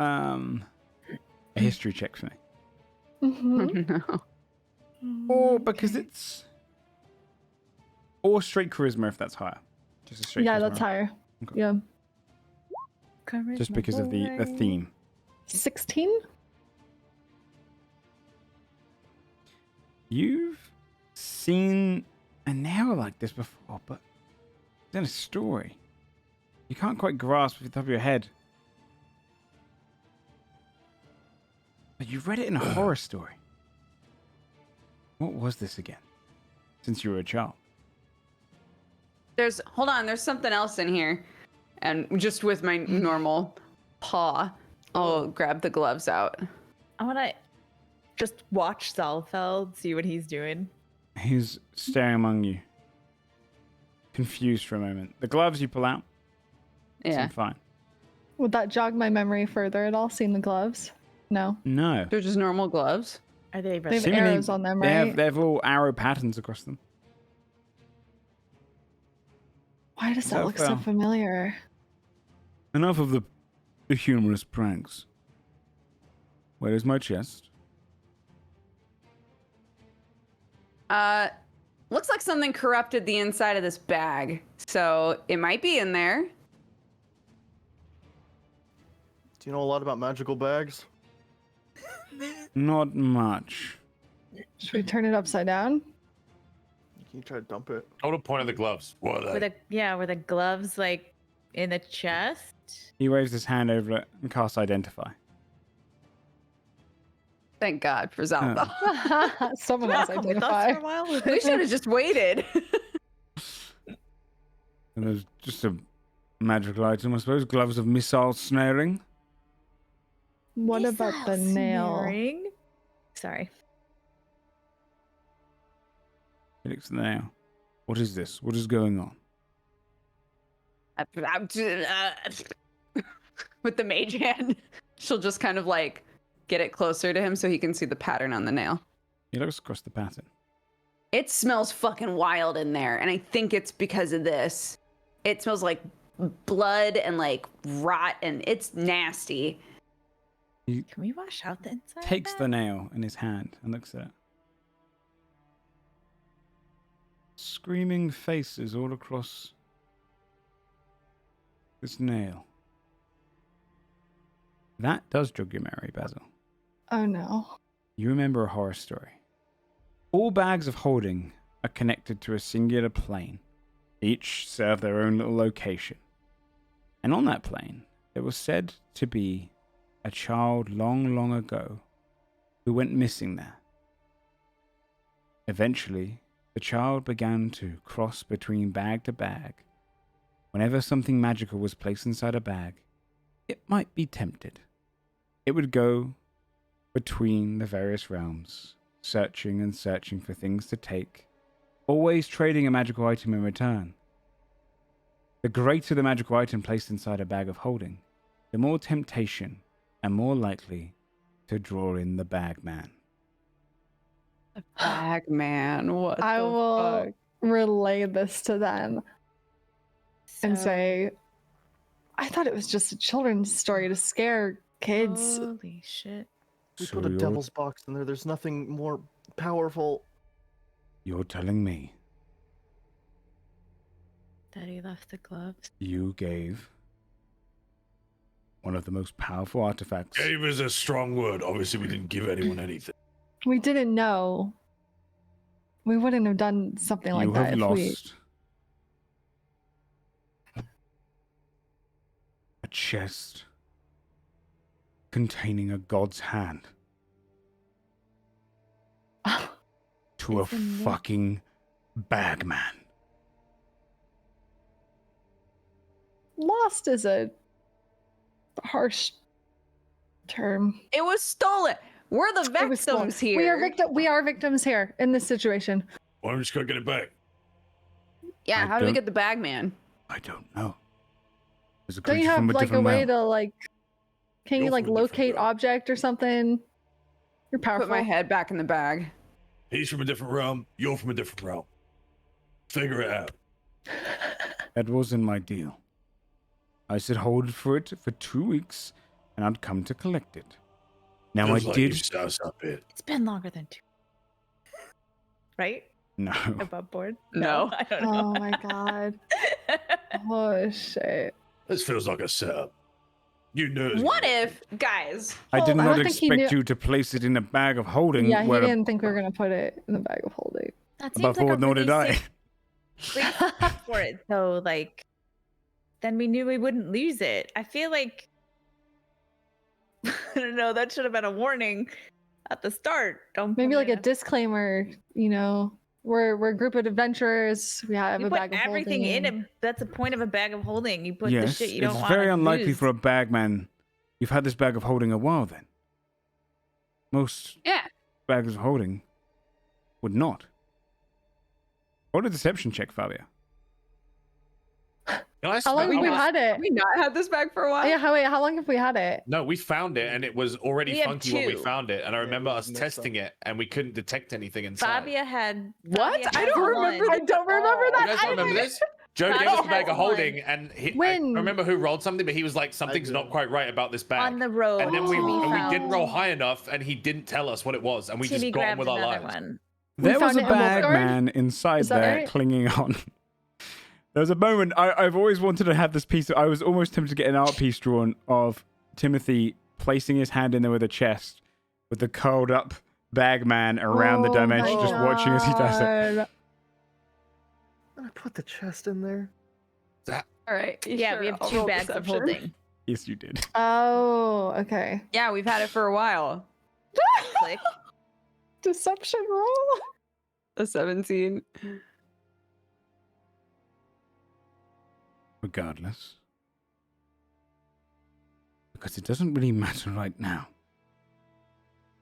a history check for me. Mm-hmm. No. Or because it's... Or straight charisma if that's higher. Just a straight Yeah, charisma. that's higher. Okay. Yeah. Just because of the theme. 16? You've seen a nail like this before, but it's in a story. You can't quite grasp with the top of your head. But you've read it in a horror story. What was this again? Since you were a child. Hold on, there's something else in here. And just with my normal paw, I'll grab the gloves out. I want to just watch Zalfeld, see what he's doing. He's staring among you. Confused for a moment. The gloves you pull out Yeah. seem fine. Would that jog my memory further at all, seeing the gloves? No. No. They're just normal gloves. Are they They have Seemingly, arrows on them, They right? have little arrow patterns across them. Why does that So look so fell. familiar? Enough of the humorous pranks. Where is my chest? Looks like something corrupted the inside of this bag. So it might be in there. Do you know a lot about magical bags? Not much. Should we turn it upside down? Can you try to dump it? I would have pointed the gloves. What are they? were the gloves like in the chest? He waves his hand over it and casts Identify. Thank God for Zelda. Someone else Come with us identify. for a while. We should have just waited. And there's just a magical item, I suppose. Gloves of missile snaring. What about the nail? Snaring? Sorry. Felix the nail. What is this? What is going on? With the mage hand, she'll just kind of like get it closer to him so he can see the pattern on the nail. He looks across the pattern. It smells fucking wild in there, and I think it's because of this. It smells like blood and like rot, and it's nasty. Can we wash out the inside? Takes the nail in his hand and looks at it. Screaming faces all across this nail. That does jog your memory, Basil. Oh no. You remember a horror story. All bags of holding are connected to a singular plane. Each serve their own little location. And on that plane, there was said to be a child long, long ago who went missing there. Eventually, the child began to cross between bag to bag. Whenever something magical was placed inside a bag, it might be tempted. It would go between the various realms, searching and searching for things to take, always trading a magical item in return. The greater the magical item placed inside a bag of holding, the more temptation and more likely to draw in the bag man. Bag man, what I the will fuck? relay this to them and So- say, I thought it was just a children's story to scare kids. Holy shit. We So put a you're- devil's box in there. There's nothing more powerful. You're telling me Daddy left the gloves. you gave one of the most powerful artifacts. Gave is a strong word. Obviously, we didn't give anyone anything. We didn't know. We wouldn't have done something like You that have if lost a chest containing a god's hand to a Isn't it? fucking bag man. Lost is a harsh term. It was stolen. We're the It was stolen. victims here. We are victims here in this situation. Well, I'm just gonna get it back. Yeah, I how do we don't- get the bag man? I don't know. There's a Don't you creature have from a like a different way realm. to like can you You're like from a different locate realm. object or something? You're powerful. Put my head back in the bag. He's from a different realm. You're from a different realm. Figure it out. That wasn't my deal. I said hold for it for 2 weeks, and I'd come to collect it. Now Feels I like did. you've set us up here. It's been longer than 2. Right? No. Above board? No. I don't know. Oh my god. Oh shit. This feels like a setup. You knew. it was What gonna if, guys? I did I not don't think he expect knew- you to place it in a bag of holding. Yeah, he where didn't think we were gonna put it in the bag of holding. That above seems like board, a nor did really I. safe place for it, though. Like, then we knew we wouldn't lose it. I feel like I don't know. That should have been a warning at the start. Don't Maybe put like it a in disclaimer, you know. We're a group of adventurers. We have You a put bag of everything holding. in it. That's the point of a bag of holding. You put the Yes, shit you don't it's want. very unlikely lose. for a bagman. You've had this bag of holding a while then. Most Yeah. bags of holding would not. Roll a deception check, Fabio. Can I How long have smell we it? had it? Have we not had this bag for a while? Yeah, how long have we had it? No, we found it and it was already We have funky when we 2. found it. And I Yeah, remember it us was mixed testing it and we couldn't detect anything inside. Fabia had. What? Fabia I had don't one. remember I don't remember You that. guys don't remember this? Joe gave us a bag of holding and I When? remember who rolled something, but he was like, something's did. not quite right about this bag. On the road. and then we Timmy didn't roll found- high enough and he didn't tell us what it was. And we Timmy just got on grabbed with our another lives. one. We There was found a it in Wolfguard? bagman inside Is that there right? clinging on. There was a moment I've always wanted to have this piece. I was almost tempted to get an art piece drawn of Timothy placing his hand in there with a chest, with the curled up bagman around the Oh dimension, my just watching as he does it. God. I put the chest in there. All right. Yeah, sure, we have I'll 2 roll bags of deception. holding. Yes, you did. Oh, okay. Yeah, we've had it for a while. Click. Deception roll. A 17. Regardless. Because it doesn't really matter right now.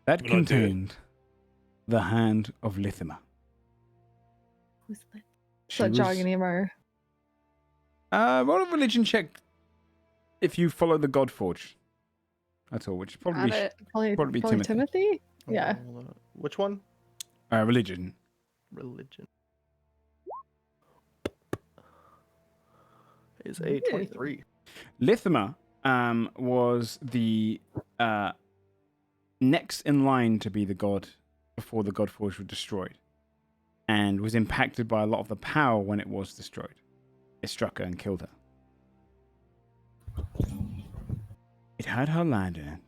That Good idea. contained the hand of Lithima. Who's that? She So was- jogging Emer. roll a religion check if you follow the Godforged. That's all, which is probably Got it. Probably Probably Timothy. Timothy? Yeah. Which one? religion. Religion. Is a 23. Lithima was the next in line to be the god before the Godforged were destroyed, and was impacted by a lot of the power when it was destroyed. It struck her and killed her. It had her hand in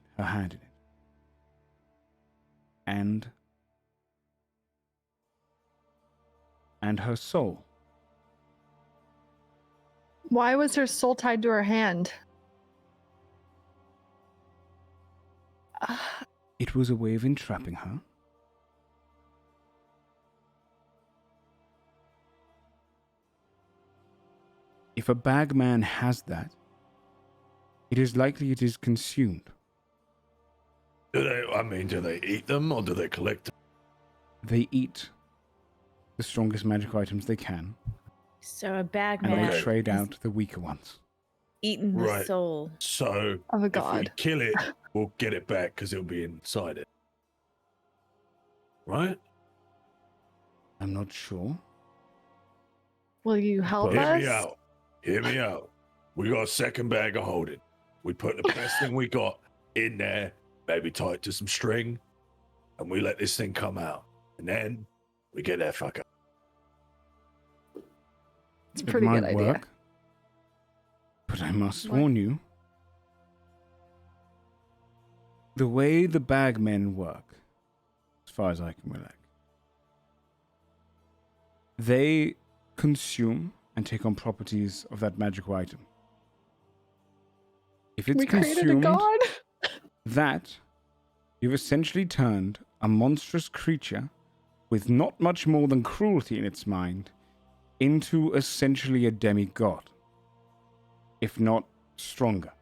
it, and her soul. Why was her soul tied to her hand? It was a way of entrapping her. If a bagman has that, it is likely it is consumed. Do they eat them or do they collect them? They eat the strongest magic items they can, So a and bagman they trade has out the weaker ones. eaten the Right. soul. So Of a if we god. kill it, we'll get it back because it'll be inside it. Right? I'm not sure. Will you help Hear us? me out. Hear me out. We got a second bag of holding. We put the best thing we got in there, maybe tie it to some string, and we let this thing come out. And then we get that fucker. It's a pretty it good might idea. work, but I must What? warn you. The way the bagmen work, as far as I can relate, they consume and take on properties of that magical item. If it's We created a consumed, god. that you've essentially turned a monstrous creature with not much more than cruelty in its mind into essentially a demigod, if not stronger.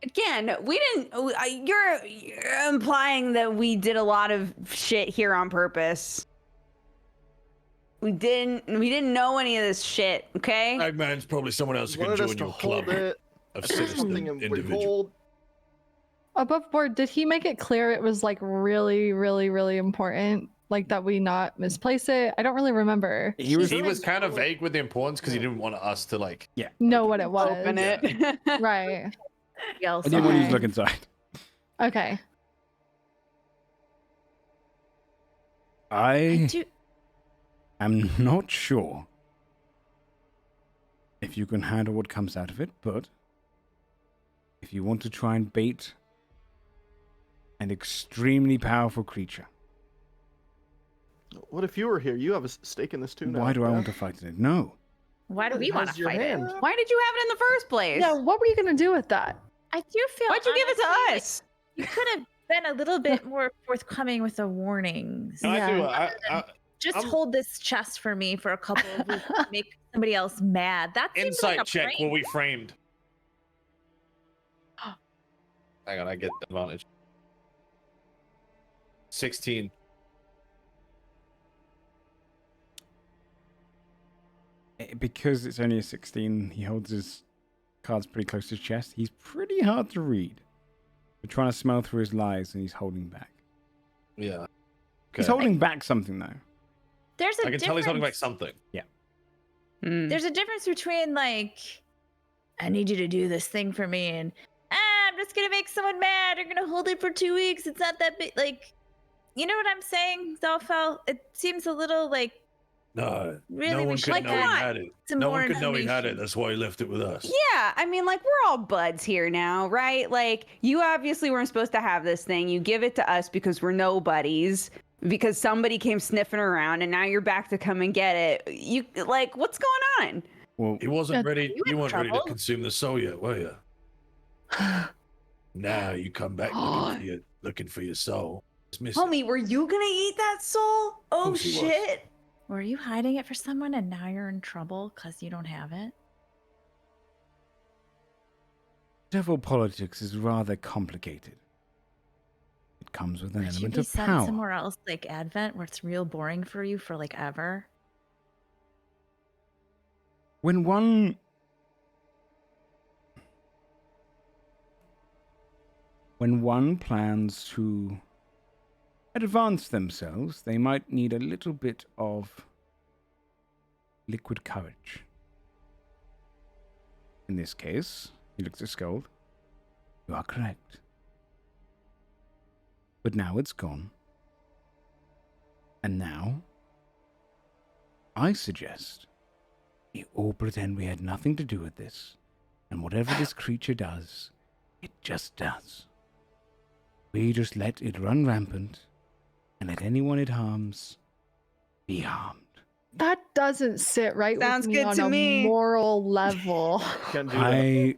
Again, we didn't. You're implying that we did a lot of shit here on purpose. We didn't know any of this shit. Okay. Bagman's probably someone else who can Wanted us join to your hold club it. of If there's something citizen we individual. hold. Above board, did he make it clear it was like really, really, really important? Like that we not misplace it? I don't really remember. He was, He was kind of vague with the importance because he didn't want us to like. Know what it was. Open it. Right. We I also didn't want you to Okay. look inside. Okay. I do. am not sure if you can handle what comes out of it, but if you want to try and bait an extremely powerful creature, What if you were here? You have a stake in this too now. why do I yeah? want to fight it? No. Why do we want How's to your fight hand? it? Why did you have it in the first place? Yeah, what were you gonna do with that? I do feel. Why'd you give it to honestly, us? You could have been a little bit more forthcoming with the warnings. Can I do Just I'm- hold this chest for me for a couple of weeks to make somebody else mad. That seems insight like a check? prank. Will we framed? Hang on, I get advantage. 16. Because it's only a 16, he holds his cards pretty close to his chest. He's pretty hard to read. We're trying to smell through his lies, and he's holding back. Yeah. He's Okay. holding back something, though. There's a I can tell he's holding back difference. something. Hmm. There's a difference between like, I need you to do this thing for me, and I'm just gonna make someone mad. You're gonna hold it for 2 weeks. It's not that big. Like, you know what I'm saying, Zalfel? It seems a little like No. Really, no we one should could know he not. had it. some No more one could know he had it. information. That's why he left it with us. Yeah, I mean, like, we're all buds here now, right? Like, you obviously weren't supposed to have this thing. You give it to us because we're nobodies, because somebody came sniffing around, and now you're back to come and get it. You, like, what's going on? Well, He wasn't Yeah, ready. you You in weren't ready to trouble? consume the soul yet, were you? Now you come back looking for your soul. It's missing. Homie, were you gonna eat that soul? Oh, course he was. shit. Were you hiding it for someone and now you're in trouble because you don't have it? devil politics is rather complicated. It comes with an Could you element be of sent power. somewhere else like Advent where it's real boring for you for like ever? When one plans to advance themselves, they might need a little bit of liquid courage. In this case, he looks at Scold. You are correct. But now it's gone. And now, I suggest we all pretend we had nothing to do with this, and whatever this creature does, it just does. We just let it run rampant, and let anyone it harms be harmed. That doesn't sit right Sounds with me good on to a me. moral level. Can't do that. I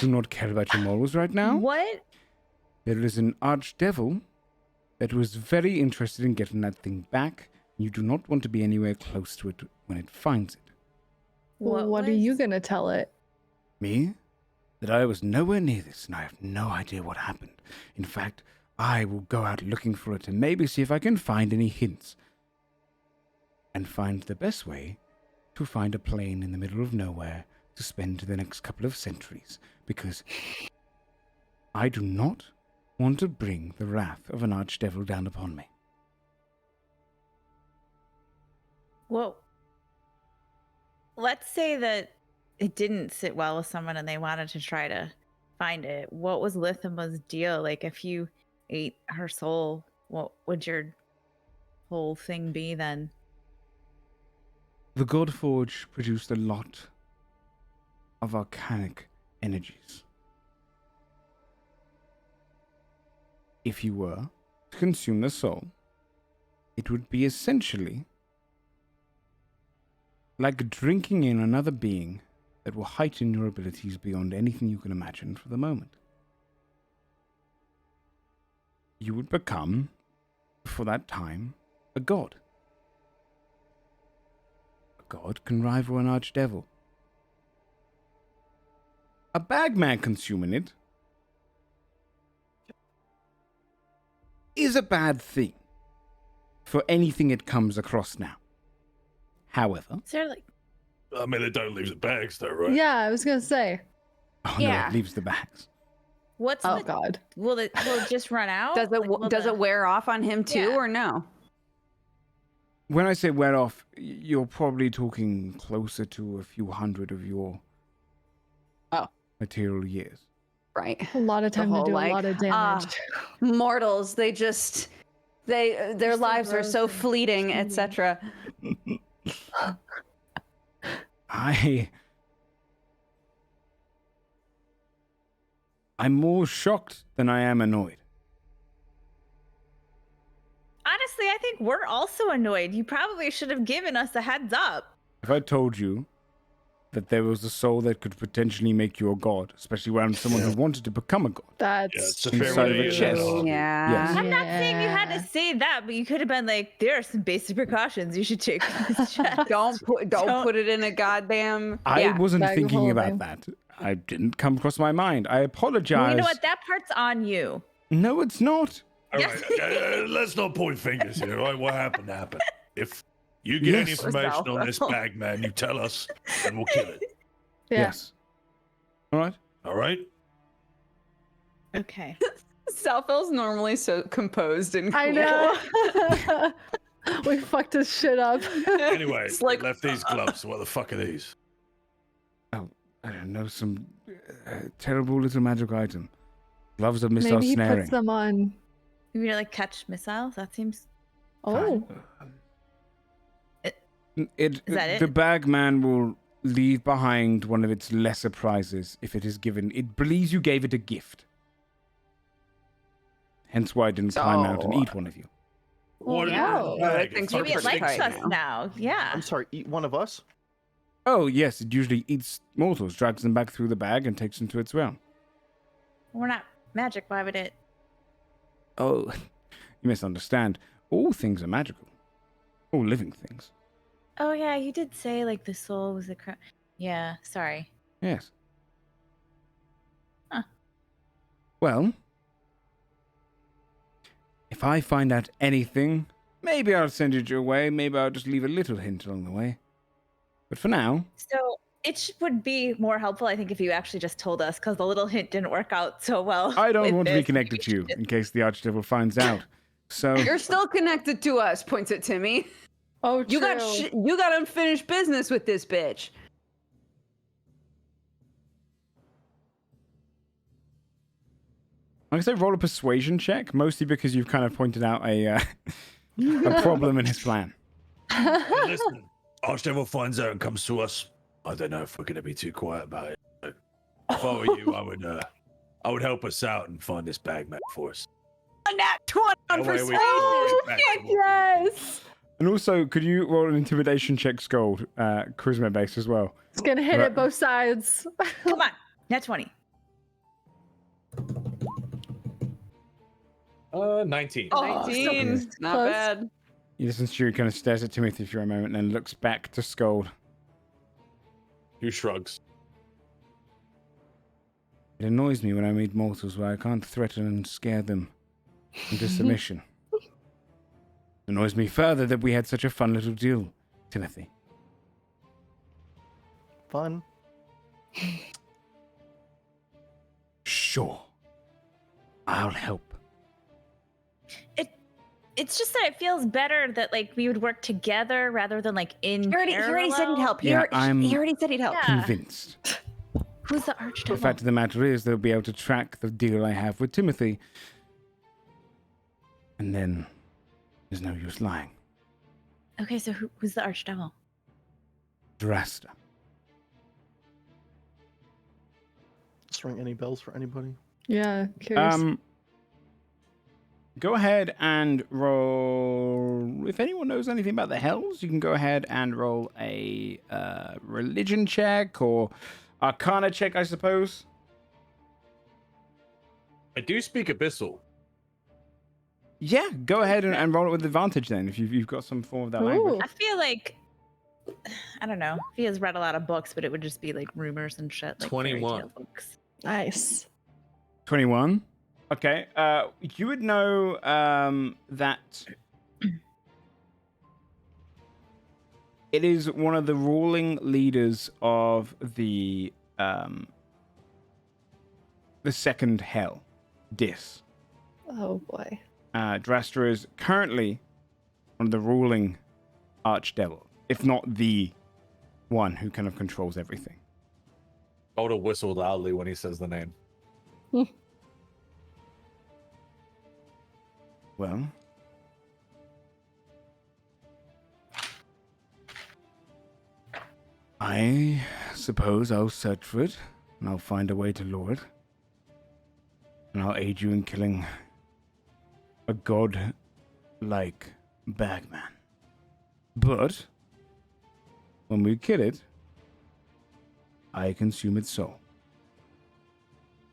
do not care about your morals right now. What? There is an archdevil that was very interested in getting that thing back. You do not want to be anywhere close to it when it finds it. What are you gonna tell it? Me? That I was nowhere near this, and I have no idea what happened. In fact, I will go out looking for it and maybe see if I can find any hints. And find the best way to find a plane in the middle of nowhere to spend the next couple of centuries. Because I do not want to bring the wrath of an archdevil down upon me. Well, let's say that it didn't sit well with someone and they wanted to try to find it. What was Lithima's deal? Like, if you ate her soul, what would your whole thing be then? The Godforged produced a lot of arcanic energies. If you were to consume the soul, it would be essentially like drinking in another being that will heighten your abilities beyond anything you can imagine for the moment. You would become, for that time, a god. A god can rival an archdevil. A bagman consuming it is a bad thing for anything it comes across now. However, Is there like, I mean, they don't leave the bags, though, right? Yeah, I was gonna say. oh no, Yeah. it leaves the bags. what's Oh the, God. will it just run out? Does it Like, will does the- it wear off on him too, Yeah. or no? When I say wear off, you're probably talking closer to a few hundred of your material years. Right. A lot of time to whole, do like, a lot of damage. Mortals, they just Their lives are so fleeting, etc. I'm more shocked than I am annoyed. Honestly, I think we're also annoyed. You probably should have given us a heads up. If I told you that there was a soul that could potentially make you a god, especially around someone who wanted to become a god. That's it's a true. fair way to chest. Yeah. Yes. I'm not saying you had to say that, but you could have been like, there are some basic precautions you should take for this chest. Don't put it in a goddamn. I Yeah. wasn't Bag of thinking about holding. that. I didn't come across my mind. I apologize. Well, you know what? That part's on you. No, it's not. All right, let's not point fingers here. All right, what happened happened. If you get any Yes. information on this bag, man, you tell us, and we'll kill it. Yeah. Yes. All right. All right? Okay. Salfel's normally so composed and cool. I know. We fucked his shit up. Anyway, It's like- left these gloves. What the fuck are these? Oh, I don't know. Some terrible little magic item. Gloves of missile Maybe he snaring. puts them on. Maybe to like catch missiles. That seems. Oh. Is that it? The bagman will leave behind one of its lesser prizes if it is given. It believes you gave it a gift. Hence why I didn't climb out and eat one of you. What yeah. is this bag? I think It's so. Maybe fucking it likes right us stinky. now. Yeah. I'm sorry, eat one of us? Oh, yes, it usually eats mortals, drags them back through the bag, and takes them to its realm. We're not magic. Why would it? Oh, you misunderstand. All things are magical. All living things. Oh yeah, you did say like the soul was a. Yeah. Sorry. Yes. Huh. Well, if I find out anything, maybe I'll send it your way. Maybe I'll just leave a little hint along the way. But for now, So would be more helpful, I think, if you actually just told us, because the little hint didn't work out so well. I don't with want to be this. connected to you in case the Archdevil finds out. So, You're still connected to us. Points at Timmy. Oh, You got true. you got unfinished business with this bitch. I say roll a persuasion check, mostly because you've kind of pointed out a problem in his plan. Hey, listen, Archdevil finds out and comes to us. I don't know if we're going to be too quiet about it. But if I were you, I would help us out and find this bag map for us. A nat 20 on That way we persuasion. can get back to what we- Yes. And also, could you roll an intimidation check, Scold, charisma based as well? It's gonna hit Right. at both sides. Come on, net 20. 19. Oh, 19. so Not close. bad. You listen to you, kind of stares at Timothy for a moment, and then looks back to Scold. Who shrugs? It annoys me when I meet mortals where I can't threaten and scare them into submission. It annoys me further that we had such a fun little deal, Timothy. Fun. Sure. I'll help. It's just that it feels better that like we would work together rather than like in He already said he'd help. Yeah, He already said he'd help. Yeah. Convinced. Who's the The archdevil? fact of the matter is, they'll be able to track the deal I have with Timothy. And then there's no use lying. Okay, so who's the archdevil? Drasta. Just ring any bells for anybody? Yeah, curious. Go ahead and roll. If anyone knows anything about the Hells, you can go ahead and roll a religion check or arcana check, I suppose. I do speak Abyssal. Yeah, go ahead and roll it with advantage then, if you've got some form of that language. Ooh. I feel like I don't know. He has read a lot of books, but it would just be like rumors and shit. Like fairy 21. tale books. Nice. 21. Okay. You would know that it is one of the ruling leaders of the second hell, Dis. Oh boy. Drastra is currently one of the ruling archdevil, if not the one who kind of controls everything. I would have whistled loudly when he says the name. Well, I suppose I'll search for it, and I'll find a way to lure it. And I'll aid you in killing a god-like bagman. But when we kill it, I consume its soul.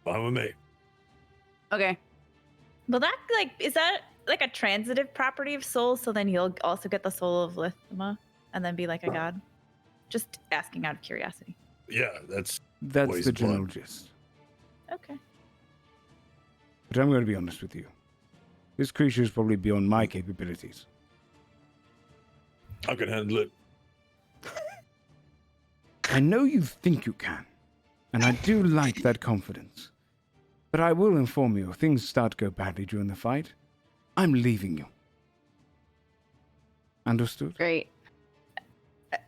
Fine with me. Okay. Well, that is that like a transitive property of soul? So then you'll also get the soul of Lithma and then be like a god. Just asking out of curiosity. Yeah, that's That's the general blood. gist. Okay. But I'm going to be honest with you. This creature is probably beyond my capabilities. I can handle it. I know you think you can, and I do like that confidence. But I will inform you, if things start to go badly during the fight, I'm leaving you. Understood? Great.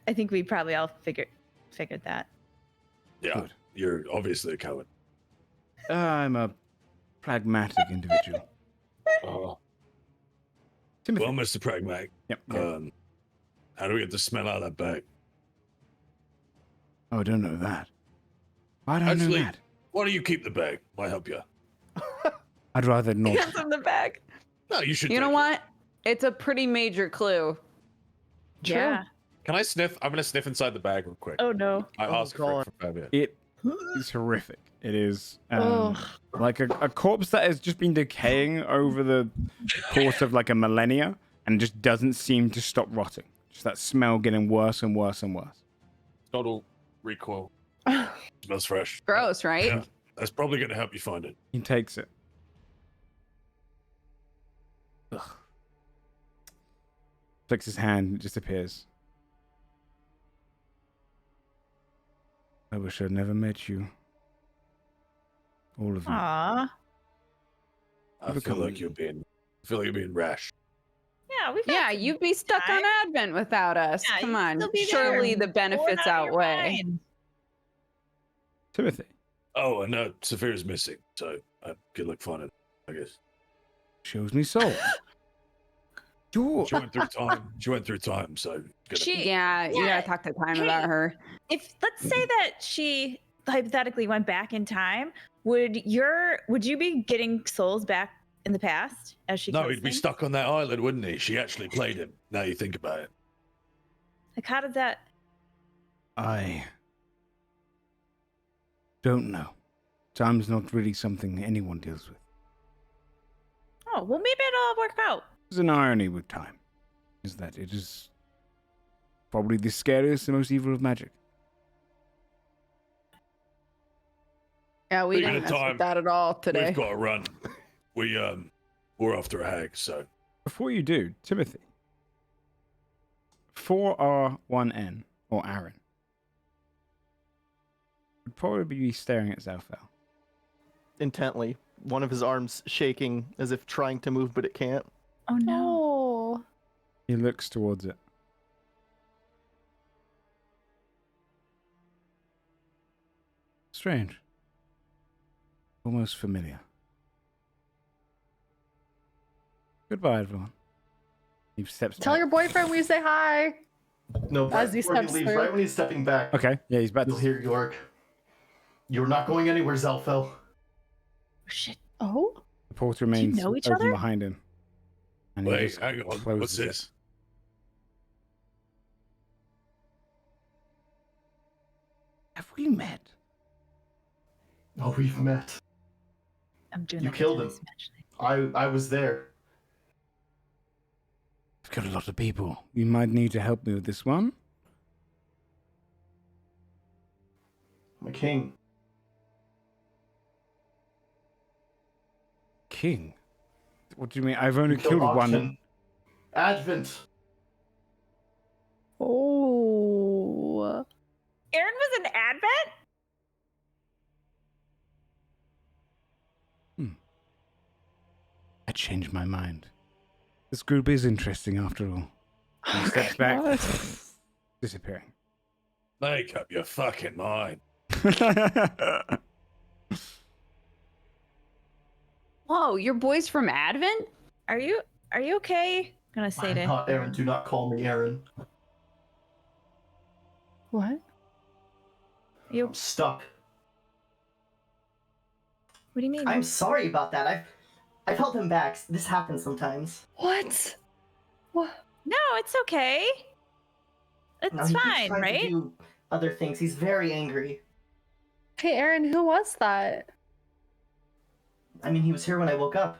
I think we probably all figured that. Yeah, Good. you're obviously a coward. I'm a pragmatic individual. Oh, Timothy. well, Mr. Pragmatic, Yep. how do we get the smell out of that bag? Oh, I don't know that. I don't know Actually, that. why don't you keep the bag? Might help you. I'd rather not. Hands on the bag. No, you should. You know take it. what? It's a pretty major clue. Yeah. Can I sniff? I'm gonna sniff inside the bag real quick. Oh no. I Oh, ask for God. Fabio. It is horrific. It is Ugh. like a corpse that has just been decaying over the course of like a millennia and just doesn't seem to stop rotting. Just that smell getting worse and worse and worse. Total recoil. Smells fresh. Gross, right? Yeah, that's probably gonna help you find it. He takes it. Ugh. Flicks his hand, it disappears. I wish I'd never met you. All of you. Aw. I feel become- like you're being rash. Yeah, we've got Yeah, some you'd be stuck on time. Advent without us. Yeah, Come you'd on. still be Surely there. the benefits Going out of your outweigh. mind. Timothy, Oh, and Saphira's missing, so good luck finding it, I guess. shows me soul. You're She went through time. She went through time, so good. She, Yeah, you Yeah. gotta talk to Time Hey. about her. if let's say that she hypothetically went back in time, would you be getting souls back in the past as she No, kills he'd be things? stuck on that island, wouldn't he? She actually played him. Now you think about it. Like, how does that? I don't know. Time's not really something anyone deals with. Oh, well, maybe it'll all work out. There's an irony with time, is that it is probably the scariest and most evil of magic. Yeah, we Speaking didn't of mess time, with that at all today. We've got to run. We're after a hag, so Before you do, Timothy, for R1N, or Aaron, would probably be staring at Zalfel. Intently, one of his arms shaking as if trying to move, but it can't. Oh no. Oh. He looks towards it. Strange. Almost familiar. Goodbye, everyone. He steps Tell back. your boyfriend we say hi. No, As right he before steps leaves, through. right when he's stepping back, Okay, yeah, he's about you'll to... hear York. You're not going anywhere, Zelfel. Shit. Oh. The portal remains know each open other? behind him. And he wait, just hang on. closes What's it. this? Have we met? Oh, we've met. I'm doing. You that killed because him. actually- I was there. I've got a lot of people. You might need to help me with this one. I'm a king. King? What do you mean? I've only You killed killed one. Oxen. Advent. Oh. Aaron was an advent. I changed my mind. This group is interesting after all. He steps back, God. disappearing. Make up your fucking mind. Whoa, your boy's from Advent? Are you okay? I'm gonna say I'm to not Aaron. Do not call me Aaron. What? You. I'm stuck. What do you mean? I'm sorry about that. I've held him back. This happens sometimes. What? What? No, it's okay. It's No, he keeps fine, trying right? to do other things. He's very angry. Hey, Aaron, who was that? I mean, he was here when I woke up.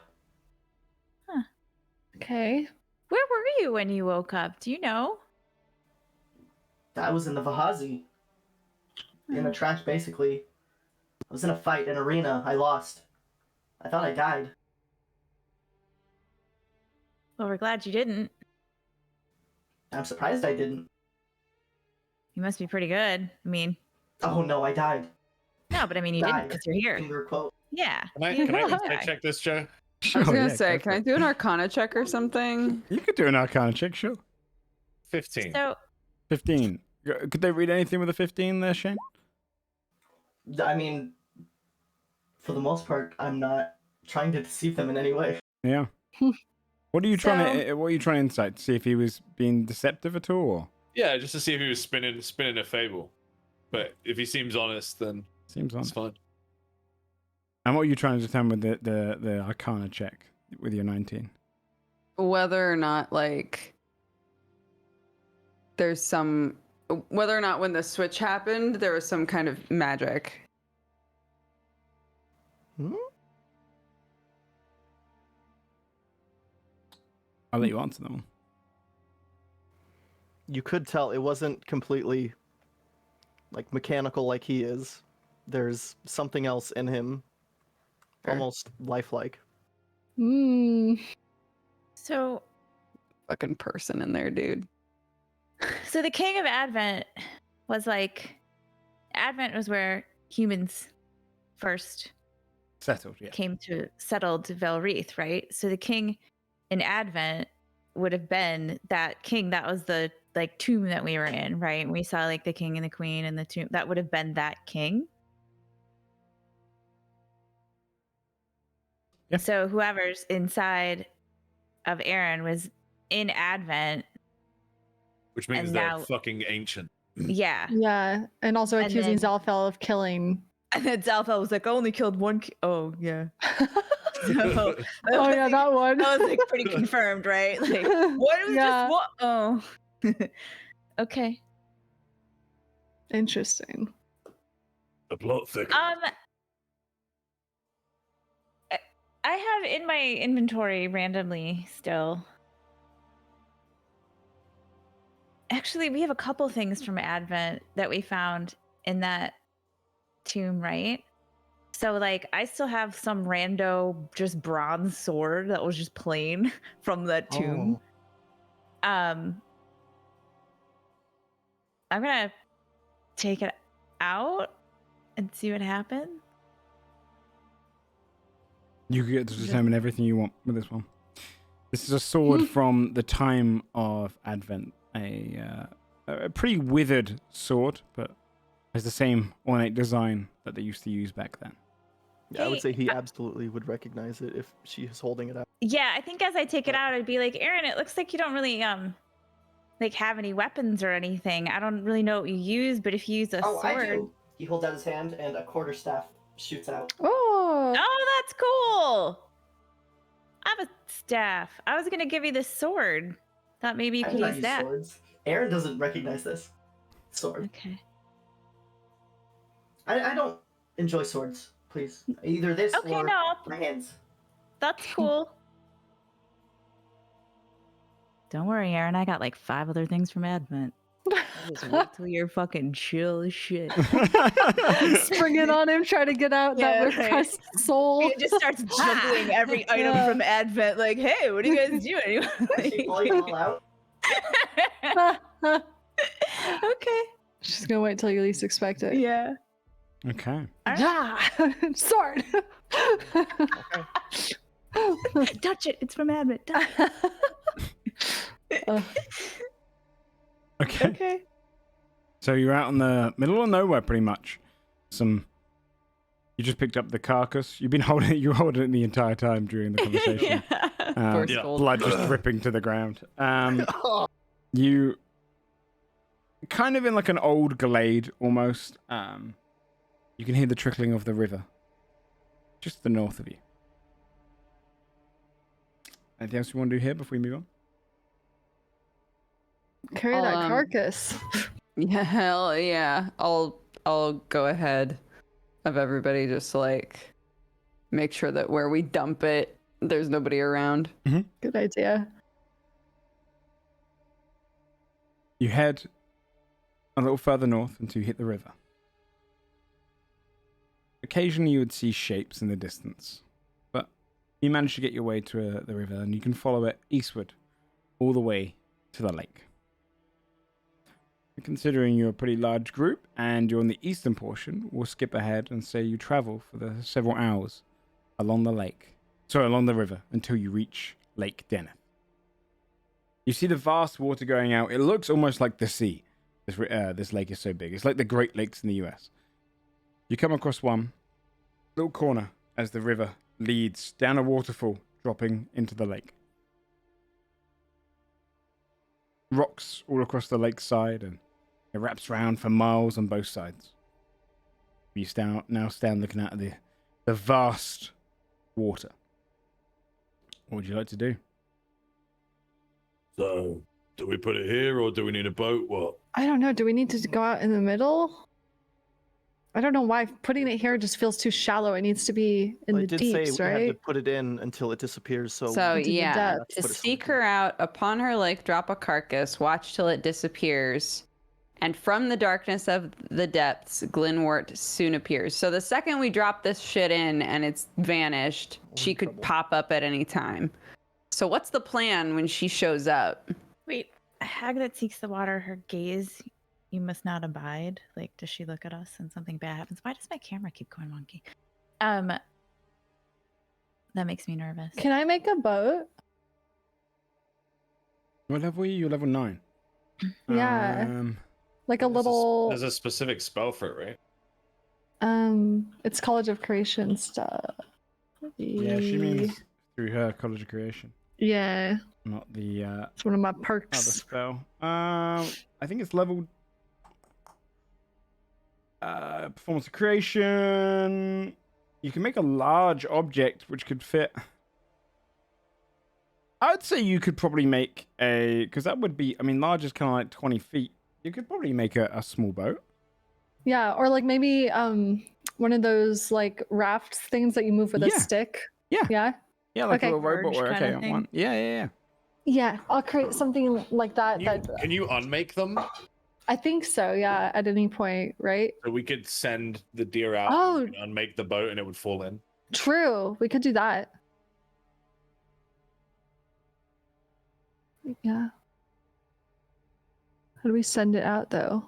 Okay. Where were you when you woke up? Do you know? I was in the Vahazi. In a trash, basically. I was in a fight, an arena. I lost. I thought I died. Well, we're glad you didn't. I'm surprised I didn't. You must be pretty good. I mean, Oh no, I died. no, but I mean, you didn't Died. because you're here. Finger quote. Yeah. Can I Yeah. check this, Joe? I was Sure, gonna yeah, say, go can for I it. do an Arcana check or something? You could do an Arcana check, sure. 15. So 15. Could they read anything with a 15 there, Shane? I mean, for the most part, I'm not trying to deceive them in any way. Yeah. What are you trying So- to? What are you trying to insight? See if he was being deceptive at all? Or? Yeah, just to see if he was spinning a fable. But if he seems honest, then Seems on. it's fine. And what are you trying to determine with the Arcana check with your 19? Whether or not, like, there's some. Whether or not when the switch happened, there was some kind of magic. Hmm? I'll let you answer that one. You could tell it wasn't completely like mechanical like he is. There's something else in him, Fair. almost lifelike. Hmm. So Fucking person in there, dude. the King of Advent was like, Advent was where humans first Settled, yeah. came to settled Velreath, right? So the king in Advent would have been that king. That was the like tomb that we were in, right? We saw like the king and the queen in the tomb. That would have been that king. Yeah. So whoever's inside of Aaron was in Advent. Which means And they're now- fucking ancient. Yeah. Yeah, and also And accusing then- Zalfel of killing. And then Zalfel was like, I only killed one. Oh, yeah. So, Oh yeah, that one. that was like pretty confirmed, right? Like, what was Yeah. just what? Oh. Okay. Interesting. The plot thickens. I have in my inventory randomly still. Actually, we have a couple things from Advent that we found in that tomb, right? So, like, I still have some rando just bronze sword that was just plain from that tomb. Oh. I'm gonna take it out and see what happens. You get to determine everything you want with this one. This is a sword from the time of Advent. A pretty withered sword, but has the same ornate design that they used to use back then. Yeah, I would Hey, say he absolutely would recognize it if she is holding it up. Yeah, I think as I take it out, I'd be like, Aaron, it looks like you don't really like have any weapons or anything. I don't really know what you use, but if you use a Oh, sword, I do. He holds out his hand, and a quarterstaff shoots out. Oh. oh, that's cool. I have a staff. I was gonna give you this sword. Thought maybe you I could do not use use that. swords. Aaron doesn't recognize this sword. Okay. I don't enjoy swords. Please, either this Okay, or no, my hands. that's cool. Don't worry, Aaron. I got like 5 other things from Advent. Just wait till you're fucking chill as shit. Spring it on him, try to get out Yeah, that right. repressed soul. He just starts juggling every item Yeah. from Advent. Like, hey, what are you guys doing? Is she pulling them all out? Okay. She's gonna wait till you least expect it. Yeah. Okay. Yeah, sword. Touch it. It's from Advent. Touch it. Okay. Okay. So you're out in the middle of nowhere, pretty much. You just picked up the carcass. You've been holding it. You were holding it the entire time during the conversation. First Yeah. gold. Blood just dripping to the ground. You kind of in like an old glade almost. You can hear the trickling of the river just to the north of you. Anything else you want to do here before we move on? Carry I'll, that carcass. Yeah, hell yeah. I'll go ahead of everybody just to like make sure that where we dump it, there's nobody around. Good idea. You head a little further north until you hit the river. Occasionally you would see shapes in the distance, but you manage to get your way to the river and you can follow it eastward all the way to the lake. Considering you're a pretty large group and you're on the eastern portion, we'll skip ahead and say you travel for the several hours along the river until you reach Lake Deneth. You see the vast water going out. It looks almost like the sea. This lake is so big. It's like the Great Lakes in the US. You come across one little corner as the river leads down a waterfall, dropping into the lake. Rocks all across the lakeside, and it wraps around for miles on both sides. You now stand looking at the vast water. What would you like to do? So, do we put it here or do we need a boat? What? I don't know. Do we need to go out in the middle? I don't know why putting it here just feels too shallow. It needs to be in the It did deeps, say we had to right? put it in until it disappears. So Into the yeah, depths. to Put it seek somewhere. her out, upon her lake, drop a carcass, watch till it disappears, and from the darkness of the depths, Glenwort soon appears. So the second we drop this shit in and it's vanished, she could pop up at any time. So what's the plan when she shows up? Wait, a hag that seeks the water, her gaze, you must not abide. Like, does she look at us and something bad happens? Why does my camera keep going wonky? That makes me nervous. Can I make a boat? What level are you? You're level 9. Yeah. Like a There's little There's a specific spell for it, right? it's College of Creation stuff. Yeah, she means through her College of Creation, Yeah. not the It's one of my other perks. spell. I think it's level performance of creation. You can make a large object which could fit. I'd say you could probably make because that would be, I mean, large is kind of like 20 feet. You could probably make a small boat. Yeah, or like maybe one of those like raft things that you move with a Yeah. stick. Yeah. Yeah. Yeah, like Okay. a little robot. Verge Where, kinda okay, thing. one. Yeah. Yeah, I'll create something like that. Can you unmake them? I think so. Yeah, at any point, right? So we could send the deer out Oh. and unmake the boat and it would fall in. True. We could do that. Yeah. How do we send it out though?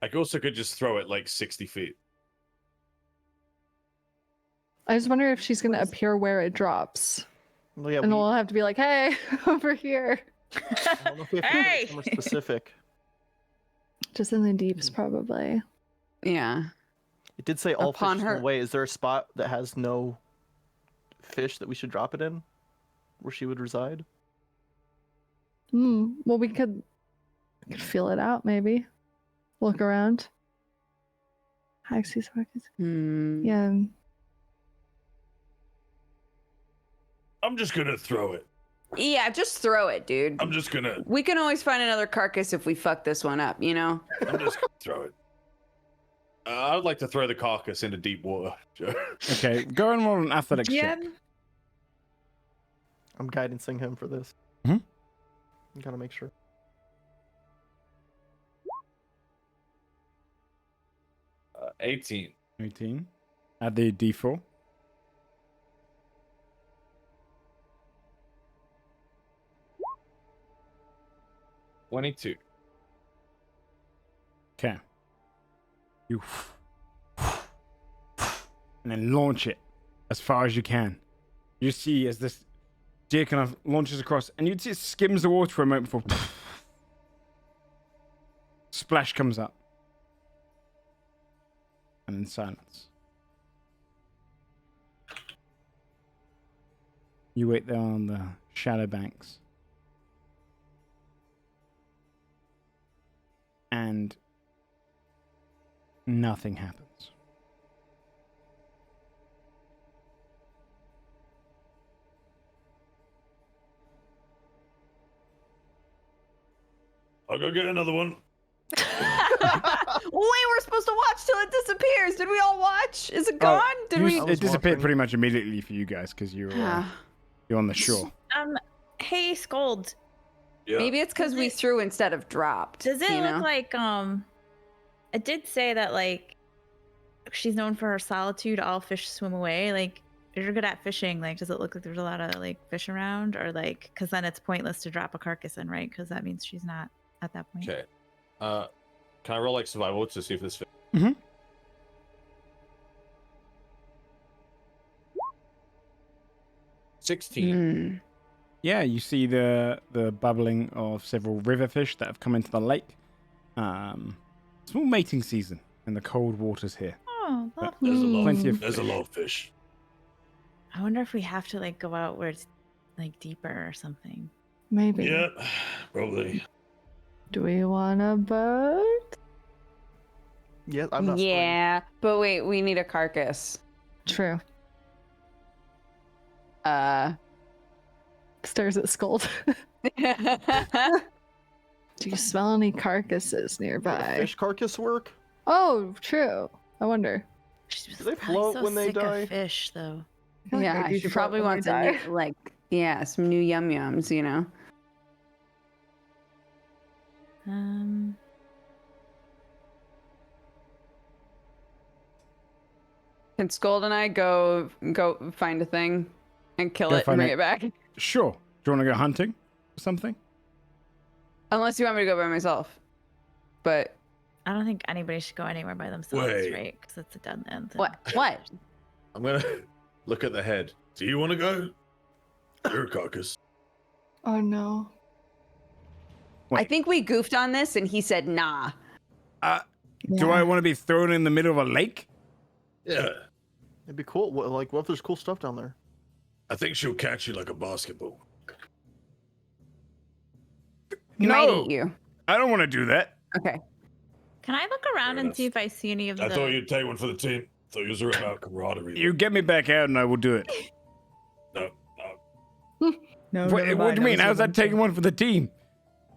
I also could just throw it like 60 feet. I just wonder if she's gonna appear where it drops, well, yeah, and we, we'll have to be like, "Hey, over here." I don't know if we have to make it somewhere specific. Just in the deeps, probably. Yeah. It did say all Upon fish her- swim away. Is there a spot that has no fish that we should drop it in, where she would reside? Well, we could feel it out, maybe. Look around. Hags, yeah. I'm just gonna throw it. Yeah, just throw it, dude. I'm just gonna We can always find another carcass if we fuck this one up, you know? I'm just gonna throw it. I would like to throw the carcass into deep water. Okay, go and roll an athletics check. I'm guidancing him for this. Mhm. Gotta make sure. 18. 18. Add the D4. $22. Okay. You and then launch it as far as you can. You see as this deer kind of launches across, and you'd see it skims the water for a moment before splash comes up. And then silence. You wait there on the shallow banks. And nothing happens. I'll go get another one. We were supposed to watch till it disappears. Did we all watch? Is it gone? Did we? I was It disappeared watching. pretty much immediately for you guys because you're on the shore. Hey, Scold. Yeah. Maybe it's because we threw instead of dropped. Does it you look know? like it did say that like she's known for her solitude, all fish swim away. Like you're good at fishing. Like does it look like there's a lot of like fish around, or like because then it's pointless to drop a carcass in, right? Because that means she's not at that point. Okay. Can I roll like survival to see if this fits? Mm-hmm. 16. Yeah, you see the bubbling of several river fish that have come into the lake. Small mating season in the cold waters here. Oh, But There's a lot. Plenty of There's a lot of fish. I wonder if we have to like go out where it's like deeper or something. Maybe. Yeah, probably. Do we want a boat? Yeah, I'm not. Yeah, but wait, we need a carcass. True. Stares at Scold. Do you smell any carcasses Spraying. nearby? Fish carcass work? Oh, true. I wonder. She's Do they probably float so when they sick of die? fish, though. I feel like Yeah, they do she float probably when wants they a die. new, some new yum yums, you know. Can Scold and I go find a thing and kill Go it and find bring it. it back? Sure. Do you want to go hunting or something? Unless you want me to go by myself. But I don't think anybody should go anywhere by themselves, Wait. right? Because it's a dead end. what? What? I'm gonna look at the head. Do you want to go? You're a carcass. Oh no. I Wait. think we goofed on this and he said nah. Do I want to be thrown in the middle of a lake? Yeah. It'd be cool. What if there's cool stuff down there? I think she'll catch you like a basketball. He might No. eat you. I don't want to do that. Okay. Can I look around Fair and enough. see if I see any of I the? thought you'd take one for the team. Thought you was about camaraderie. You get me back out and I will do it. No. No, Wait, what do you mean? How's that taking one for the team?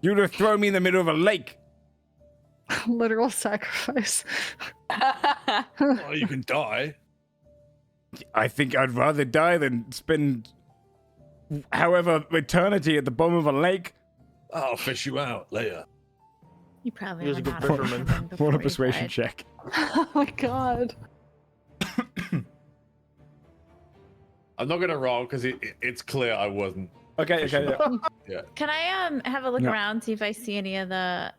You would have thrown me in the middle of a lake. Literal sacrifice. Oh, you can die. I think I'd rather die than spend however eternity at the bottom of a lake. I'll fish you out later. You probably He was learned a how good to fisherman. swim What before a you persuasion died. check. Oh my god. I'm not gonna roll because it's clear I wasn't. Okay, okay. Yeah. Can I have a look No. around, see if I see any of the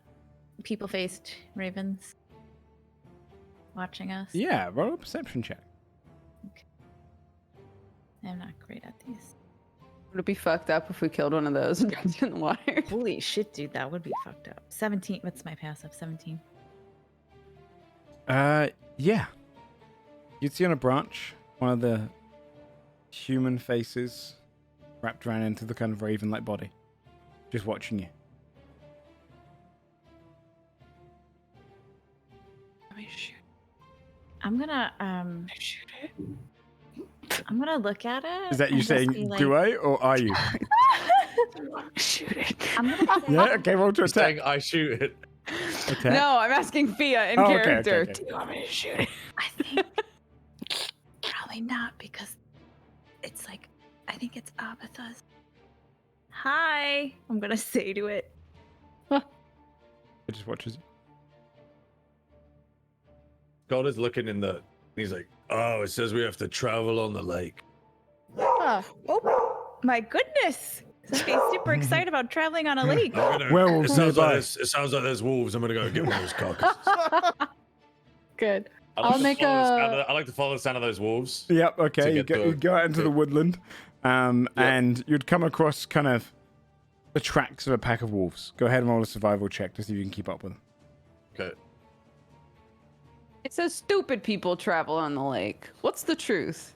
people-faced ravens watching us? Yeah, roll a perception check. I'm not great at these. Would it be fucked up if we killed one of those and dropped it in the water? Holy shit, dude, that would be fucked up. 17. What's my passive? 17. Yeah. You'd see on a branch one of the human faces wrapped around into the kind of raven-like body, just watching you. I'm gonna I'm gonna look at it. Is that you and just saying, be like, do I, or are you? Shoot it. I'm gonna say, Yeah, okay, roll to attack. Saying I shoot it. Attack. No, I'm asking Fia in Oh, okay, character. okay. Do you want me to shoot it? I think probably not because it's like I think it's Abatha's. Hi, I'm gonna say to it. It just watches you. God is looking in the. He's like, oh, it says we have to travel on the lake. Ah, Oh my goodness! Somebody's super excited about traveling on a lake. Werewolves it sounds nearby. it sounds like there's wolves. I'm gonna go get one of those carcasses. good. I like I'll to make follow the sound a- of the- I like to follow the sound of those wolves. Yep, okay. To You get go, the- you go out into the woodland, Yep. and you'd come across kind of the tracks of a pack of wolves. Go ahead and roll a survival check to see if you can keep up with them. Okay. It says stupid people travel on the lake. What's the truth?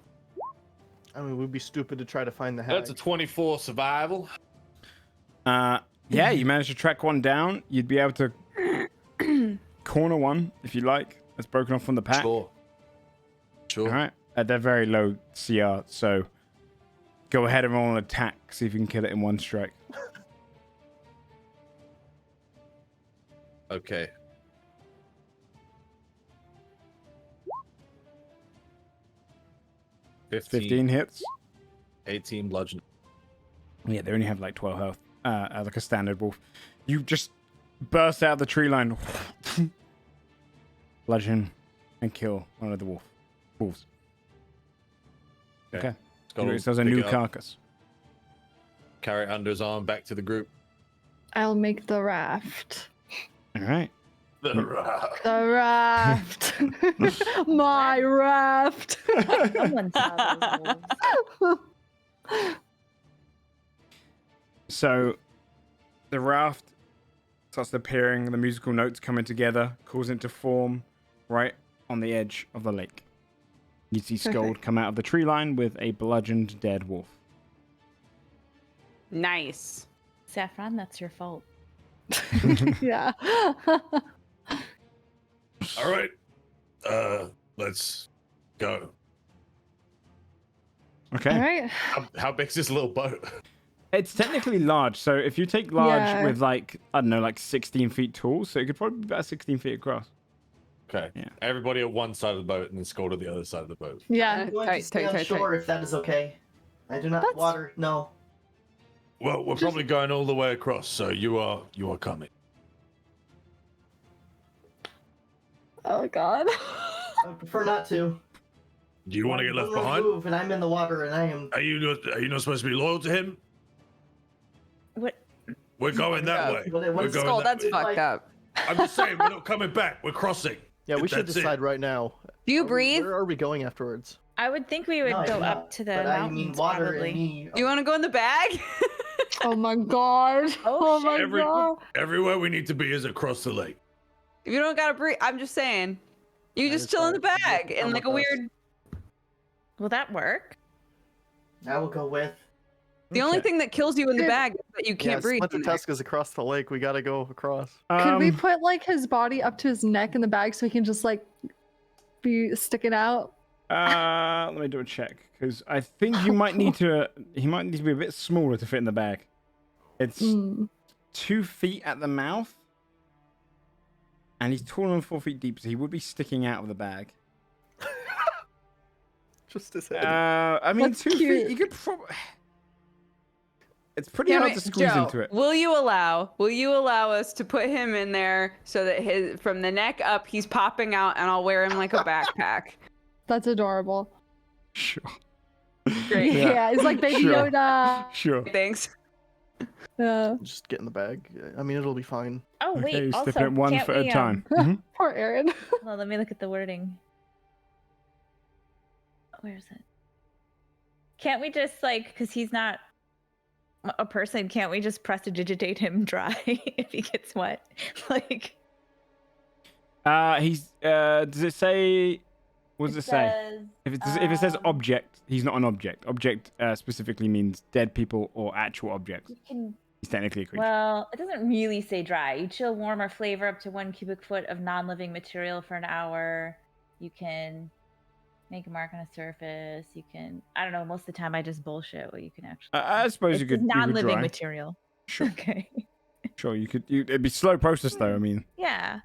I mean, we'd be stupid to try to find the hag. That's a 24 survival. Yeah, you managed to track one down. You'd be able to corner one if you like. That's broken off from the pack. Sure. Sure. All right. They're very low CR, so go ahead and roll an attack. See if you can kill it in one strike. Okay. 15 hits. 18 bludgeon. Yeah, they only have like 12 health, like a standard wolf. You just burst out of the tree line, bludgeon, and kill one of the wolves. Okay. So there's a new carcass. Carry it under his arm back to the group. I'll make the raft. All right. The raft. My raft. Someone saw those wolves. So the raft starts appearing, the musical notes coming together, causing it to form right on the edge of the lake. You see Scold come out of the tree line with a bludgeoned dead wolf. Nice. Saffron, that's your fault. Yeah. All right. Let's go. Okay. All right. How big's this little boat? It's technically large, so if you take large Yeah. with like, I don't know, like 16 feet tall, so it could probably be about 16 feet across. Okay. Yeah. Everybody at one side of the boat and then Skull to the other side of the boat. Yeah. I'm going tight, to stay tight, on tight, shore if that is okay. I do not That's- water. No. Well, we're probably going all the way across, so you are coming. Oh God. I would prefer not to. Do you want to get left One wrong behind? move and I'm in the water and I am. Are you not supposed to be loyal to him? What? We're going that Yeah, way. but it We're was- going Skull, that that's way. fucked up. I'm just saying, we're not coming back. We're crossing. Yeah, we should That's it. decide right now. Do you Are we- breathe? Where are we going afterwards? I would think we would No, I go do up not, to the but mountains, I mean water probably. and me. Do you want to go in the bag? Oh my God. Oh my God. Everywhere we need to be is across the lake. If you don't gotta breathe, I'm just saying. You That just is chill in the fine. bag I'm in like a with us. weird. Will that work? I will go with. The only Okay. thing that kills you in the Could- bag is that you can't breathe. Splinter in there. Tusk is across the lake. We gotta go across. Could we put like his body up to his neck in the bag so he can just like be sticking out? Let me do a check because I think you might need to. He might need to be a bit smaller to fit in the bag. It's Mm. 2 feet at the mouth, and he's taller than 4 feet deep, so he would be sticking out of the bag. Just his head. I mean, That's 2 feet. cute. You could probably. It's pretty Can hard we- to squeeze Joe, into it. Will you allow us to put him in there so that his from the neck up he's popping out and I'll wear him like a backpack? That's adorable. Sure. Great. Yeah, it's like Baby Sure. Yoda. Sure. Thanks. Yeah. Just get in the bag. I mean, it'll be fine. Oh Okay, wait, you step also it one can't foot at we, a time. Mhm. Poor Aaron. Well, let me look at the wording. Where is it? Can't we just like, because he's not a person, can't we just prestidigitate him dry if he gets wet? Like, He's. Does it say? What does it say? If it says object, he's not an object. Object specifically means dead people or actual objects. You can, He's technically a creature. well, it doesn't really say dry. You chill, warm, or flavor up to 1 cubic foot of non-living material for an hour. You can make a mark on a surface. You can, I don't know, most of the time I just bullshit what you can actually. I suppose It's you could. non-living you could dry. material. Sure. Okay. Sure, you could. It'd be slow process though. I mean, Yeah.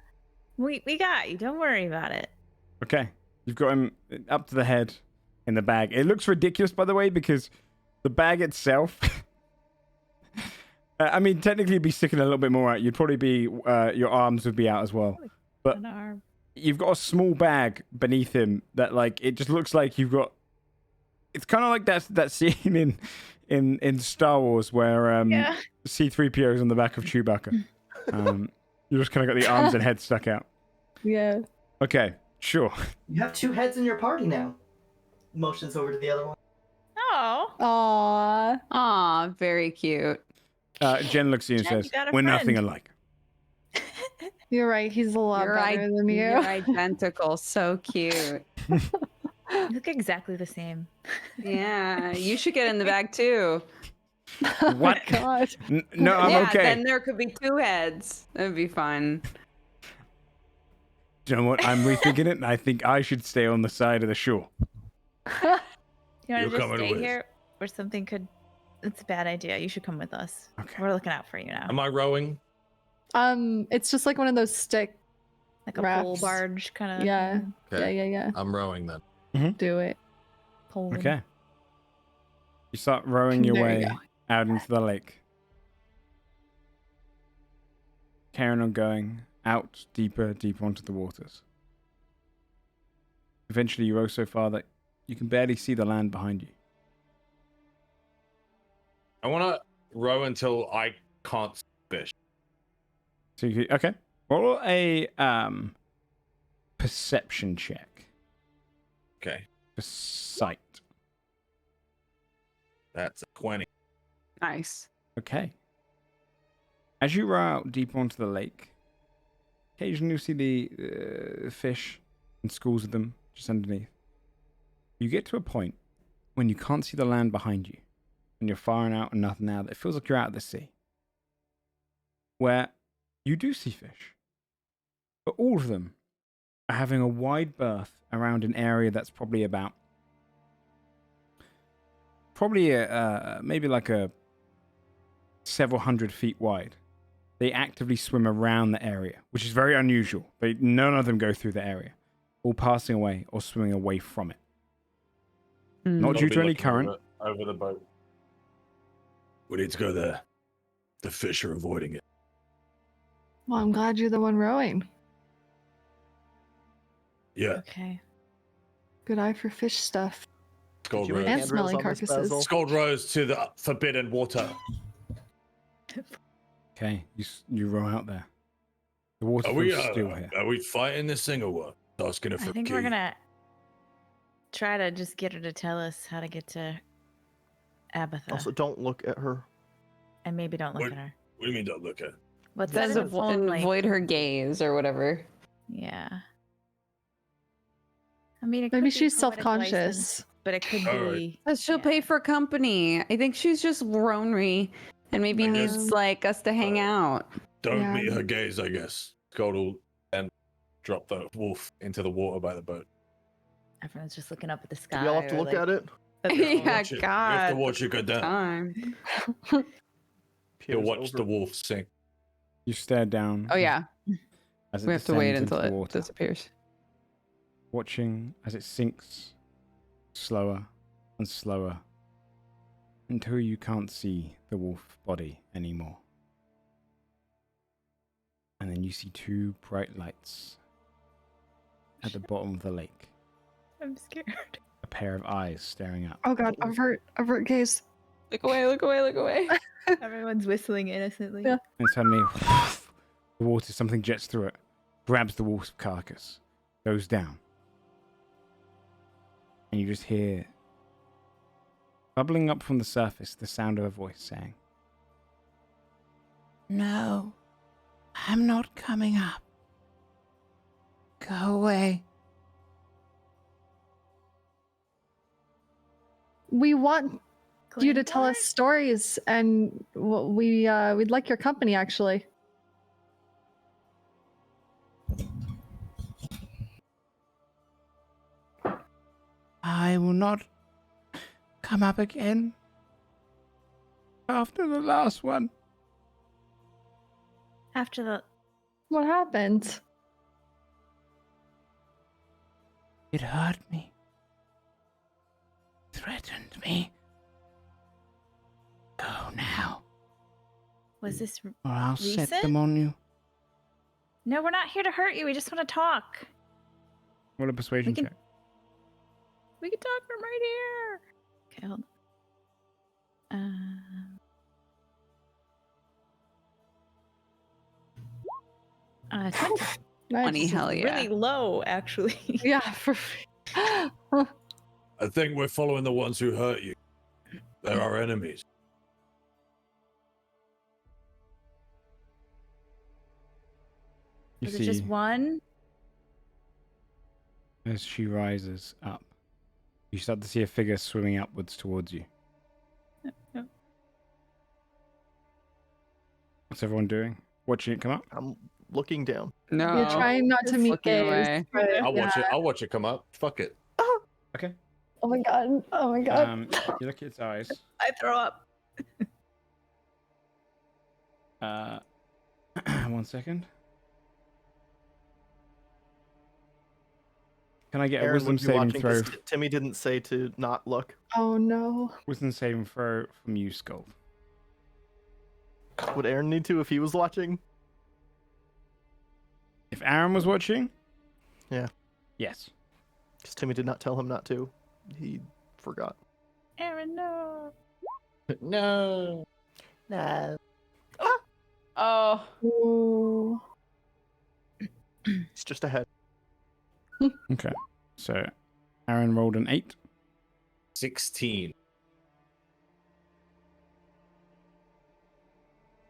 We got you. Don't worry about it. okay, you've got him up to the head in the bag. It looks ridiculous, by the way, because the bag itself. I mean, technically, it'd be sticking a little bit more out. You'd probably be your arms would be out as well. But An arm. you've got a small bag beneath him that, like, it just looks like you've got. It's kind of like that scene in Star Wars where Yeah. C-3PO is on the back of Chewbacca. You just kind of got the arms and head stuck out. Yeah. Okay, sure. You have 2 heads in your party now. Motions over to the other one. Oh. Aww. Aw, very cute. Jen looks at you and Jack, you says, got a "We're nothing friend." alike." You're right. He's a lot better than you. You're identical. So cute. You look exactly the same. Yeah, you should get in the bag too. What? God. No, I'm yeah, okay. then there could be 2 heads. That'd be fun. Do you know what? I'm rethinking it, and I think I should stay on the side of the shore. You want You're to just coming stay with. here where something could. It's a bad idea. You should come with us. Okay. We're looking out for you now. Am I rowing? It's just like one of those stick. Like a pole Rafts. barge kind of. Yeah. Okay. Yeah. I'm rowing then. Do it. Pole. Okay. You start rowing your There you way out into the lake. Carrying on going out deeper onto the waters. Eventually you row so far that you can barely see the land behind you. I want to row until I can't fish. So you can, okay. Roll a perception check Okay. for sight. That's a 20. Nice. Okay. As you row out deeper onto the lake, occasionally you see the fish and schools of them just underneath. You get to a point when you can't see the land behind you, and you're far out and nothing now. That it feels like you're out of the sea, where you do see fish, but all of them are having a wide berth around an area that's probably maybe like a several hundred feet wide. They actively swim around the area, which is very unusual. None of them go through the area, all passing away or swimming away from it. Not due to any current. Over the boat. We need to go there. The fish are avoiding it. Well, I'm glad you're the one rowing. Yeah. Okay. Good eye for fish stuff. Skull Did you make And Rose. smelling handrails on this, carcasses. Basil? Skull Rose to the forbidden water. Okay, you row out there. The water Are we, feels still here. are we fighting this thing or what? Asking if I think we're gonna try to just get her to tell us how to get to Abatha. Also, don't look at her. And maybe don't look What- at her. What do you mean don't look at? What's Says that in the phone, like- avoid her gaze or whatever. Yeah. I mean, it could Maybe be she's poetic license, self-conscious. but it could Alright. be. Because she'll Yeah. pay for company. I think she's just lonely and maybe I guess- needs like us to hang out. Don't Yeah. meet her gaze, I guess. Skull will then drop the wolf into the water by the boat. Everyone's just looking up at the Do sky. we all have to or, look like, at it? at the Yeah, phone. Watch it. We have to God. watch it go down. Time. You'll Peers watch over. the wolf sink. You stare down. Oh yeah, as it we have to wait descends until into the it water, disappears. watching as it sinks slower and slower until you can't see the wolf body anymore. And then you see two bright lights at the bottom of the lake. I'm scared. A pair of eyes staring up. Oh god, avert gaze. Look away! Look away! Look away! Everyone's whistling innocently. Yeah. And suddenly, the water, something jets through it, grabs the wolf's carcass, goes down. And you just hear, bubbling up from the surface, the sound of a voice saying, "No, I'm not coming up. Go away." We want you to tell Claymore? us stories, and we'd like your company actually. I will not come up again after the last one. After the. What happened? It hurt me. Threatened me. Go now, Was this. or I'll set Recent? them on you. No, we're not here to hurt you. We just want to talk. Roll a persuasion We can- check. We can talk from right here. Okay, hold on. 20. Nice. Funny hell yeah! Really low, actually. Yeah, for I think we're following the ones who hurt you. They're our enemies. You Was it see, just one? as she rises up, you start to see a figure swimming upwards towards you. Yep. What's everyone doing? Watching it come up? I'm looking down. No, you're trying not to meet looking gaze. away. but I'll watch yeah. it. I'll watch it come up. Fuck it. Okay. Oh my god! Oh my god! You look at its eyes. I throw up. 1 second. Can I get a Aaron wisdom would be saving watching throw? 'cause Timmy didn't say to not look. Oh no. Wisdom saving throw from you, Skull. Would Aaron need to if he was watching? If Aaron was watching? Yeah. Yes. Because Timmy did not tell him not to. He forgot. Aaron, no. No. No. Oh, Ooh. It's just ahead. Okay. So Aaron rolled an 8. 16.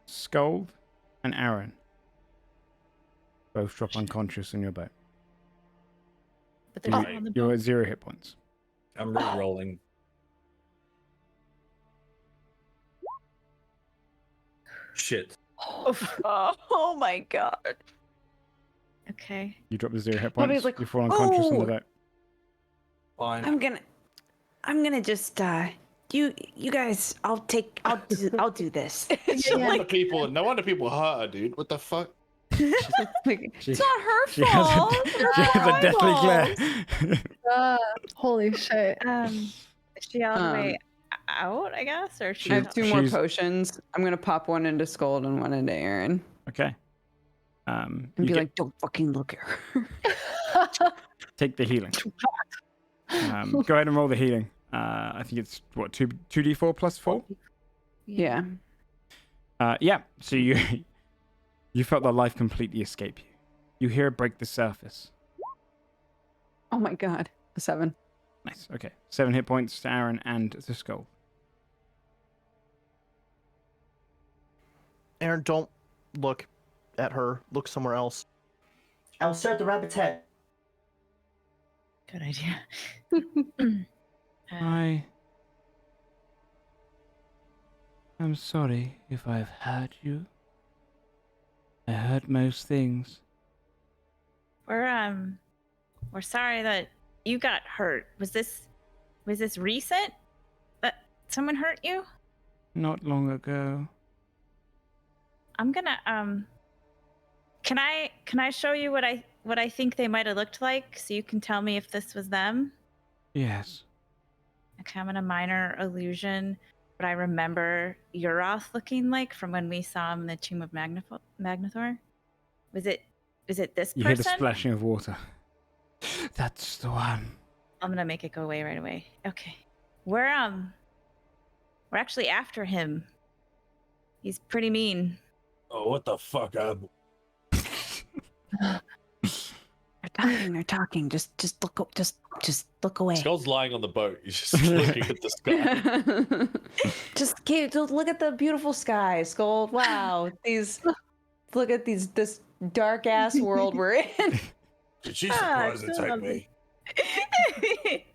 Skull and Aaron both drop unconscious in your boat. But there's You- one on the You're boat. at 0 hit points. I'm re-rolling. Shit. oh my god. Okay. You drop to 0 hit Bobby's points. like, You fall unconscious on the "Oh!" boat. Fine. I'm gonna just you guys, I'll do this. No wonder people hurt her, dude. What the fuck? It's not her She has fault. she has a deathly glare. Holy shit. Is she all the way out, I guess? Or she I have 2 more She's- potions. I'm gonna pop one into Scold and one into Aaron. Okay. And You be get- like, don't fucking look at her. take the healing. Go ahead and roll the healing. I think it's what 2d4 plus 4. Yeah. Yeah. So you felt the life completely escape you. You hear it break the surface. Oh my god. A 7. Nice. Okay. 7 hit points to Aaron and the Skull. Aaron, don't look at her. Look somewhere else. I'll start the rabbit's head. Good idea. I'm sorry if I've hurt you. I hurt most things. We're sorry that you got hurt. Was this recent that someone hurt you? Not long ago. I'm gonna can I show you what I think they might have looked like so you can tell me if this was them? Yes. Okay, I'm gonna minor illusion what I remember Uroth looking like from when we saw him in the Tomb of Magnathor. Was it this You hear the person? splashing of water. That's the one. I'm gonna make it go away right away. Okay. We're actually after him. He's pretty mean. Oh, what the fuck? They're talking. Just look away. Skull's lying on the boat. He's just looking at the sky. Just look at the beautiful sky, Skull. Wow. Look at this dark ass world we're in. Did she surprise it's so attack lovely. me?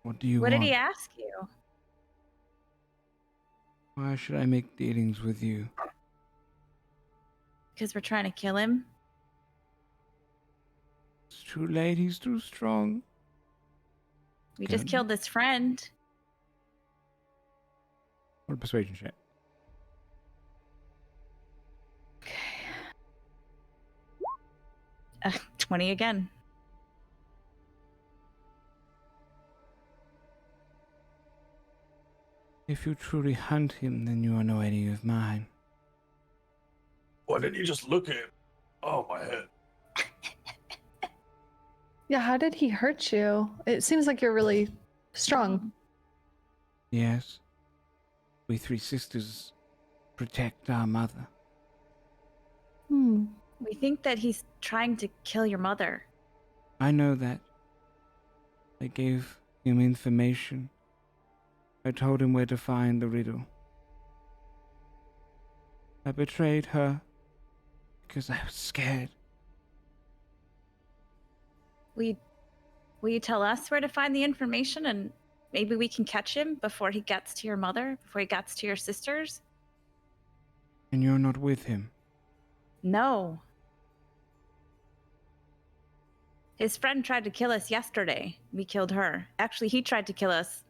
What do you What want? did he ask you? Why should I make dealings with you? Because we're trying to kill him. It's too late. He's too strong. We just Good. killed his friend. What a persuasion check. 20 again. If you truly hunt him, then you are no enemy of mine. Why didn't you just look at him? Oh, my head. Yeah, how did he hurt you? It seems like you're really strong. Yes. We 3 sisters protect our mother. Hmm. We think that he's trying to kill your mother. I know that. I gave him information. I told him where to find the riddle. I betrayed her because I was scared. Will you tell us where to find the information and maybe we can catch him before he gets to your mother, before he gets to your sisters? And you're not with him. No. His friend tried to kill us yesterday. We killed her. Actually, he tried to kill us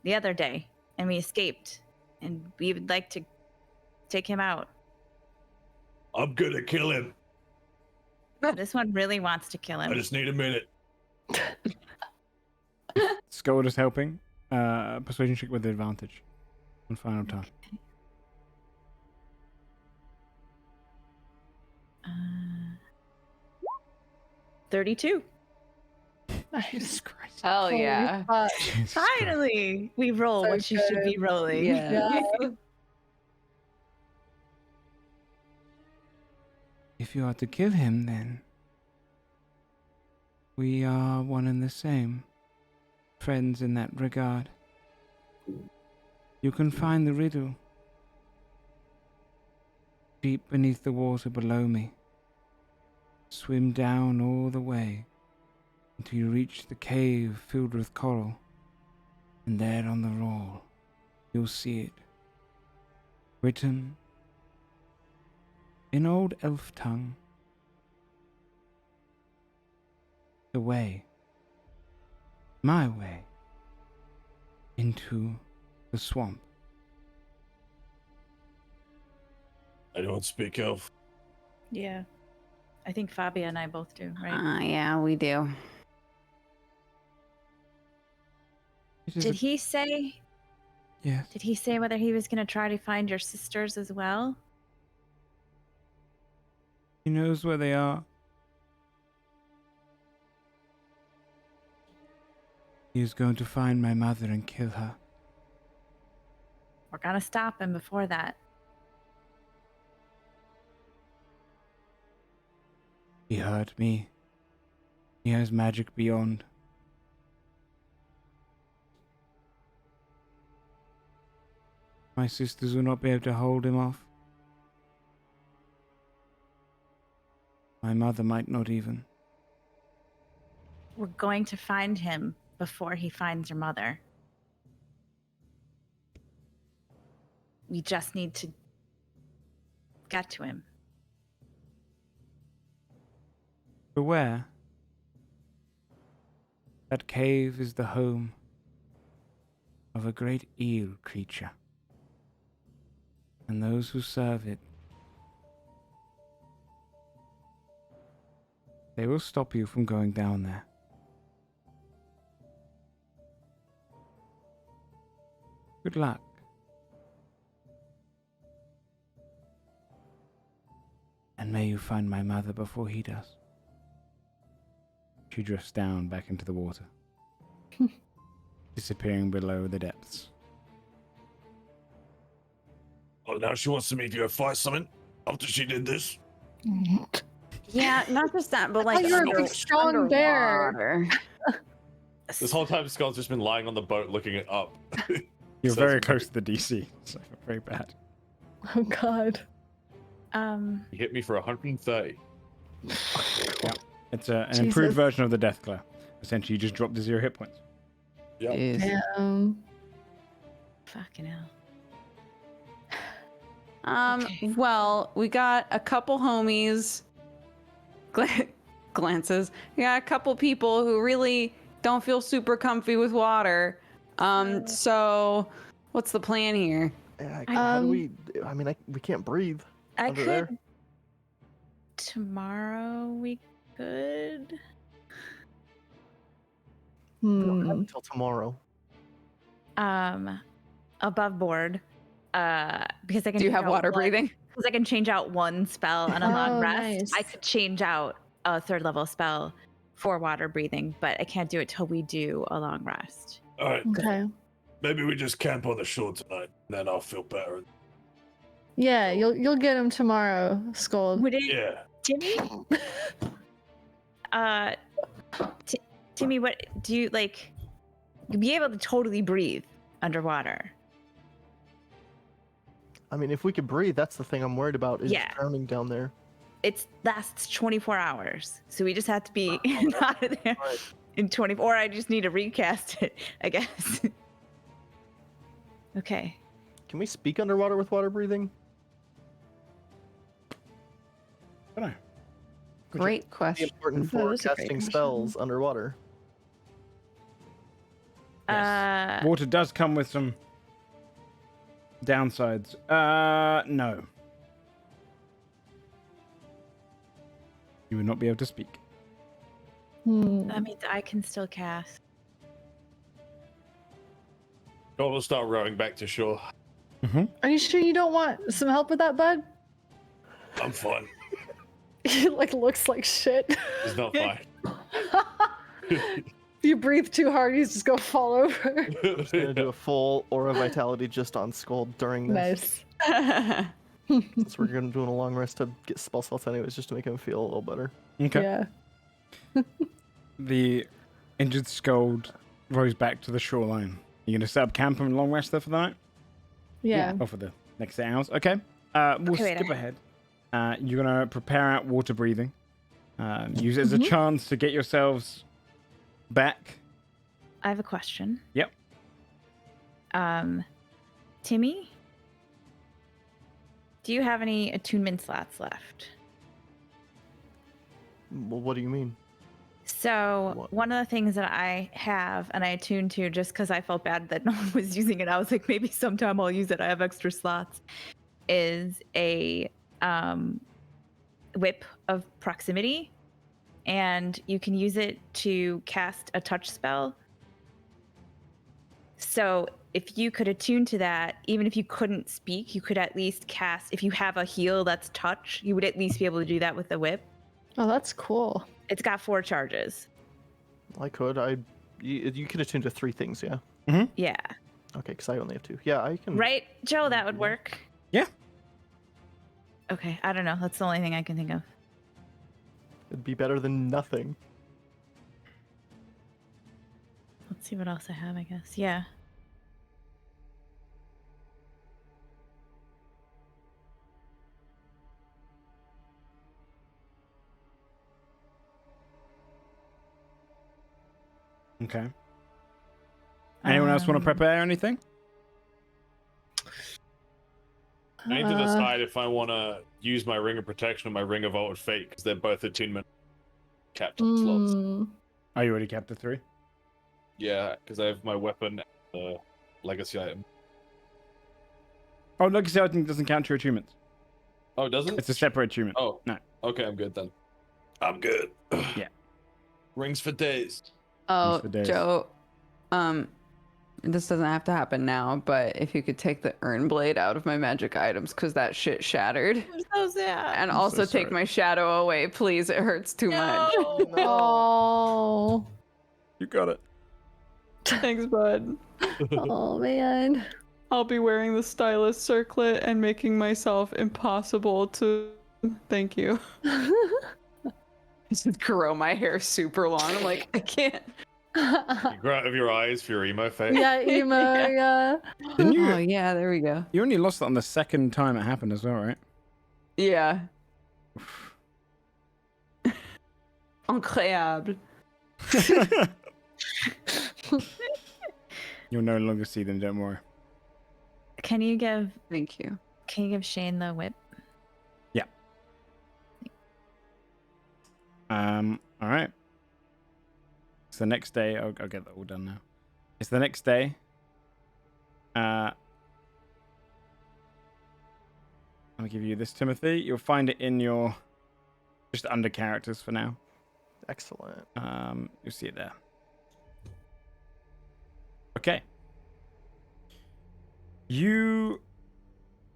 the other day, and we escaped. And we would like to take him out. I'm gonna kill him. This one really wants to kill him. I just need a minute. Scold is helping. Persuasion check with advantage. One final time. 32. Nice. Christ. Hell Holy yeah. fuck. Jesus Christ. Finally, we roll So what you should be rolling. Yeah. If you are to kill him, then we are one and the same. Friends in that regard. You can find the riddle deep beneath the water below me. Swim down all the way until you reach the cave filled with coral. And there on the roll, you'll see it. Written in old elf tongue. The way. My way. Into the swamp. I don't speak elf. Yeah. I think Fabia and I both do, right? Yeah, we do. Did he say? Yes. Did he say whether he was going to try to find your sisters as well? He knows where they are. He is going to find my mother and kill her. We're going to stop him before that. He hurt me. He has magic beyond. My sisters will not be able to hold him off. My mother might not even. We're going to find him before he finds your mother. We just need to get to him. Beware. That cave is the home of a great eel creature. And those who serve it, they will stop you from going down there. Good luck. And may you find my mother before he does. She drifts down back into the water, disappearing below the depths. Oh, now she wants me to go fight something after she did this. Yeah, not just that, but like you're a big, strong bear. underwater. This whole time, Skull's just been lying on the boat looking it up. You're So very it's- close to the DC, so very bad. Oh god. He hit me for 130. It's an Jesus. improved version of the Death Glare. Essentially, you just drop to 0 hit points. Yep. Fucking hell. Okay. Well, we got a couple homies. Glances. We got a couple people who really don't feel super comfy with water. So what's the plan here? Yeah, how do we? I mean, we can't breathe. I Under could. there? Tomorrow we could. We don't have until tomorrow. Above board. Because I can. Do you change have out water one- breathing? Because I can change out one spell on a long Oh, rest. nice. I could change out a 3rd level spell for water breathing, but I can't do it till we do a long rest. All right. Okay. Maybe we just camp on the shore tonight, and then I'll feel better. Yeah, you'll get him tomorrow, Scold. Would it, Yeah. Timmy? Timmy, what do you like? You'd be able to totally breathe underwater. I mean, if we could breathe, that's the thing I'm worried about is Yeah. drowning down there. It lasts 24 hours, so we just have to be out of there Right. in 24. Or I just need to recast it, I guess. Okay. Can we speak underwater with water breathing? I don't know. Great Be question. important That for is a great casting question. spells underwater. Water does come with some Downsides. No. You would not be able to speak. That means I can still cast. God will start rowing back to shore. Are you sure you don't want some help with that, bud? I'm fine. He like looks like shit. It's not fine. If you breathe too hard, he's just gonna fall over. I'm gonna do a full aura vitality just on Skull during this. Nice. Since we're gonna do a long rest to get spell slots anyways, just to make him feel a little better. Okay. Yeah. The injured Scold rows back to the shoreline. You're gonna set up camp and long rest there for the night? Yeah. Or for the next 8 hours? Okay. We'll Okay, skip wait. ahead. You're gonna prepare out water breathing. Use it as a chance to get yourselves back. I have a question. Yep. Timmy, do you have any attunement slots left? Well, what do you mean? So What? one of the things that I have and I attuned to just because I felt bad that no one was using it, I was like, maybe sometime I'll use it. I have extra slots. Is a whip of proximity, and you can use it to cast a touch spell. So if you could attune to that, even if you couldn't speak, you could at least cast. If you have a heal that's touch, you would at least be able to do that with the whip. Oh, that's cool. It's got 4 charges. I could. You can attune to 3 things, yeah? Yeah. Okay, because I only have 2. Yeah, I can. Right, Joe, that would work. Yeah. Okay, I don't know. That's the only thing I can think of. It'd be better than nothing. Let's see what else I have, I guess. Yeah. Okay. Anyone else want to prepare anything? I need to decide if I want to use my Ring of Protection or my Ring of Altered Fate, because they're both attunement capped slots. Are you already capped to 3? Yeah, because I have my weapon and the legacy item. Oh, legacy item doesn't count your achievements. Oh, doesn't it? It's a separate achievement. Oh. No. Okay, I'm good then. I'm good. Yeah. Rings for days. Oh, for days. Joe, this doesn't have to happen now, but if you could take the urn blade out of my magic items, because that shit shattered. I'm so sad. And I'm also so take sorry. my shadow away, please. It hurts too much. Oh. You got it. Thanks, bud. Oh man. I'll be wearing the stylus circlet and making myself impossible to. Thank you. Just grow my hair super long. I'm like, I can't. You grow out of your eyes for your emo face. Yeah, emo. Yeah. Didn't you? Oh yeah, there we go. You only lost it on the second time it happened as well, right? Yeah. Incroyable. You'll no longer see them. Don't worry. Can you give Thank you. Shane the whip? All right. It's the next day. I'll get that all done now. It's the next day. I'll give you this, Timothy. You'll find it in your just under characters for now. Excellent. You'll see it there. Okay. You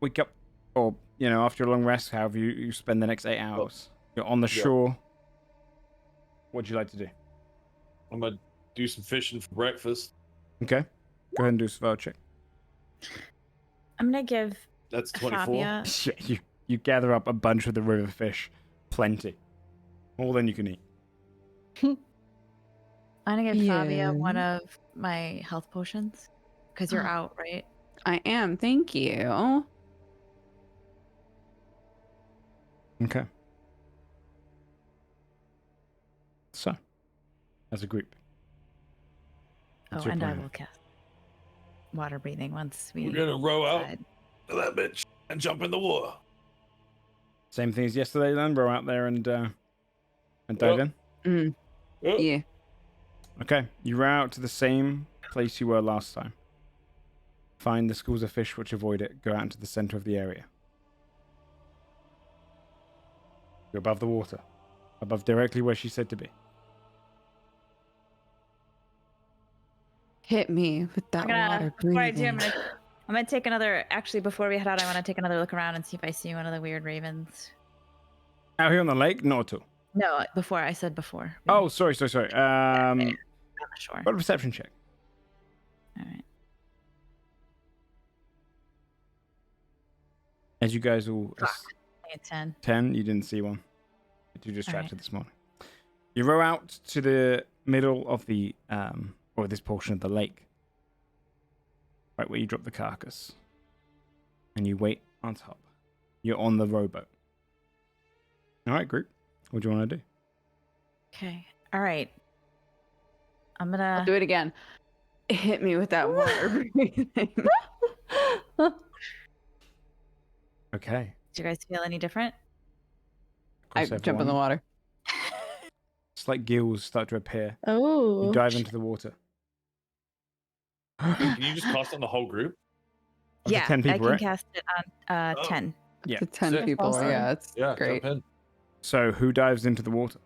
wake up, or after a long rest, however you spend the next 8 hours. You're on the shore. What would you like to do? I'm gonna do some fishing for breakfast. Okay. Go ahead and do a survival check. I'm gonna give That's 24. Fabia. Yeah, you gather up a bunch of the river fish. Plenty. More than you can eat. I'm gonna give Yeah. Fabia one of my health potions because you're out, right? I am. Thank you. Okay. So, as a group. What's Oh, your and I plan? will cast water breathing once we. We're gonna row out decide. to that bitch and jump in the water. Same thing as yesterday then? Row out there and dive in? Mm. Oh, Yeah. Okay. You row out to the same place you were last time. Find the schools of fish which avoid it. Go out into the center of the area. You're above the water. Above directly where she's said to be. Hit me with that water Before I do, breathing. I'm gonna take another. Actually, before we head out, I want to take another look around and see if I see one of the weird ravens. Out here on the lake? Not at all. No, before I said before. Oh, sorry. On the shore. What a perception check. All right. As you guys all... I get 10. 10, you didn't see one. You're too distracted Alright. this morning. You row out to the middle of the, or this portion of the lake. Right where you drop the carcass. And you wait on top. You're on the rowboat. Alright, group. What do you want to do? Okay. All right. I'm I'll gonna. do it again. Hit me with that water breathing. Okay. Do you guys feel any different? I Cross jump in the everyone. water. It's like gills start to appear. Oh. You dive into the water. Can you just cast on the whole group? Up to Yeah, 10 I people, can right? cast it on Oh. 10. Yeah. To 10 Sick. people. Awesome. Yeah, it's Yeah, great. jump in. So who dives into the water?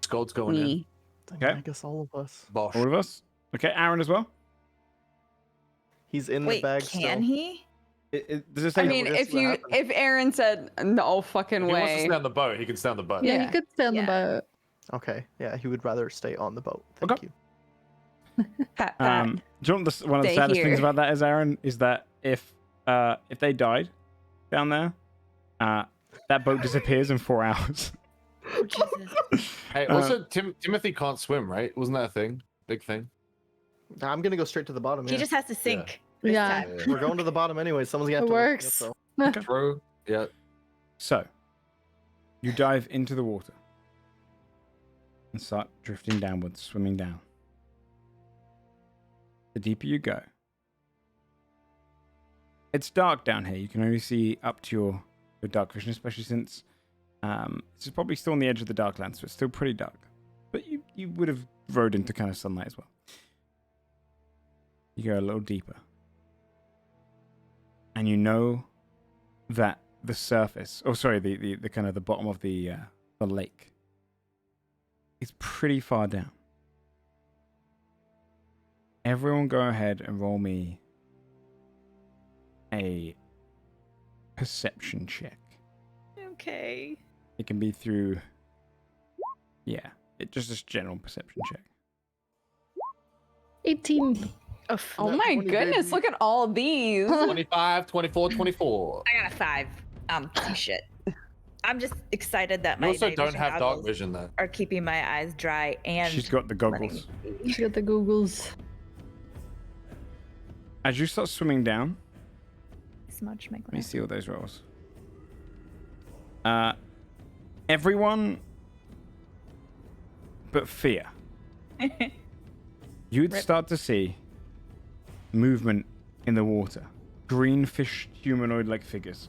Scold's going in. Me. Okay. I guess all of us. Bosh. All of us? Okay, Aaron as well? He's in Wait, the bag can still. he? Does it say... I mean, we're gonna if see what if Aaron said no fucking If he wants to way. stay on the boat, he can stay on the boat. Yeah, Yeah. you could stay on the Yeah. boat. Okay, yeah, he would rather stay on the boat. Thank Okay. you. Pat, pat. Do you know what one of the Stay saddest things here. about that is, Aaron, is that if they died down there, that boat disappears in 4 hours. Oh, Jesus. Hey, also, Timothy can't swim, right? Wasn't that a thing? Big thing? I'm gonna go straight to the bottom. He Yeah. just has to sink. this Yeah. time. We're going to the bottom anyway. Someone's gonna have It to lift me works. up, though. True. Yeah. So, you dive into the water and start drifting downwards, swimming down. The deeper you go, it's dark down here. You can only see up to your dark vision, especially since this is probably still on the edge of the darklands, so it's still pretty dark. But you would have rode into kind of sunlight as well. You go a little deeper. And you know that the surface, the kind of the bottom of the lake is pretty far down. Everyone go ahead and roll me a perception check. Okay. It can be through, just a general perception check. 18. Oh my 20, goodness, baby. look at all these. 25, 24, 24. I got a 5. Shit. I'm just excited that You my also night don't vision have dark goggles vision, though. are keeping my eyes dry and She's got the goggles. She got the googles. As you start swimming down, smudge my let me glass. see all those rolls. Everyone but Fear. You would Rip. start to see movement in the water. Green fish humanoid-like figures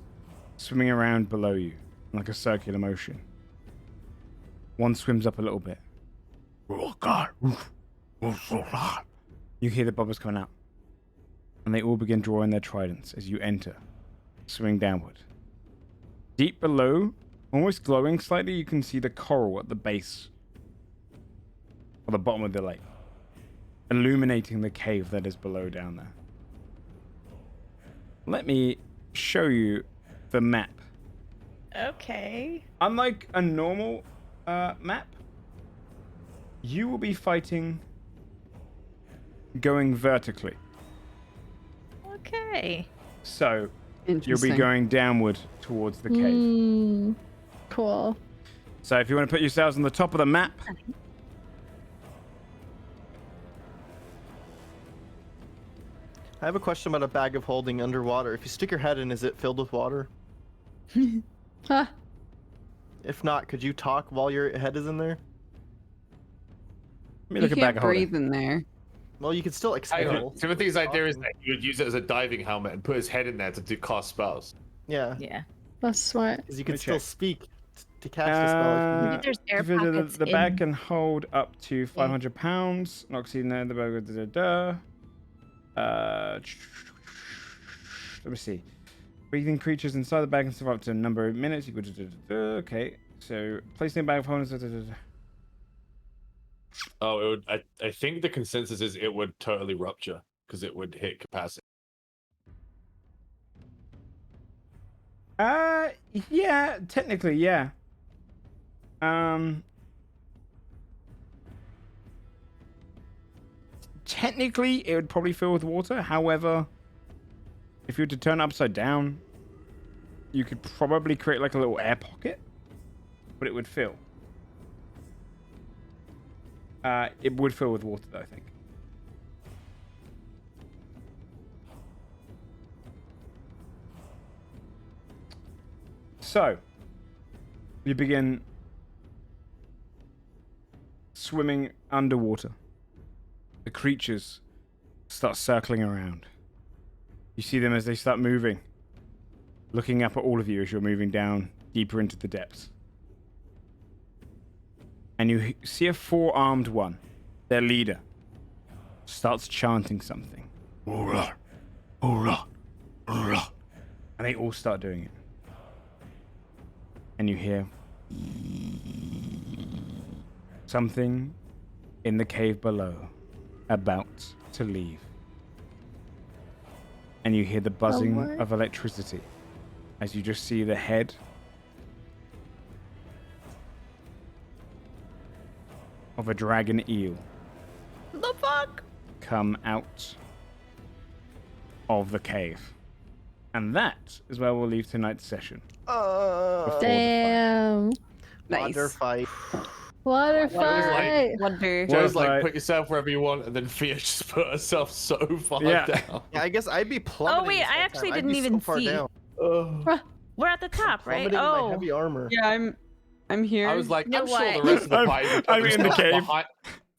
swimming around below you in like a circular motion. One swims up a little bit. Oh God. You hear the bubbles coming out. And they all begin drawing their tridents as you enter, swimming downward. Deep below, almost glowing slightly, you can see the coral at the base, or the bottom of the lake, illuminating the cave that is below down there. Let me show you the map. Okay. Unlike a normal map, you will be fighting going vertically. Okay. So you'll be Interesting. going downward towards the cave. Cool. So if you want to put yourselves on the top of the map, I have a question about a bag of holding underwater. If you stick your head in, is it filled with water? Huh. If not, could you talk while your head is in there? let me You look at can't bag of holding. breathe in there. Well, you could still Hang exhale. on. Timothy's idea is that he would use it as a diving helmet and put his head in there to cast spells. Yeah, Yeah. That's smart. because you Let me could still check. speak to catch the spell. If you Maybe need. there's air The pockets bag in- can hold up to 500 pounds. Not exceeding that. The bag. Let me see. Breathing creatures inside the bag can survive up to a number of minutes. You could. Okay. So placing a bag of holders. Oh, it would. I think the consensus is it would totally rupture because it would hit capacity. Yeah, technically, yeah. Technically, it would probably fill with water. However, if you were to turn it upside down, you could probably create like a little air pocket, but it would fill. It would fill with water, though, I think. So, you begin swimming underwater. The creatures start circling around. You see them as they start moving, looking up at all of you as you're moving down deeper into the depths. And you see a four-armed one, their leader, starts chanting something. Hoorah, hoorah, hoorah. And they all start doing it. And you hear something in the cave below about to leave. And you hear the buzzing of electricity as you just see the head of a dragon eel. The fuck? Come out of the cave. And that is where we'll leave tonight's session. Damn. Nice. Water fight. Water It was like- fight. Wonder. Joe's Well, like, put yourself wherever you want, and then Fia just put herself so far Yeah. down. Yeah, I guess I'd be plummeting. Oh, wait, this I whole actually time. I'd didn't be even so far see. down. We're at the top, right? Plummeting in my Oh, heavy armor. Yeah, I'm here. I was like, You know I'm sure what? the rest of the party would put I'm in the themselves cave. behind-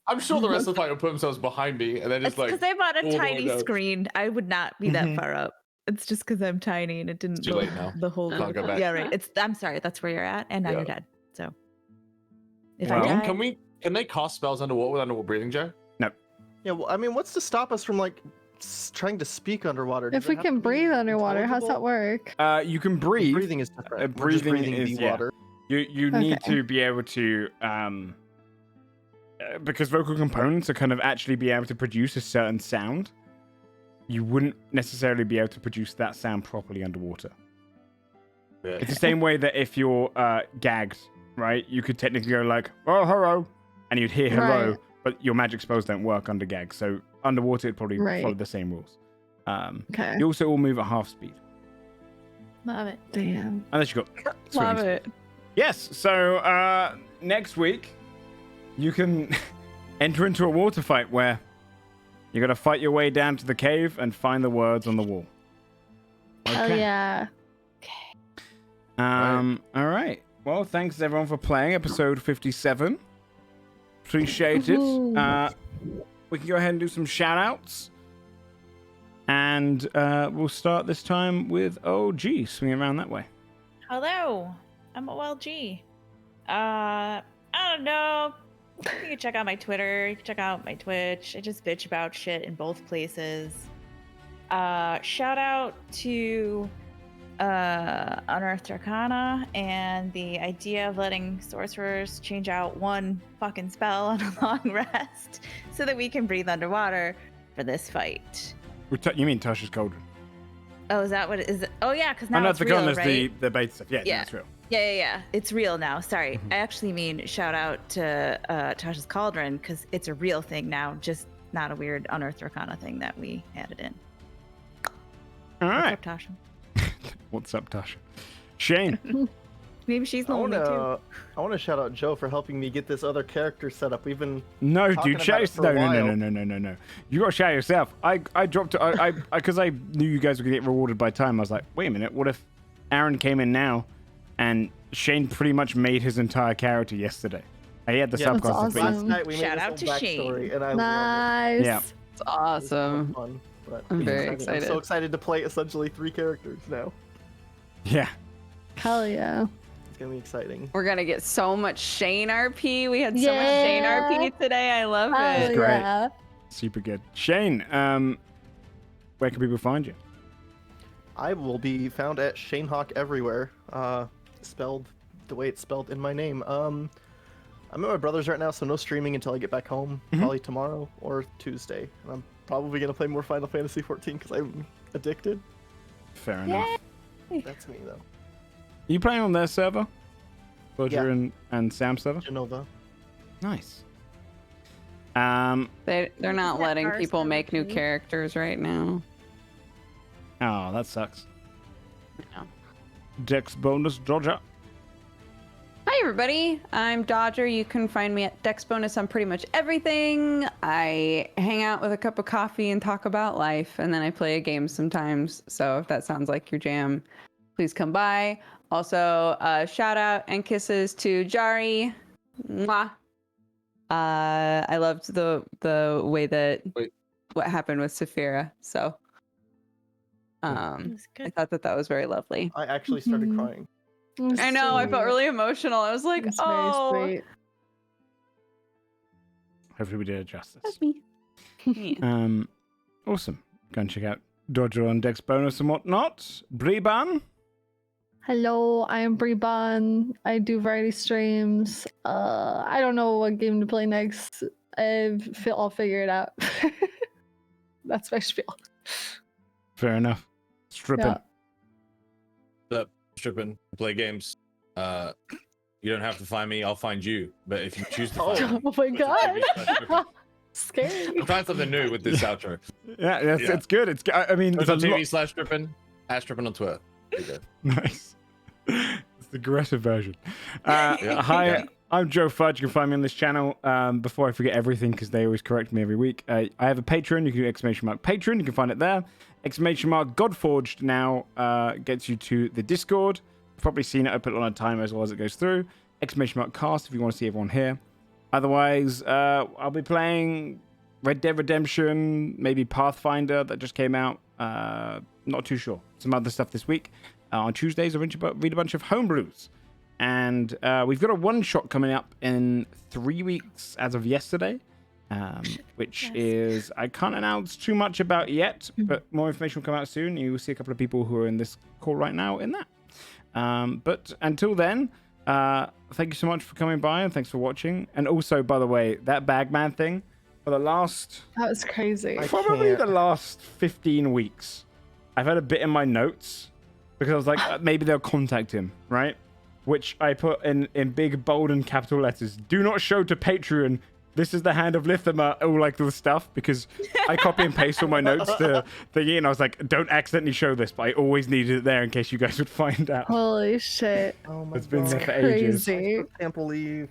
I'm sure the rest of the party would put themselves behind me, and then it's just like, because I bought all a the way tiny down. screen. I would not be that far up. It's just because I'm tiny and it didn't. It's too late now. The whole. Can't go back. Yeah, right. I'm sorry. That's where you're at, and now Yeah. you're dead. So. If Well, I die, Can they cast spells underwater with underwater breathing, Joe? Yeah, well, I mean, what's to stop us from like trying to speak underwater? Does If it we have can to be breathe underwater, how's that intelligible? work? You can breathe. Breathing is different. We're just breathing breathing is- the yeah. water. You need Okay. to be able to because vocal components are kind of actually be able to produce a certain sound. You wouldn't necessarily be able to produce that sound properly underwater. Yeah. It's the same way that if you're gagged, right? You could technically go like, "Oh, hello," and you'd hear "hello," Right. but your magic spells don't work under gag. So underwater, it'd probably Right. follow the same rules. Okay. You also all move at half speed, love it. Damn. unless you got Love swimming it. speed. Yes. So next week, you can enter into a water fight where you're gonna fight your way down to the cave and find the words on the wall. Hell yeah. All right. Well, thanks everyone for playing episode 57. Appreciate it. Woohoo. We can go ahead and do some shout outs. And we'll start this time with OG, swinging around that way. Hello, I'm OLG. I don't know. You can check out my Twitter. You can check out my Twitch. I just bitch about shit in both places. Shout out to Unearthed Arcana and the idea of letting sorcerers change out one fucking spell on a long rest so that we can breathe underwater for this fight. You mean Tasha's Cauldron? Oh, is that what it is? Oh yeah, because now Oh, no, it's the real, gun is right? the bait stuff. Yeah, Yeah. that's real. Yeah. It's real now. Sorry. I actually mean shout out to Tasha's Cauldron because it's a real thing now, just not a weird Unearthed Arcana thing that we added in. All What's right. up, Tasha? What's up, Tasha? Shane. Maybe she's I lonely too. want to shout out Joe for helping me get this other character set up. We've been No, talking dude, about shout it for a no. while. You got to shout yourself. I dropped it because I knew you guys were going to get rewarded by time. I was like, wait a minute, what if Aaron came in now and Shane pretty much made his entire character yesterday? He had the Yeah, that's subclass. awesome. last night we Shout made out this to whole Shane. backstory, and I Nice. Yeah. It's It was so awesome. fun, but I'm very I'm excited. so excited to play essentially 3 characters now. Yeah. Hell yeah. It's gonna be exciting. We're gonna get so much Shane RP. We had so much Shane Yeah. RP today. I love Hell it. great. yeah. Super good. Shane, where can people find you? I will be found at Shanehawk everywhere. Spelled the way it's spelled in my name. I'm at my brother's right now, so no streaming until I get back home. Probably tomorrow or Tuesday. And I'm probably gonna play more Final Fantasy 14 because I'm addicted. Fair enough. That's me though. Are you playing on their server? Roger Yeah. and Sam's server? Genova. Nice. They're not that letting our people server make new too? characters right now. Oh, that sucks. Yeah. Dex bonus, Dodger. Hi everybody, I'm Dodger. You can find me at Dex Bonus on pretty much everything. I hang out with a cup of coffee and talk about life, and then I play a game sometimes. So if that sounds like your jam, please come by. Also, shout out and kisses to Jari. Mwah. I loved the way that what happened with Saphira. So I thought that was very lovely. I actually started crying. I know, I felt really emotional. I was like, It's oh, very sweet. Hopefully we did it justice. that's me. Yeah. Awesome. Go and check out Dodger on Dex bonus and whatnot. Breban. Hello, I am Breban. I do variety streams. I don't know what game to play next. I'll figure it out. That's my spiel. Fair enough. Stripping. Yeah. Stripping, play games. You don't have to find me, I'll find you. But if you choose to find me, Oh my god. I'm Scary. trying something new with this outro. Yeah, Yeah. it's good. I mean, Twitch there's a lot. TV/stripping, @stripping on Twitter. There you go. Nice. It's the aggressive version. Hi, Yeah. I'm Joe Fudge. You can find me on this channel. Before I forget everything, because they always correct me every week, I have a Patreon. You can do !Patreon. You can find it there. !Godforged now gets you to the Discord. You've probably seen it. I put it on a timer as well as it goes through. !Cast if you want to see everyone here. Otherwise, I'll be playing Red Dead Redemption, maybe Pathfinder that just came out. Not too sure. Some other stuff this week. On Tuesdays, I read a bunch of homebrews. And we've got a one-shot coming up in 3 weeks as of yesterday, which is, I can't announce too much about yet, but more information will come out soon. You will see a couple of people who are in this call right now in that. But until then, thank you so much for coming by and thanks for watching. And also, by the way, that Bagman thing, for the last... That was crazy. Probably the last 15 weeks, I've had a bit in my notes because I was like, maybe they'll contact him, right? Which I put in big, bold, and capital letters. Do not show to Patreon. This is the hand of Lithima, all like the stuff, because I copy and paste all my notes to thingy, and I was like, don't accidentally show this, but I always needed it there in case you guys would find out. Holy shit. Oh my It's been god. there for ages. Crazy. I can't believe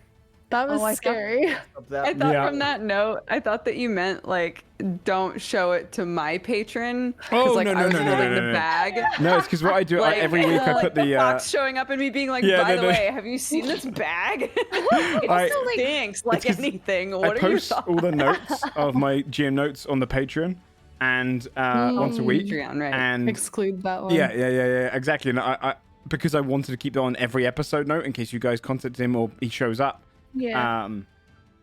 That was I thought- scary. that. I thought Yeah. from that note, I thought that you meant like, don't show it to my patron. 'cause, Oh, like, no, I was no, no, holding no, the no. bag. No, it's because what I do, Like, every week I like put the... box showing up and me being like, Yeah, by no, the no. way, have you seen this bag? It I- still stinks like 'cause anything. I What are your post thoughts? all the notes of my GM notes on the Patreon, and once a week. Patreon, right. And Exclude that one. yeah, exactly. And I because I wanted to keep it on every episode note in case you guys contact him or he shows up. Yeah.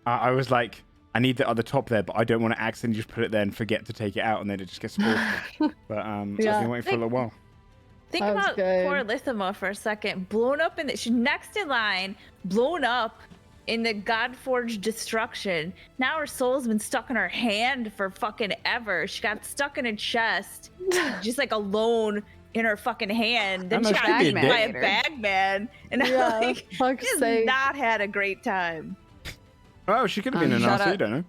I was like, I need that at the top there, but I don't want to accidentally just put it there and forget to take it out, and then it just gets spoiled. But I've Yeah. been waiting for a little while. Think That was about good. poor Lithima for a second. Blown up in the... She's next in line. Blown up in the Godforged destruction. Now her soul's been stuck in her hand for fucking ever. She got stuck in her chest. Just like alone in her fucking hand. Then I she know, got she eaten did. by a bagman. And Yeah, I'm like, fuck's she has sake. not had a great time. Oh, she could have been an shout RC, out- don't know.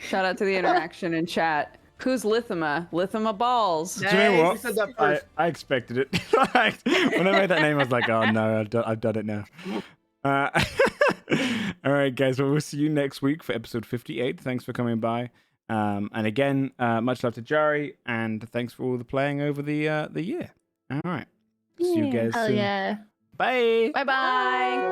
Shout out to the interaction in chat. Who's Lithima? Lithima balls. Do you know what? You said that first. I expected it. When I made that name, I was like, oh no, I've done it now. All right, guys. Well, we'll see you next week for episode 58. Thanks for coming by. And again, much love to Jari, and thanks for all the playing over the year. All right. See you guys Hell soon. yeah. Bye. Bye bye.